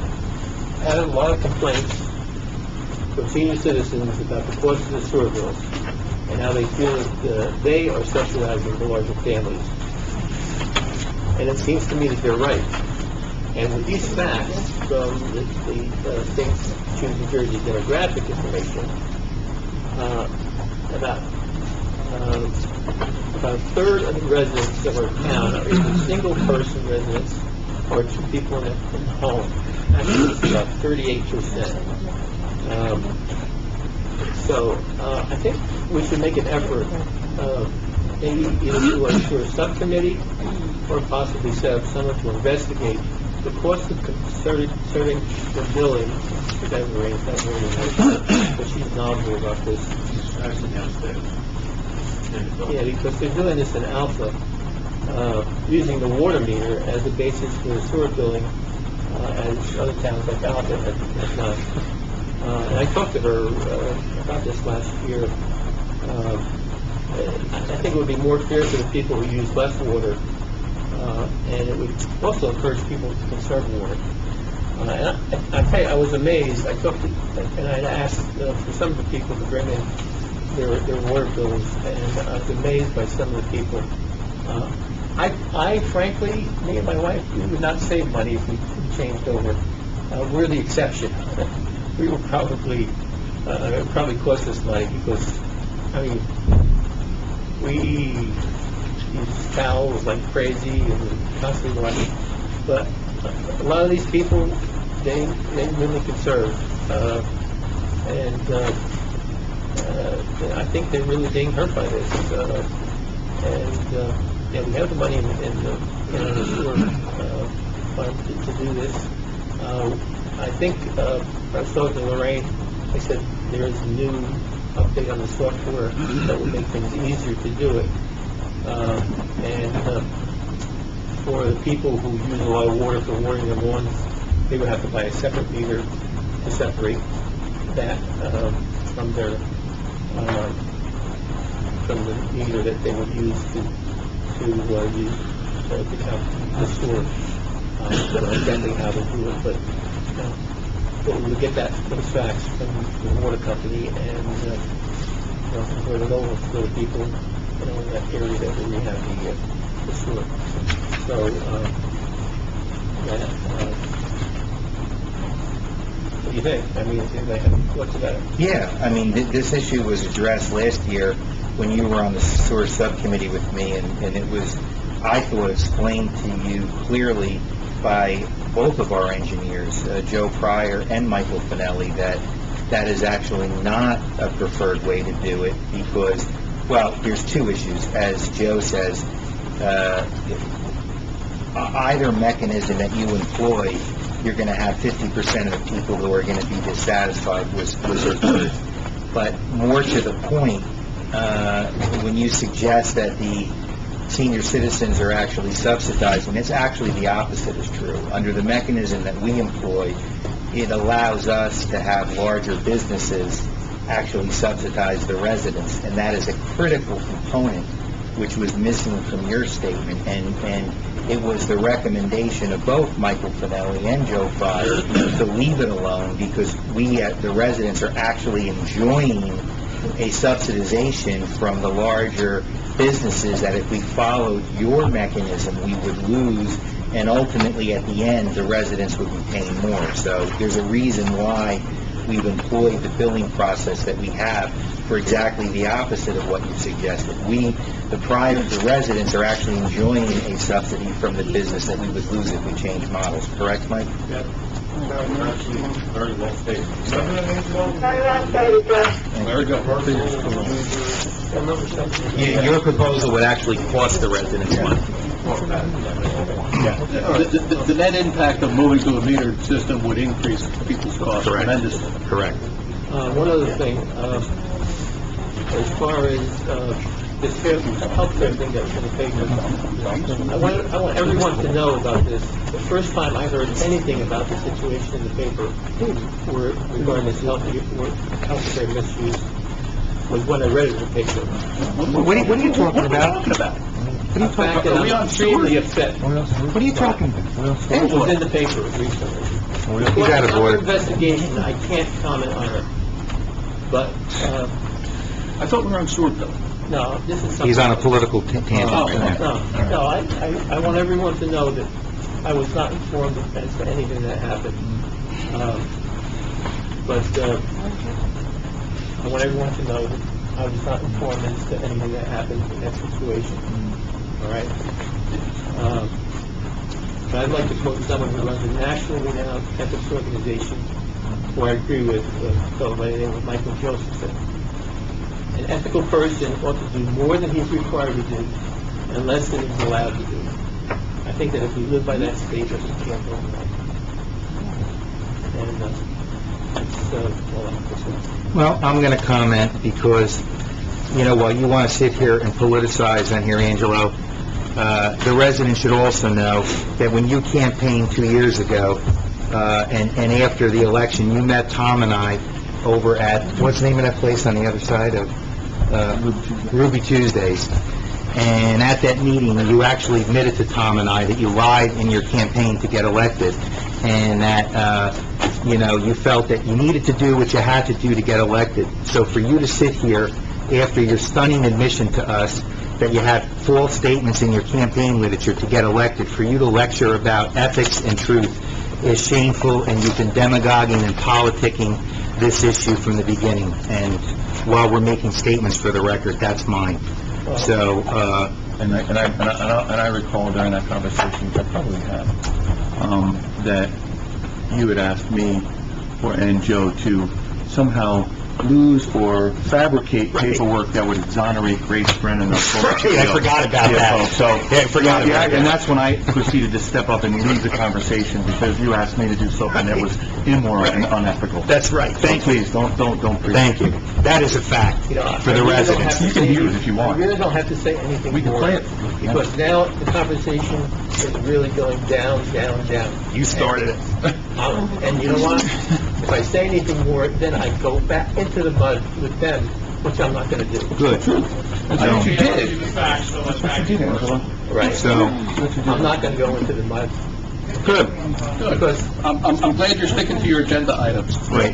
Speaker 5: I had a lot of complaints from senior citizens about the cost of the sewer bills and how they feel that they are subsidizing the larger families. And it seems to me that they're right. And with these facts from the state's Choose New Jersey demographic information, about a third of the residents of our town are either single-person residents or two people in a home. Actually, it's about 38%. So I think we should make an effort, maybe either through a subcommittee or possibly set up someone to investigate the cost of concerting the billing. But she's knowledgeable about this. Yeah, because they're doing this in Alpha, using the water meter as a basis for the sewer billing, as other towns like Alpha have done. And I talked to her about this last year. I think it would be more fair for the people who use less water, and it would also encourage people to conserve water. And I tell you, I was amazed. I talked to, and I asked for some of the people to bring in their water bills, and I was amazed by some of the people. I frankly, me and my wife, we would not save money if we changed over. We're the exception. We will probably, it would probably cost us money because, I mean, we use towels like crazy and constantly washing. But a lot of these people, they really conserve. And I think they're really being hurt by this. Yeah, we have the money in the sewer fund to do this. I think I was talking to Lorraine. They said there is a new update on the software that will make things easier to do it. And for the people who use a lot of water for watering their lawns, they would have to buy a separate meter to separate that from their from the meter that they would use to count the sewer. I don't know exactly how to do it, but we would get those facts from the water company and convert it over for the people in that area that we have the sewer. So what do you think? I mean, what's about it?
Speaker 1: Yeah, I mean, this issue was addressed last year when you were on the sewer subcommittee with me, and it was, I thought, explained to you clearly by both of our engineers, Joe Pryor and Michael Finelli, that is actually not a preferred way to do it because, well, there's two issues. As Joe says, either mechanism that you employ, you're going to have 50% of the people who are going to be dissatisfied with it. But more to the point, when you suggest that the senior citizens are actually subsidizing, it's actually the opposite is true. Under the mechanism that we employ, it allows us to have larger businesses actually subsidize the residents, and that is a critical component which was missing from your statement, and it was the recommendation of both Michael Finelli and Joe Pryor to leave it alone because the residents are actually enjoying a subsidization from the larger businesses that if we followed your mechanism, we would lose and ultimately, at the end, the residents would be paying more. So there's a reason why we've employed the billing process that we have for exactly the opposite of what you suggested. The residents are actually enjoying a subsidy from the business that we would lose if we change models. Correct, Mike?
Speaker 13: Very well stated.
Speaker 14: Very well stated, Joe.
Speaker 3: Very good.
Speaker 1: Your proposal would actually cost the residents money.
Speaker 3: The net impact of moving to a metered system would increase people's costs
Speaker 1: Correct.
Speaker 3: tremendously.
Speaker 1: Correct.
Speaker 5: One other thing, as far as this healthcare thing that was in the paper, I want everyone to know about this. The first time I heard anything about the situation in the paper regarding this healthcare misuse was when I read it in the paper.
Speaker 1: What are you talking about?
Speaker 5: The fact that I'm extremely upset.
Speaker 1: What are you talking about?
Speaker 5: It was in the paper recently.
Speaker 1: He's out of
Speaker 5: Under
Speaker 1: order.
Speaker 5: investigation, I can't comment on it. But,
Speaker 3: I thought we were on sewer bill.
Speaker 5: no, this is something...
Speaker 1: He's on a political tangent right now.
Speaker 5: No, I want everyone to know that I was not informed as to anything that happened. But I want everyone to know that I was not informed as to anything that happened in that situation. All right? But I'd like to quote someone who runs a nationally renowned ethics organization, who I agree with, a fellow by the name of Michael Josephson. An ethical person ought to do more than he's required to do, and less than he's allowed to do. I think that if we live by that statement, we can't go on. And that's all I have to say.
Speaker 1: Well, I'm going to comment because, while you want to sit here and politicize on here, Angelo, the residents should also know that when you campaigned 2 years ago, and after the election, you met Tom and I over at, what's the name of that place on the other side of Ruby Tuesdays? And at that meeting, you actually admitted to Tom and I that you lied in your campaign to get elected, and that, you felt that you needed to do what you had to do to get elected. So for you to sit here after your stunning admission to us that you had false statements in your campaign literature to get elected, for you to lecture about ethics and truth is shameful, and you've been demagoguing and politicking this issue from the beginning. And while we're making statements for the record, that's mine. So,
Speaker 7: And I recall during that conversation, which I probably have, that you had asked me and Joe to somehow lose or fabricate paperwork that would exonerate Grace Brennan of...
Speaker 1: I forgot about that.
Speaker 7: So,
Speaker 1: I forgot about that.
Speaker 7: And that's when I proceeded to step up and leave the conversation, because you asked me to do something that was immoral and unethical.
Speaker 1: That's right. Thank you.
Speaker 7: Please, don't preach.
Speaker 1: Thank you. That is a fact for the residents.
Speaker 7: You can use it if you want.
Speaker 5: I really don't have to say anything
Speaker 7: We can
Speaker 5: more.
Speaker 7: play it.
Speaker 5: Because now the conversation is really going down, down, down.
Speaker 1: You started it.
Speaker 5: And you know what? If I say anything more, then I go back into the mud with them, which I'm not going to do.
Speaker 1: Good.
Speaker 7: That's what you did.
Speaker 10: That's
Speaker 7: what you did, Angela.
Speaker 5: Right.
Speaker 1: So,
Speaker 5: I'm not going to go into the mud.
Speaker 1: good.
Speaker 5: Because
Speaker 3: I'm glad you're sticking to your agenda items.
Speaker 1: Right.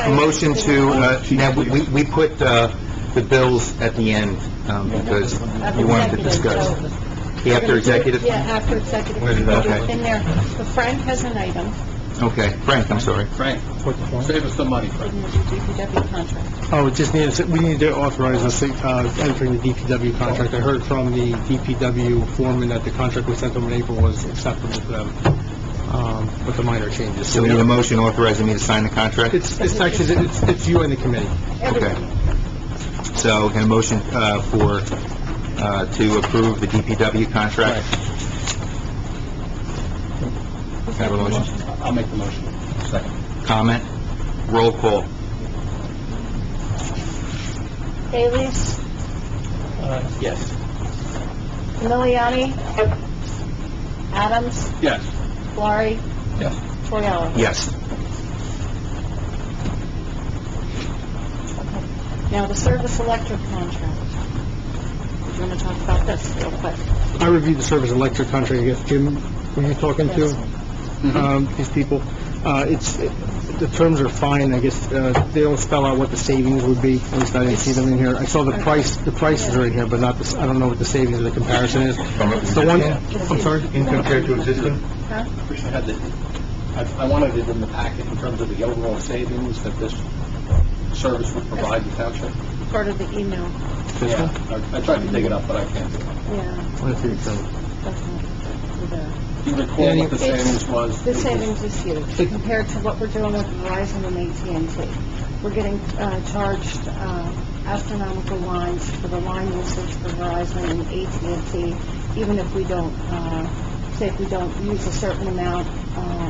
Speaker 1: Motion to, now, we put the bills at the end, because we wanted to discuss. After executive?
Speaker 2: Yeah, after executive.
Speaker 1: Okay.
Speaker 2: In there, the Frank has an item
Speaker 1: Okay. Frank, I'm sorry.
Speaker 3: Frank, save us some money, Frank.
Speaker 2: in the DPW contract.
Speaker 4: Oh, we need to authorize us entering the DPW contract. I heard from the DPW foreman that the contract we sent them in April was acceptable to them, with the minor changes.
Speaker 1: So we need a motion authorizing me to sign the contract?
Speaker 4: It's actually, it's you and the committee.
Speaker 1: Okay. So, can a motion to approve the DPW contract? Can I have a motion?
Speaker 3: I'll make the motion.
Speaker 7: Second.
Speaker 1: Comment? Roll call.
Speaker 2: Haley's,
Speaker 5: yes.
Speaker 2: Miliani, Adams,
Speaker 3: Yes.
Speaker 2: Laurie,
Speaker 3: Yes.
Speaker 2: Toriello.
Speaker 1: Yes.
Speaker 2: Now, the service electric contract. Do you want to talk about this real quick?
Speaker 4: I reviewed the service electric contract. I guess, Jim, were you talking to these people? the terms are fine, I guess, they don't spell out what the savings would be, at least I didn't see them in here. I saw the prices are in here, but not the, I don't know what the savings or the comparison is. The one, I'm sorry?
Speaker 7: In compared to existing?
Speaker 2: Huh?
Speaker 3: Wish I had the, I wanted it in the packet in terms of the overall savings that this service would provide the township.
Speaker 2: Part of the email,
Speaker 3: Yeah, I tried to dig it up, but I can't.
Speaker 2: yeah.
Speaker 4: Let's see, so-
Speaker 2: That's not there.
Speaker 3: Do you recall what the savings was?
Speaker 2: The savings is huge compared to what we're doing with Verizon and AT&T. We're getting charged astronomical lines for the line usage for Verizon and AT&T, even if we don't, say if we don't use a certain amount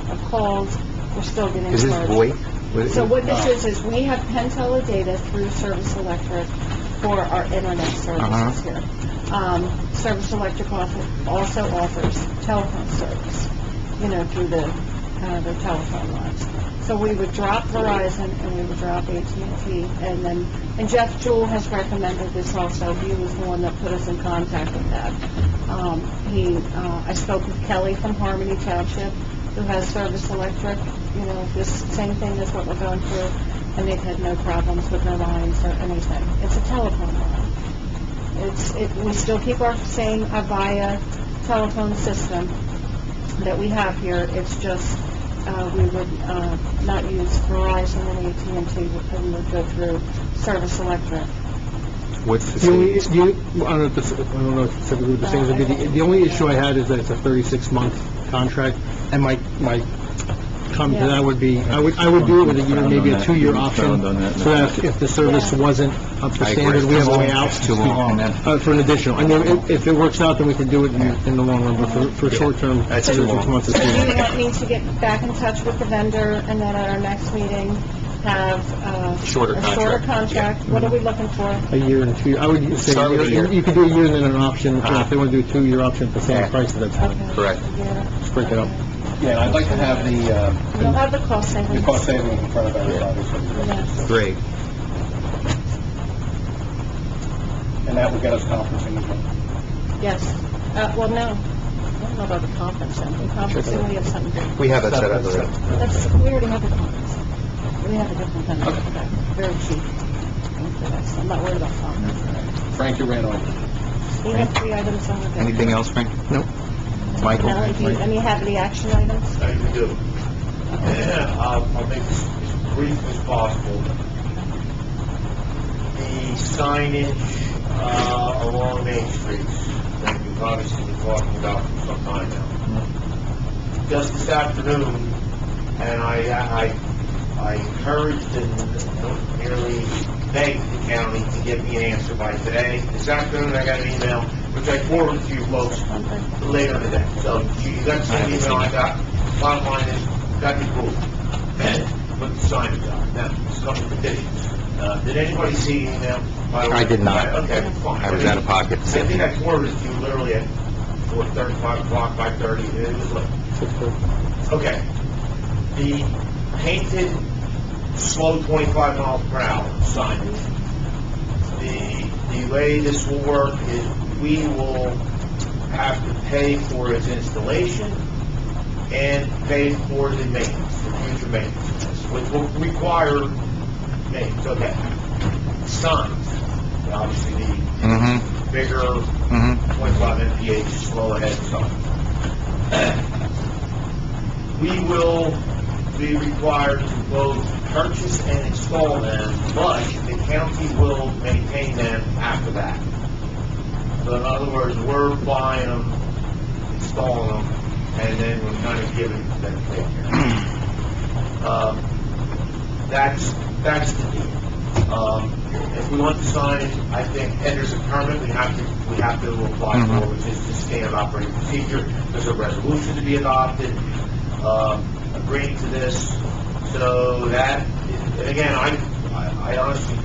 Speaker 2: of calls, we're still getting charged.
Speaker 1: Is this VoIP?
Speaker 2: So what this is we have Penn Teledata through Service Electric for our internet services here. Service Electric also offers telephone service, through the telephone lines. So we would drop Verizon and we would drop AT&T, and Jeff Jewell has recommended this also. He was the one that put us in contact with that. I spoke with Kelly from Harmony Township, who has Service Electric, this same thing as what we're going through, and they've had no problems with their lines or anything. It's a telephone line. We still keep our same Avaya telephone system that we have here. It's just, we would not use Verizon and AT&T, we would go through Service Electric.
Speaker 1: What's the
Speaker 4: The only,
Speaker 1: savings?
Speaker 4: I don't know if specifically what the savings would be. The only issue I had is that it's a 36-month contract, and my comment to that would be, I would do it with a year, maybe a 2-year option, so that if the service wasn't up to standard, we have a way out.
Speaker 1: It's too long.
Speaker 4: For an additional. I mean, if it works out, then we can do it in the long run, but for short term,
Speaker 1: That's too
Speaker 4: 36
Speaker 1: long.
Speaker 4: months is
Speaker 2: So
Speaker 4: too
Speaker 2: do
Speaker 4: long.
Speaker 2: you want me to get back in touch with the vendor, and then at our next meeting, have
Speaker 1: Shorter
Speaker 2: a shorter
Speaker 1: contract.
Speaker 2: contract? What are we looking for?
Speaker 4: A year and 2 years. I would say,
Speaker 1: Start with a year.
Speaker 4: you could do a year and then an option, if they want to do a 2-year option at the same
Speaker 1: Yeah.
Speaker 4: price, that's fine.
Speaker 2: Okay.
Speaker 1: Correct.
Speaker 2: Yeah.
Speaker 4: Just break it up.
Speaker 3: Yeah, I'd like to have
Speaker 2: You'll have the cost
Speaker 3: the
Speaker 2: savings.
Speaker 3: cost savings in front of everybody, so-
Speaker 2: Yes.
Speaker 1: Great.
Speaker 3: and that would get us conferencing as well.
Speaker 2: Yes. Well, no. I don't know about the conferencing. The conferencing, we have something different.
Speaker 1: We have that set up already.
Speaker 2: We already have the conference. We have a different vendor. Okay. Very cheap. For this. I'm not worried about conference.
Speaker 3: Frank, you ran over.
Speaker 2: We have 3 items on the agenda.
Speaker 1: Anything else, Frank?
Speaker 4: Nope.
Speaker 1: Michael?
Speaker 2: Melanie, do you have any action items?
Speaker 13: I do. I'll make this as brief as possible. The signage along Main Street that we've obviously been talking about for some time now. Just this afternoon, and I encouraged and nearly begged the county to give me an answer by today. This afternoon, I got an email, which I forwarded to you folks later today. So you got the same email I got. Bottom line is, got the approval. And put the signage on. Now, some conditions. Did anybody see the email? By the way?
Speaker 1: I did not.
Speaker 13: Okay, fine.
Speaker 1: I was out of pocket.
Speaker 13: I think I forwarded it to you literally at 4:30, 5 o'clock, 5:30. It was late. Okay. The painted slow 25 miles per hour signage. The way this will work is we will have to pay for its installation and pay for the maintenance, the future maintenance, which will require maintenance. Okay. Signs, obviously the bigger 25 mph slow ahead sign. We will be required to both purchase and install them, but the county will maintain them after that. So in other words, we're buying them, installing them, and then we're kind of giving them take care. That's the deal. If we want to sign it, I think, and there's a permit we have to apply for, which is the standard operating procedure. There's a resolution to be adopted, agreeing to this. So that, and again, I honestly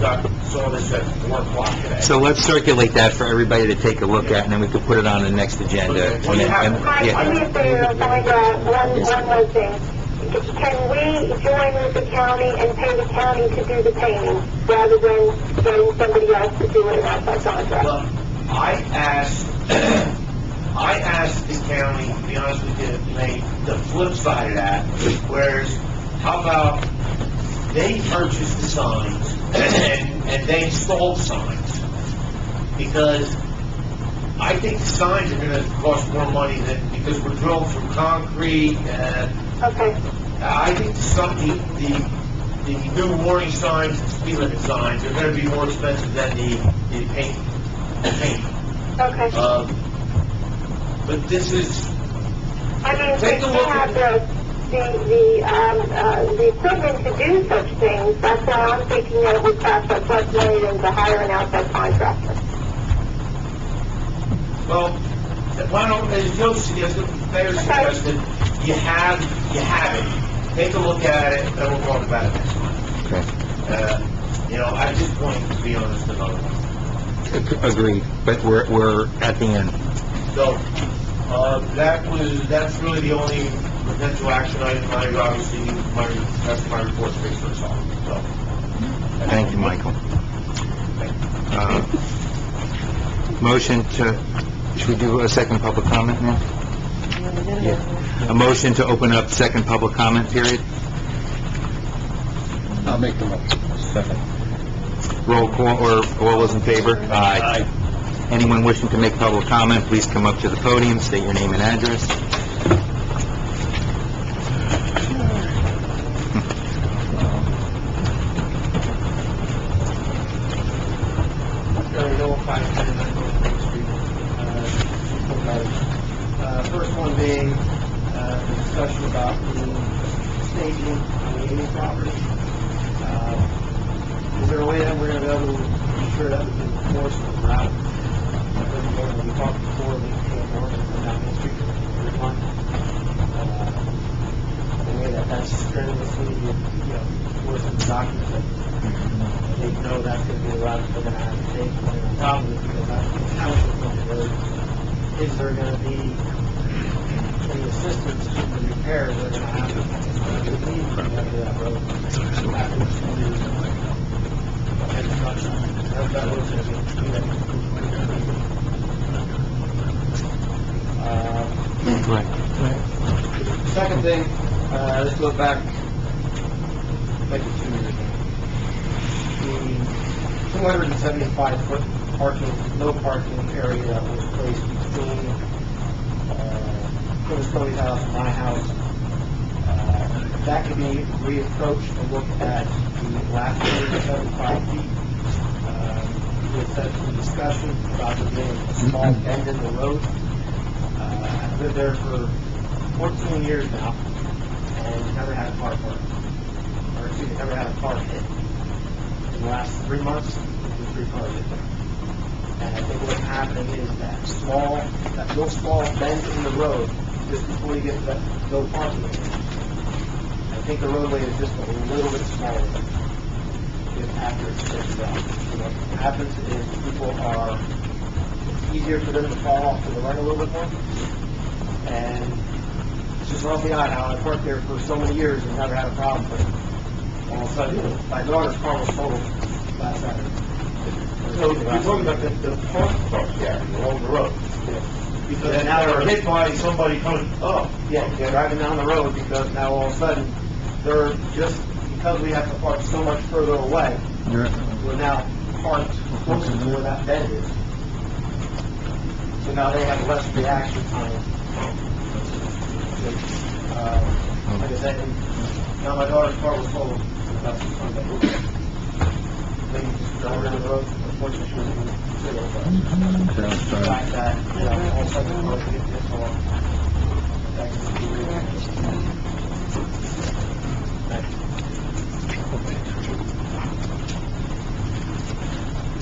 Speaker 13: saw this at 4 o'clock today.
Speaker 1: So let's circulate that for everybody to take a look at, and then we could put it on the next agenda.
Speaker 13: Okay.
Speaker 1: And then-
Speaker 14: Hi,
Speaker 1: yeah.
Speaker 14: let me say one more thing. Can we join with the county and pay the county to do the painting rather than getting somebody else to do it outside contract?
Speaker 13: Well, I asked the county, to be honest with you, to make the flip side of that, whereas how about they purchase the signs and they install the signs? Because I think the signs are gonna cost more money because we're drilling through concrete, and
Speaker 14: Okay.
Speaker 13: I think the new warning signs, and speed limit signs are gonna be more expensive than the paint.
Speaker 14: Okay.
Speaker 13: But this is,
Speaker 14: I mean,
Speaker 13: take
Speaker 14: since
Speaker 13: a
Speaker 14: we
Speaker 13: look
Speaker 14: have
Speaker 13: at
Speaker 14: the equipment to do such things, that's why I'm thinking that it would cost us less money than to hire an outside contractor.
Speaker 13: well, why don't, as Joe suggested, Mayor suggested, you have it. Take a look at it, and we'll talk about it next time.
Speaker 1: Okay.
Speaker 13: At this point, to be honest, another one.
Speaker 1: Agreed, but we're at the end.
Speaker 13: So, that's really the only potential action item. I obviously, that's my report speaks for itself, so.
Speaker 1: Thank you, Michael. Motion to, should we do a second public comment now? Yeah. A motion to open up second public comment period?
Speaker 3: I'll make the motion.
Speaker 7: Second.
Speaker 1: Roll call, or all those in favor? Aye. Anyone wishing to make public comment, please come up to the podium, state your name and address.
Speaker 5: Gary Hill, 579 North Main Street. First one being the discussion about the staging on the Amy property. Is there a way that we're going to be able to ensure that we can enforce the route? We talked before, we can't work on down Main Street every month. The way that's strenuously, enforcing the documents that they know that's going to be the route they're going to have to take. And the problem is because that's the township road. Is there going to be any assistance to the repairs they're going to have to need to get to that road? That road's going to be second thing, let's go back maybe 2 years ago. The 275-foot no parking area that was placed between Curtis Cody's house and my house, that could be reapproached and looked at the last 75 feet. We've had some discussion about there being a small bend in the road. I've lived there for 14 years now, and never had a car park. Or excuse me, never had a car hit. In the last 3 months, there's 3 cars hit there. And I think what's happening is that little small bend in the road, just before you get to that no parking area. I think the roadway is just a little bit smaller after it's fixed out. What happens is people it's easier for them to fall off to the right a little bit more. And it's just off the eye how I worked there for so many years and never had a problem, but all of a sudden, my daughter's car was totaled last Saturday.
Speaker 13: So you're talking about the parked cars along the road?
Speaker 5: Yeah.
Speaker 13: Because now they're hit by somebody coming up.
Speaker 5: Yeah, they're driving down the road because now all of a sudden, they're just, because we have to park so much further away, we're now parked closer to where that bend is. So now they have less reaction time. Like I said, now my daughter's car was totaled about 6 months ago. Then you just drive down the road, unfortunately, she was in the city, but the fact that, all of a sudden, the car get this off.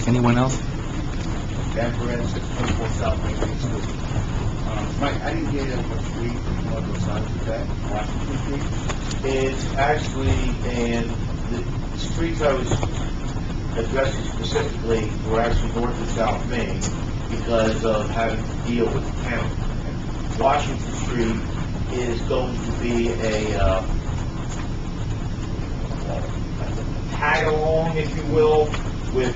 Speaker 1: Anyone else?
Speaker 11: Dan Perez, 624 South Main Street. Mike, I didn't get in what street on the side of that, Washington Street.
Speaker 13: It's actually, and the streets I was addressing specifically were actually North and South Main because of having to deal with the town. Washington Street is going to be a tag along, if you will, with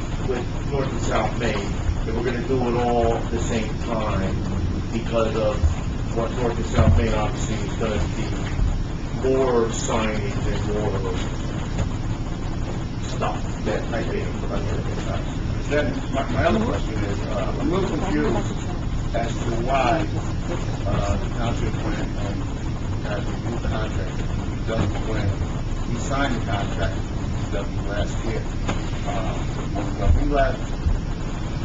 Speaker 13: North and South Main. And we're going to do it all at the same time because of what North and South Main obviously is going to be more signage and more stuff that might be
Speaker 11: Then, my other question is, I'm a little confused as to why, the township went and has removed the contract with DPW when he signed the contract with DPW last year. When we left,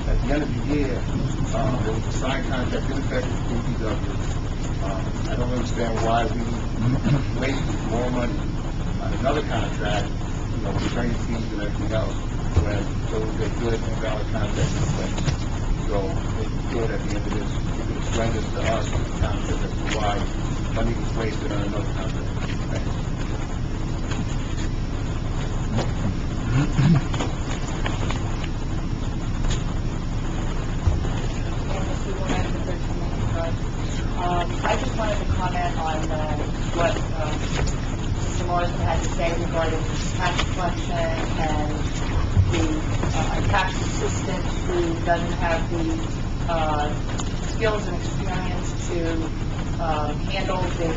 Speaker 11: at the end of the year, there was a signed contract in effect with DPW. I don't understand why we wasted more money on another contract, with training fees and everything else, when there was a good and valid contract in place. So, if you could, at the end of this, you could explain this to us, the township, as to why money was wasted on another contract. Thanks.
Speaker 6: I just wanted to comment on what Mr. Morrison had to say regarding tax collection and the tax assistant who doesn't have the skills and experience to handle the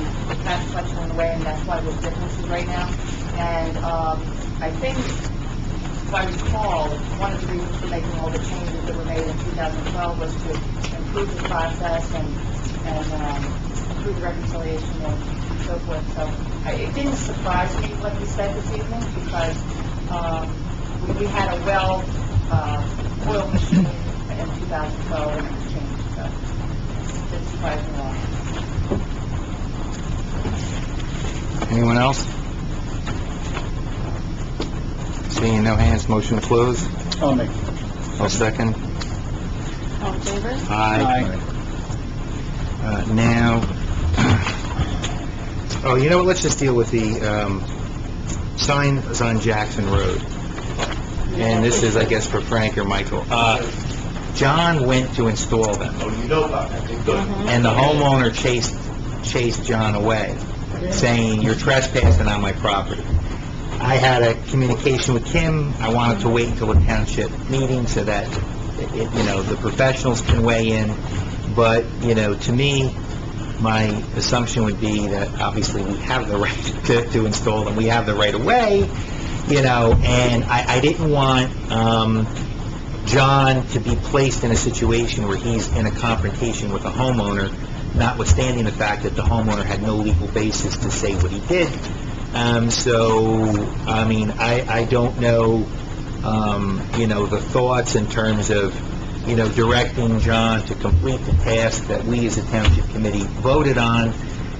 Speaker 6: tax collection in a way, and that's why there's differences right now. And I think, if I recall, one of the reasons for making all the changes that were made in 2012 was to improve the process and improve the reconciliation and so forth. So it didn't surprise me what he said this evening, because we had a well-oiled machine in 2012 and it was changed. So it didn't surprise me at all.
Speaker 1: Anyone else? Seeing no hands, motion to close.
Speaker 11: I'll make it.
Speaker 1: I'll second.
Speaker 2: All in favor?
Speaker 1: Aye. Now, oh, you know what, let's just deal with the signs on Jackson Road. And this is, I guess, for Frank or Michael. John went to install them,
Speaker 13: Oh, you know about that, good.
Speaker 1: and the homeowner chased John away, saying, "You're trespassing on my property." I had a communication with Kim. I wanted to wait until the township meeting so that, the professionals can weigh in. But, to me, my assumption would be that obviously we have the right to install them. We have the right of way, and I didn't want John to be placed in a situation where he's in a confrontation with a homeowner, notwithstanding the fact that the homeowner had no legal basis to say what he did. I don't know, the thoughts in terms of, directing John to complete the task that we as a township committee voted on,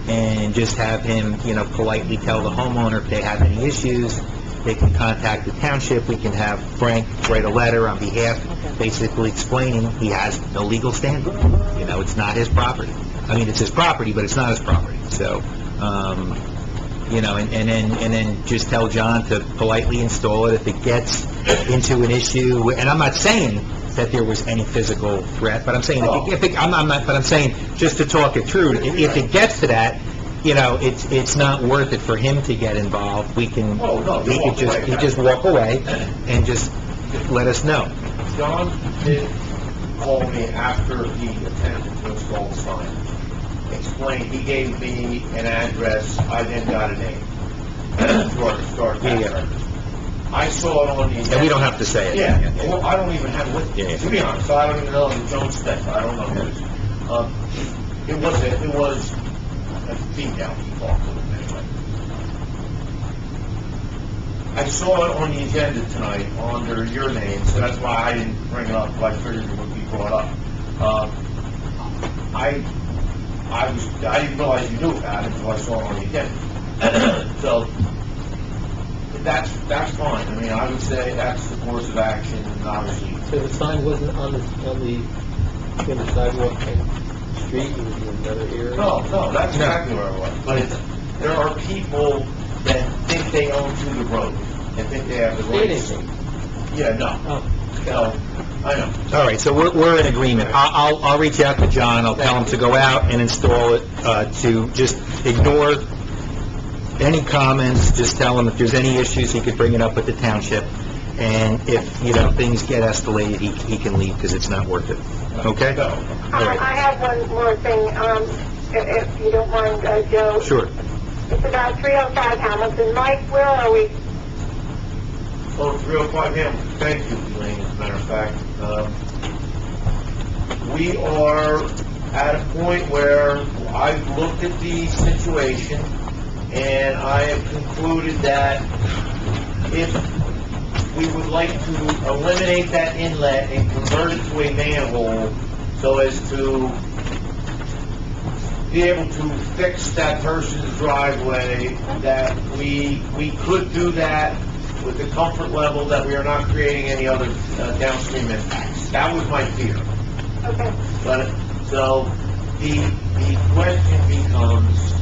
Speaker 1: and just have him, politely tell the homeowner if they have any issues, they can contact the township. We can have Frank write a letter on behalf, basically explaining he has no legal standing. It's not his property. It's his property, but it's not his property. So, and then just tell John to politely install it if it gets into an issue. And I'm not saying that there was any physical threat, but I'm saying, I'm saying, just to talk it through, if it gets to that, it's not worth it for him to get involved. He could just walk away and just let us know.
Speaker 13: John did call me after he attempted to install the sign. Explained, he gave me an address, I then got a name. Start
Speaker 1: Yeah.
Speaker 13: I saw it on the...
Speaker 1: And we don't have to say it.
Speaker 13: Yeah, well, I don't even have it with me,
Speaker 1: Yeah.
Speaker 13: to be honest. I don't even know if it's Joan Steck, I don't know who it is. It was a female he talked to, anyway. I saw it on the agenda tonight under your name, so that's why I didn't bring it up, but I figured it would be brought up. I didn't realize you knew about it until I saw it on the agenda. So, that's fine. I would say that's the course of action, and obviously...
Speaker 5: So the sign wasn't on the sidewalk and street, it was in another area?
Speaker 13: No, that's exactly where it was. But there are people that think they own to the road, and think they have the rights. Yeah, no. No, I know.
Speaker 1: All right, so we're in agreement. I'll reach out to John, I'll tell him to go out and install it, to just ignore any comments, just tell him if there's any issues, he could bring it up with the township, and if, things get escalated, he can leave, because it's not worth it. Okay? All right.
Speaker 14: I have one more thing, if you don't mind, Joe.
Speaker 1: Sure.
Speaker 14: it's about 305 Hamilton. Mike, where are we?
Speaker 13: Oh, 305 Hamilton, thank you, Elaine, as a matter of fact. We are at a point where I've looked at the situation, and I have concluded that if we would like to eliminate that inlet and convert it to a manhole so as to be able to fix that person's driveway, that we could do that with the comfort level that we are not creating any other downstream impacts. That was my fear.
Speaker 14: Okay.
Speaker 13: But, so, the question becomes,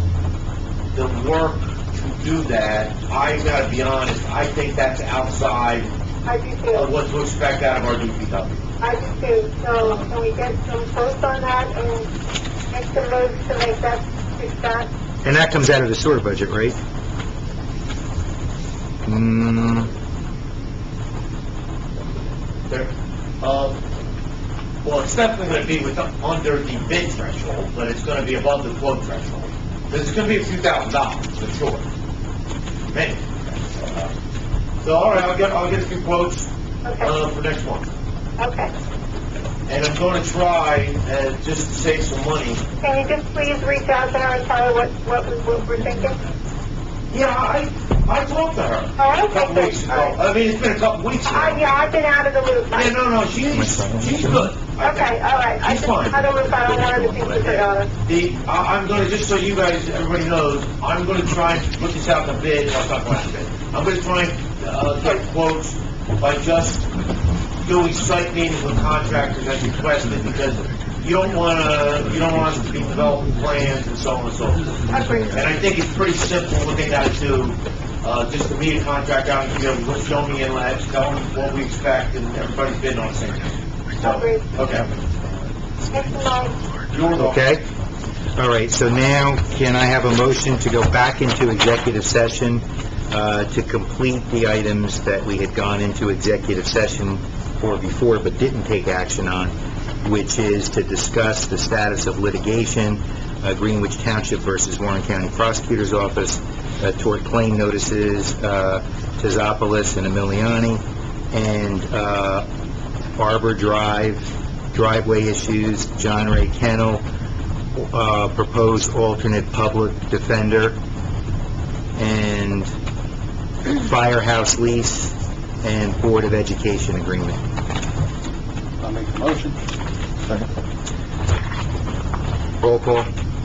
Speaker 13: the work to do that, I gotta be honest, I think that's outside
Speaker 14: I do
Speaker 13: of
Speaker 14: too.
Speaker 13: what to expect out of our DPW.
Speaker 14: I do too. So can we get some posts on that and make some moves to make that fix that?
Speaker 1: And that comes out of the sewer budget, right?
Speaker 13: There, well, it's definitely gonna be under the bid threshold, but it's gonna be above the quote threshold. Because it's gonna be a few $1,000s, for sure. Maybe. So, all right, I'll get a few quotes,
Speaker 14: Okay.
Speaker 13: for next month.
Speaker 14: Okay.
Speaker 13: And I'm gonna try, just to save some money.
Speaker 14: Can you just please reach out to her and tell her what we're thinking?
Speaker 13: Yeah, I talked to her
Speaker 14: Oh,
Speaker 13: a
Speaker 14: okay,
Speaker 13: couple
Speaker 14: good.
Speaker 13: weeks ago.
Speaker 14: All right.
Speaker 13: I mean, it's been a couple weeks now.
Speaker 14: Yeah, I've been out of the loop.
Speaker 13: Yeah, no, she's good.
Speaker 14: Okay, all right. I
Speaker 13: She's
Speaker 14: just,
Speaker 13: fine.
Speaker 14: I don't want her to think she's forgotten.
Speaker 13: I'm gonna, just so you guys, everybody knows, I'm gonna try and put this out in the bid, I'll talk about the bid. I'm gonna try and, get quotes by just doing site meetings with contractors as requested, because you don't want us to be developing plans and so on and so forth.
Speaker 14: Agreed.
Speaker 13: And I think it's pretty simple what they gotta do, just to meet a contractor out and be able to show me inlets, tell them what we expect, and everybody's bidding on the same thing. So,
Speaker 14: Agreed.
Speaker 13: okay.
Speaker 14: Thanks, Mike.
Speaker 13: You're welcome.
Speaker 1: Okay? All right, so now, can I have a motion to go back into executive session to complete the items that we had gone into executive session for before but didn't take action on, which is to discuss the status of litigation, Greenwich Township versus Warren County Prosecutor's Office, tort claim notices, Tizopoulos and Emiliani, and Arbor Drive, driveway issues, John Ray Kennel, proposed alternate public defender, and firehouse lease, and Board of Education agreement.
Speaker 3: I'll make the motion.
Speaker 1: Roll call?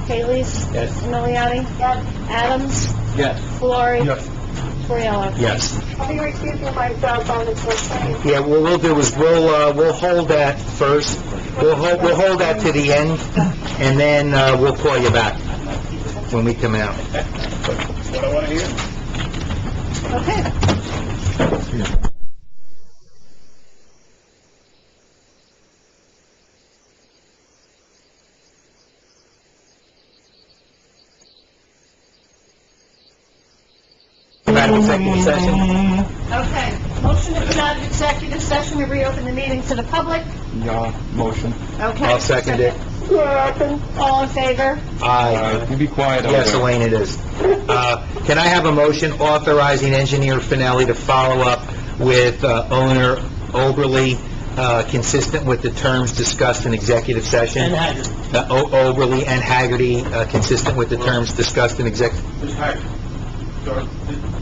Speaker 2: Haley's?
Speaker 3: Yes.
Speaker 2: Emiliani?
Speaker 14: Yes.
Speaker 2: Adams?
Speaker 3: Yes.
Speaker 2: Valori?
Speaker 7: Yes.
Speaker 2: Toriello?
Speaker 1: Yes.
Speaker 14: I'll be recusing myself on this one. Thank you.
Speaker 1: Yeah, what we'll do is we'll hold that first. We'll hold that to the end, and then we'll call you back when we come out.
Speaker 3: What I want to hear.
Speaker 2: Okay.
Speaker 1: Back in executive session?
Speaker 2: Okay. Motion to come out of executive session to reopen the meeting to the public?
Speaker 7: Yeah, motion.
Speaker 2: Okay.
Speaker 1: I'll second it.
Speaker 14: You're welcome.
Speaker 2: All in favor?
Speaker 1: Aye.
Speaker 7: You be quiet over
Speaker 1: Yes,
Speaker 7: there.
Speaker 1: Elaine, it is. Can I have a motion authorizing Engineer Finelli to follow up with owner Oberly, consistent with the terms discussed in executive session? Oberly and Haggerty, consistent with the terms discussed in executive...
Speaker 13: Ms. Haggard. Sorry.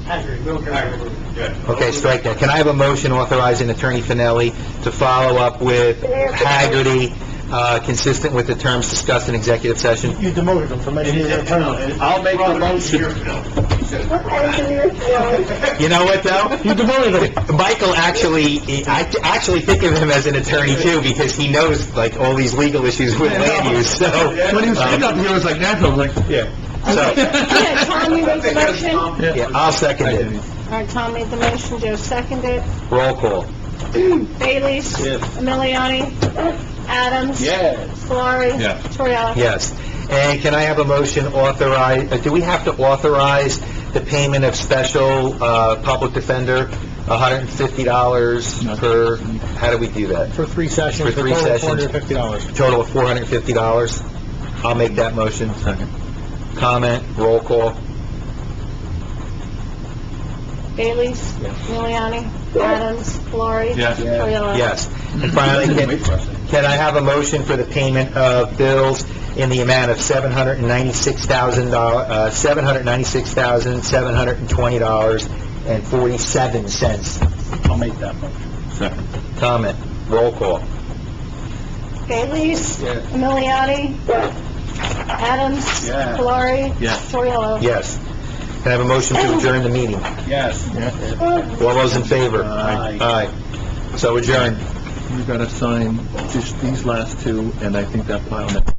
Speaker 13: Haggard. Yeah.
Speaker 1: Okay, strike that. Can I have a motion authorizing Attorney Finelli to follow up with Haggerty, consistent with the terms discussed in executive session?
Speaker 4: You demoted him from engineer to attorney.
Speaker 3: I'll make the motion.
Speaker 14: Engineer, no.
Speaker 1: You know what, though?
Speaker 4: You demoted him.
Speaker 1: Michael I actually think of him as an attorney, too, because he knows, like, all these legal issues with land use, so...
Speaker 7: When he was sitting up here, it was like natural, like,
Speaker 1: Yeah. So,
Speaker 2: Yeah, Tom, you made the motion? All
Speaker 1: yeah, I'll second it.
Speaker 2: right, Tom made the motion, Joe seconded.
Speaker 1: Roll call.
Speaker 2: Bailey's?
Speaker 3: Yes.
Speaker 2: Emiliani? Adams?
Speaker 3: Yes.
Speaker 2: Valori?
Speaker 7: Yes.
Speaker 2: Toriello?
Speaker 1: Yes. And can I have a motion authorize, do we have to authorize the payment of special public defender, $150 per, how do we do that?
Speaker 4: For 3 sessions.
Speaker 1: For 3
Speaker 4: total of
Speaker 1: sessions.
Speaker 4: $450.
Speaker 1: Total of $450. I'll make that motion.
Speaker 7: second.
Speaker 1: Comment, roll call.
Speaker 2: Bailey's? Miliani? Adams? Valori?
Speaker 7: Yes.
Speaker 2: Corialo?
Speaker 1: Yes. And finally, can I have a motion for the payment of bills in the amount of $796,720.47?
Speaker 3: I'll make that motion.
Speaker 7: Second.
Speaker 1: Comment, roll call.
Speaker 2: Bailey's?
Speaker 3: Yes.
Speaker 2: Miliani? Adams?
Speaker 3: Yes.
Speaker 2: Valori?
Speaker 7: Yes.
Speaker 2: Corialo?
Speaker 1: Yes. Can I have a motion to adjourn the meeting?
Speaker 3: Yes.
Speaker 1: All those in favor?
Speaker 3: Aye.
Speaker 1: Aye. So adjourned.
Speaker 7: You've got to sign just these last two, and I think that pile next.